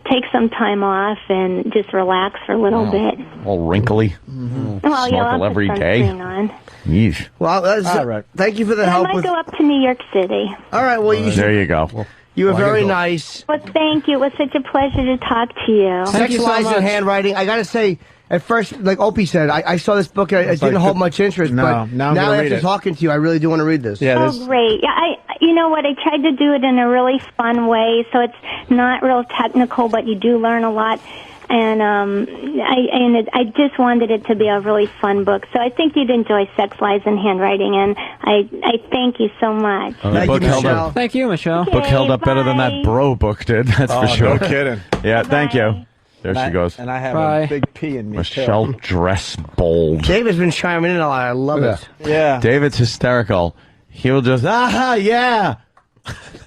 take some time off and just relax for a little bit. All wrinkly. Well, Snorkel every day. Yeesh. Well, all right. Thank you for the help. I might go up to New York City. All right. Well, there you go. You were very nice. Well, thank you. It was such a pleasure to talk to you. Sex, Lies, and Handwriting. I got to say, at first, like Opie said, I saw this book. I didn't hold much interest, but now after talking to you, I really do want to read this. Yeah, great. Yeah, you know what? I tried to do it in a really fun way, so it's not real technical, but you do learn a lot. And I just wanted it to be a really fun book. So I think you'd enjoy Sex, Lies, and Handwriting, and I thank you so much. Book held up. Thank you, Michelle. Book held up better than that bro book did. That's for sure. No kidding. Yeah, thank you. There she goes. And I have Bye. a big P in me, Michelle too. Dressbold. David's been chiming in a lot. I love it. Yeah. David's hysterical. He'll just, yeah.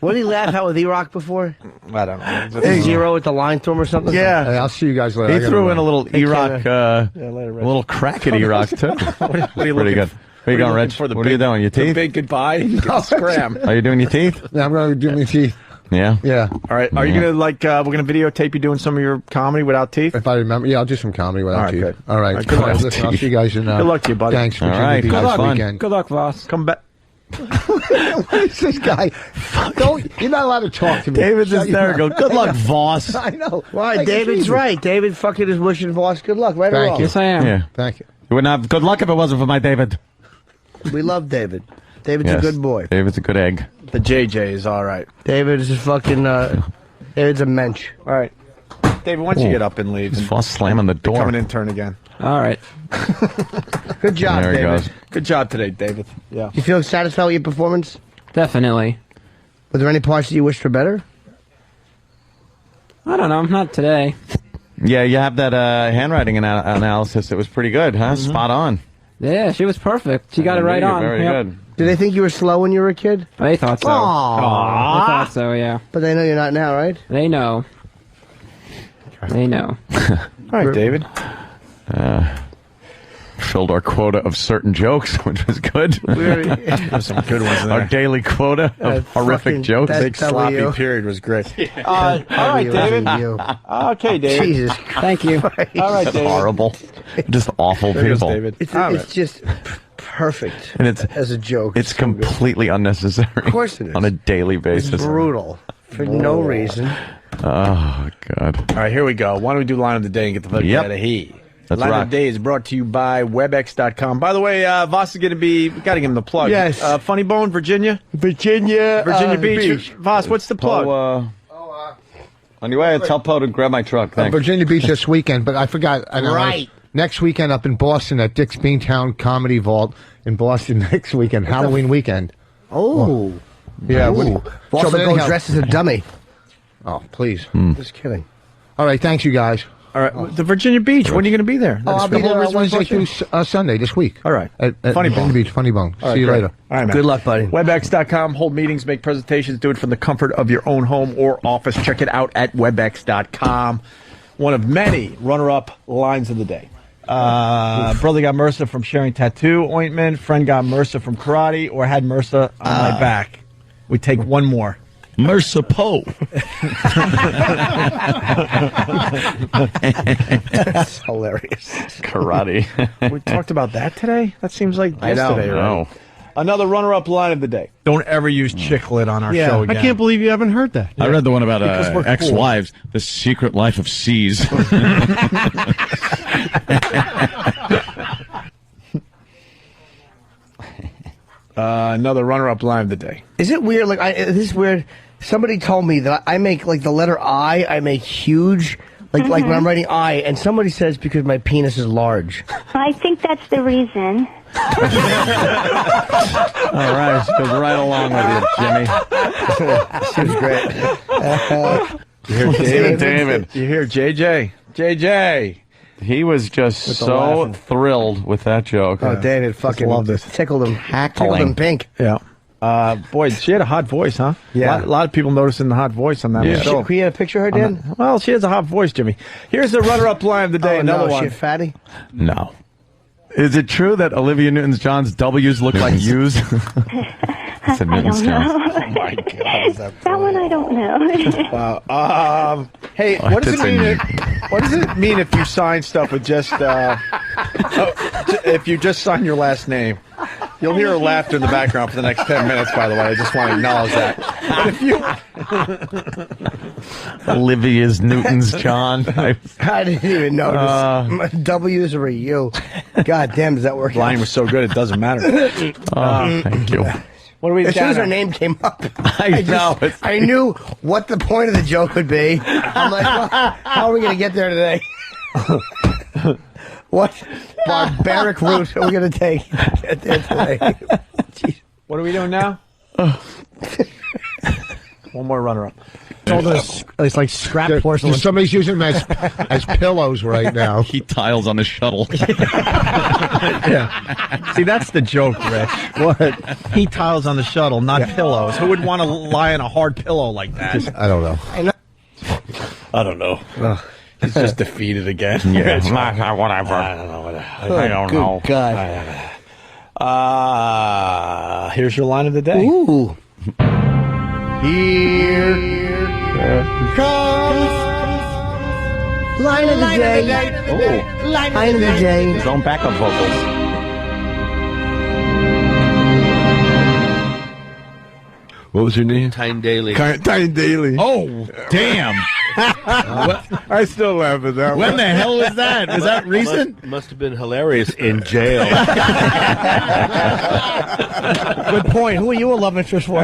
What did he laugh at with E-Rock before? I don't know. Zero at the line to him or something? Yeah. Hey, I'll see you guys later. He threw in a little E-Rock, a later, Rich. little crack at E-Rock, too. What are you Pretty looking good. for? Where you going, looking Rich? for? What are you doing? Your The teeth? big goodbye? Scram. Are you doing your teeth? Yeah, I'm going to do my teeth. Yeah. Yeah. All right. Are you going to, we're going to videotape you doing some of your comedy without teeth? If I remember, yeah, I'll do some comedy without All right, teeth. good. All right. All right, good luck. Listen, I'll see you guys in. Good luck to you, buddy. Thanks for All joining right, me good this luck. weekend. Good luck, Voss. Come back. What is this guy? You're not allowed to talk to me. David's Shut your hysterical. mouth. Good luck, Voss. I know. Why? Take it David's easy. right. David fucking is wishing Voss good luck, right or Thank wrong? you. Yes, I am. Yeah. Thank you. You wouldn't have good luck if it wasn't for my David. We love David. David's Yes. a good boy. David's a good egg. The JJ is all right. David is a fucking, David's a mensch. All right. David, why don't you get up and leave? Is Voss slamming the door? Become an intern again. All right. Good job, There he David. goes. Good job today, David. Yeah. You feel satisfied with your performance? Definitely. Were there any parts that you wished were better? I don't know. Not today. Yeah, you have that analysis. Analysis. It was pretty good, huh? Spot on. Yeah, she was perfect. She got it right You're on. Very Yep. good. Did they think you were slow when you were a kid? They thought so. Aww. They thought so, yeah. But they know you're not now, right? They know. They know. All right, David. Filled our quota of certain jokes, which was good. There's some good ones in there. Our daily quota of horrific jokes. Big sloppy period was great. All right, David. Okay, David. Jesus. Thank you. All right, David. Horrible. Just awful There goes people. David. It's just perfect And it's as a joke. It's completely unnecessary. Of course it is. On a daily basis. It's brutal for no reason. Oh, God. All right, here we go. Why don't we do line of the day and get the fuck Yep. out of here? Let's line rock. of the day is brought to you by WebEx.com. By the way, Voss is going to be, we got to give him the plug. Yes. Funny Bone, Virginia. Virginia Beach. Voss, what's the plug? On your way, tell Poe to grab my truck. Thanks. Virginia Beach this weekend, but I forgot. Right. Next weekend up in Boston at Dick's Beantown Comedy Vault in Boston next weekend, Halloween weekend. Oh. Yeah. Ooh. Also but go anyhow- dressed as a dummy. Oh, please. Just kidding. All right, thanks, you guys. All right, the Virginia Beach. When are you going to be there? I'll be there Wednesday through Sunday this week. All right. At Funny Virginia Bone. Beach, Funny Bone. All right, See you great. later. All right, man. Good luck, buddy. WebEx.com. Hold meetings, make presentations, do it from the comfort of your own home or office. Check it out at WebEx.com. One of many runner-up lines of the day. Brother got MRSA from sharing tattoo ointment. Friend got MRSA from karate or had MRSA on my back. We take one more. MRSA Poe. That's hilarious. Karate. We talked about that today? That seems like yesterday, right? No. Another runner-up line of the day. Don't ever use chiclet on our show again. I can't believe you haven't heard that. I read the one about Because we're cool. ex-wives, The Secret Life of C's. Another runner-up line of the day. Is it weird? Like, this is weird. Somebody told me that I make, like, the letter I make huge. Like when I'm writing I, and somebody says because my penis is large. I think that's the reason. All right, goes right along with you, You Jimmy. hear David? David. You hear JJ? JJ. He was just so laughing. thrilled with that joke. Oh, David fucking love this. tickled him. Tickled him pink. Yeah. Boy, she had a hot voice, huh? Yeah. A lot of people noticing the hot voice on that Yeah. show. Can you get a picture of her, Dan? Well, she has a hot voice, Jimmy. Here's the runner-up line of the day. Oh, Another no, one. she a fatty? No. Is it true that Olivia Newton-John's W's look like U's? I don't know. Oh my God, that one I don't know. Wow. Hey, what does it mean? What does it mean if you sign stuff with just if you just sign your last name? You'll hear laughter in the background for the next 10 minutes. By the way, I just want to acknowledge that. But if you Olivia's Newton's John. I didn't even notice. My W's or a U. God damn, does that work? line was so good, it doesn't matter. Thank you. What are we? As soon as her name came up, I know. I knew what the point of the joke would be. I'm like, well, how are we going to get there today? What barbaric route are we going to take to get there today? What are we doing now? One more runner-up. It's like scrap porcelain. Somebody's using them as pillows right now. Heat tiles on the shuttle. Yeah. See, that's the joke, Rich. What? Heat tiles on the shuttle, not pillows. Who would want to lie on a hard pillow like that? I don't know. I don't know. He's just defeated again. Yeah, It's whatever. I don't know. I don't know. God. Here's your line of the day. Ooh. Here comes line of the day. Oh, Line of the day. his own backup vocals. What was your name? Time Daily. Time Daily. Oh, damn. I still laugh at that. When the hell was that? Was that recent? Must have been hilarious in jail. Good point. Who are you a love interest for?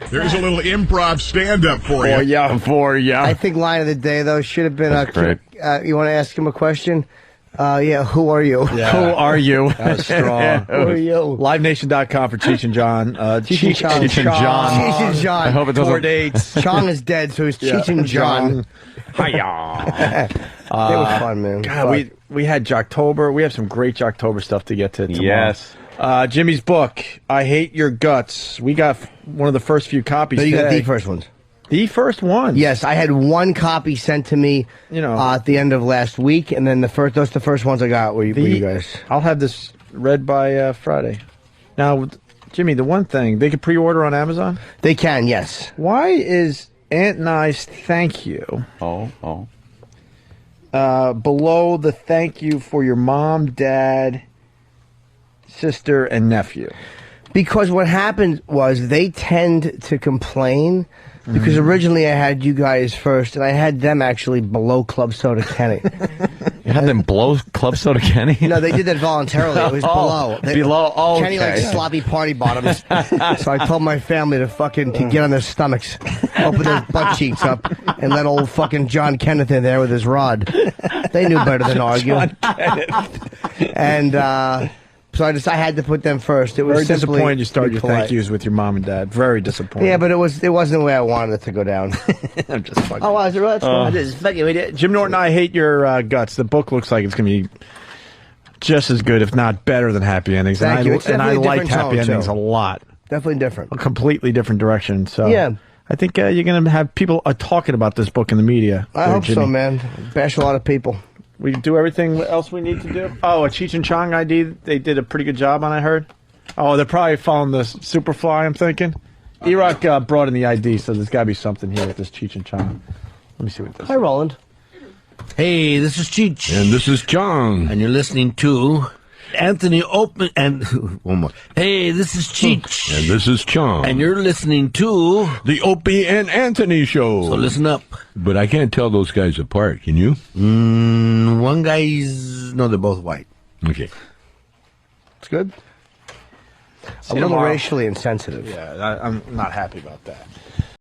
There's a little improv stand-up for you. For ya. I think line of the day, though, should have been great. you want to ask him a question? Who are you? Yeah. Who are you? That was strong. Who are you? LiveNation.com for Cheech and John. Cheech and John. Cheech and John. I hope it doesn't. Tour dates. Chong is dead, so he's Cheech and John. Hiya. They were fun, man. God, we had Jocktober. We have some great Jocktober stuff to get to tomorrow. Yes. Jimmy's book, I Hate Your Guts. We got one of the first few copies No, you got today. the first ones. The first one. Yes, I had one copy sent to me at the end of last week, and then the first ones I got were you guys. I'll have this read by Friday. Now, Jimmy, the one thing, they can pre-order on Amazon? They can, yes. Why is Aunt and I's thank you below the thank you for your mom, dad, sister, and nephew? Because what happened was they tend to complain because originally I had you guys first, and I had them actually below Club Soda Kenny. You had them below Club Soda Kenny? No, they did that voluntarily. It was below. Below, Kenny likes sloppy party bottoms. So I told my family to get on their stomachs, open their butt cheeks up, and let old fucking John Kenneth in there with his rod. They knew better than argue. And so I had to put them first. It was very disappointed you started your polite. thank yous with your mom and dad. Very disappointed. Yeah, but it wasn't the way I wanted it to go down. I'm just fucking. Oh, is it really? That's fine. Jim Norton, I Hate Your Guts. The book looks like it's going to be just as good, if not better, than Happy Endings. Thank you. It's And I definitely a like different Happy tone, Endings too. a lot. Definitely different. A completely different direction. So Yeah. I think you're going to have people talking about this book in the media. I hope so, man. Bash a lot of people. We do everything else we need to do. Oh, a Cheech and Chong ID. They did a pretty good job on, I heard. Oh, they're probably following the Superfly, I'm thinking. E-Rock brought in the ID, so there's got to be something here with this Cheech and Chong. Let me see what this Hi, Roland. Hey, this is Cheech. And this is Chong. And you're listening to Anthony Opie and one more. Hey, this is Cheech. And this is Chong. And you're listening to the Opie and Anthony Show. So listen up. But I can't tell those guys apart. Can you? One guy's they're both white. Okay. It's good. A little racially insensitive. Yeah, I'm not happy about that.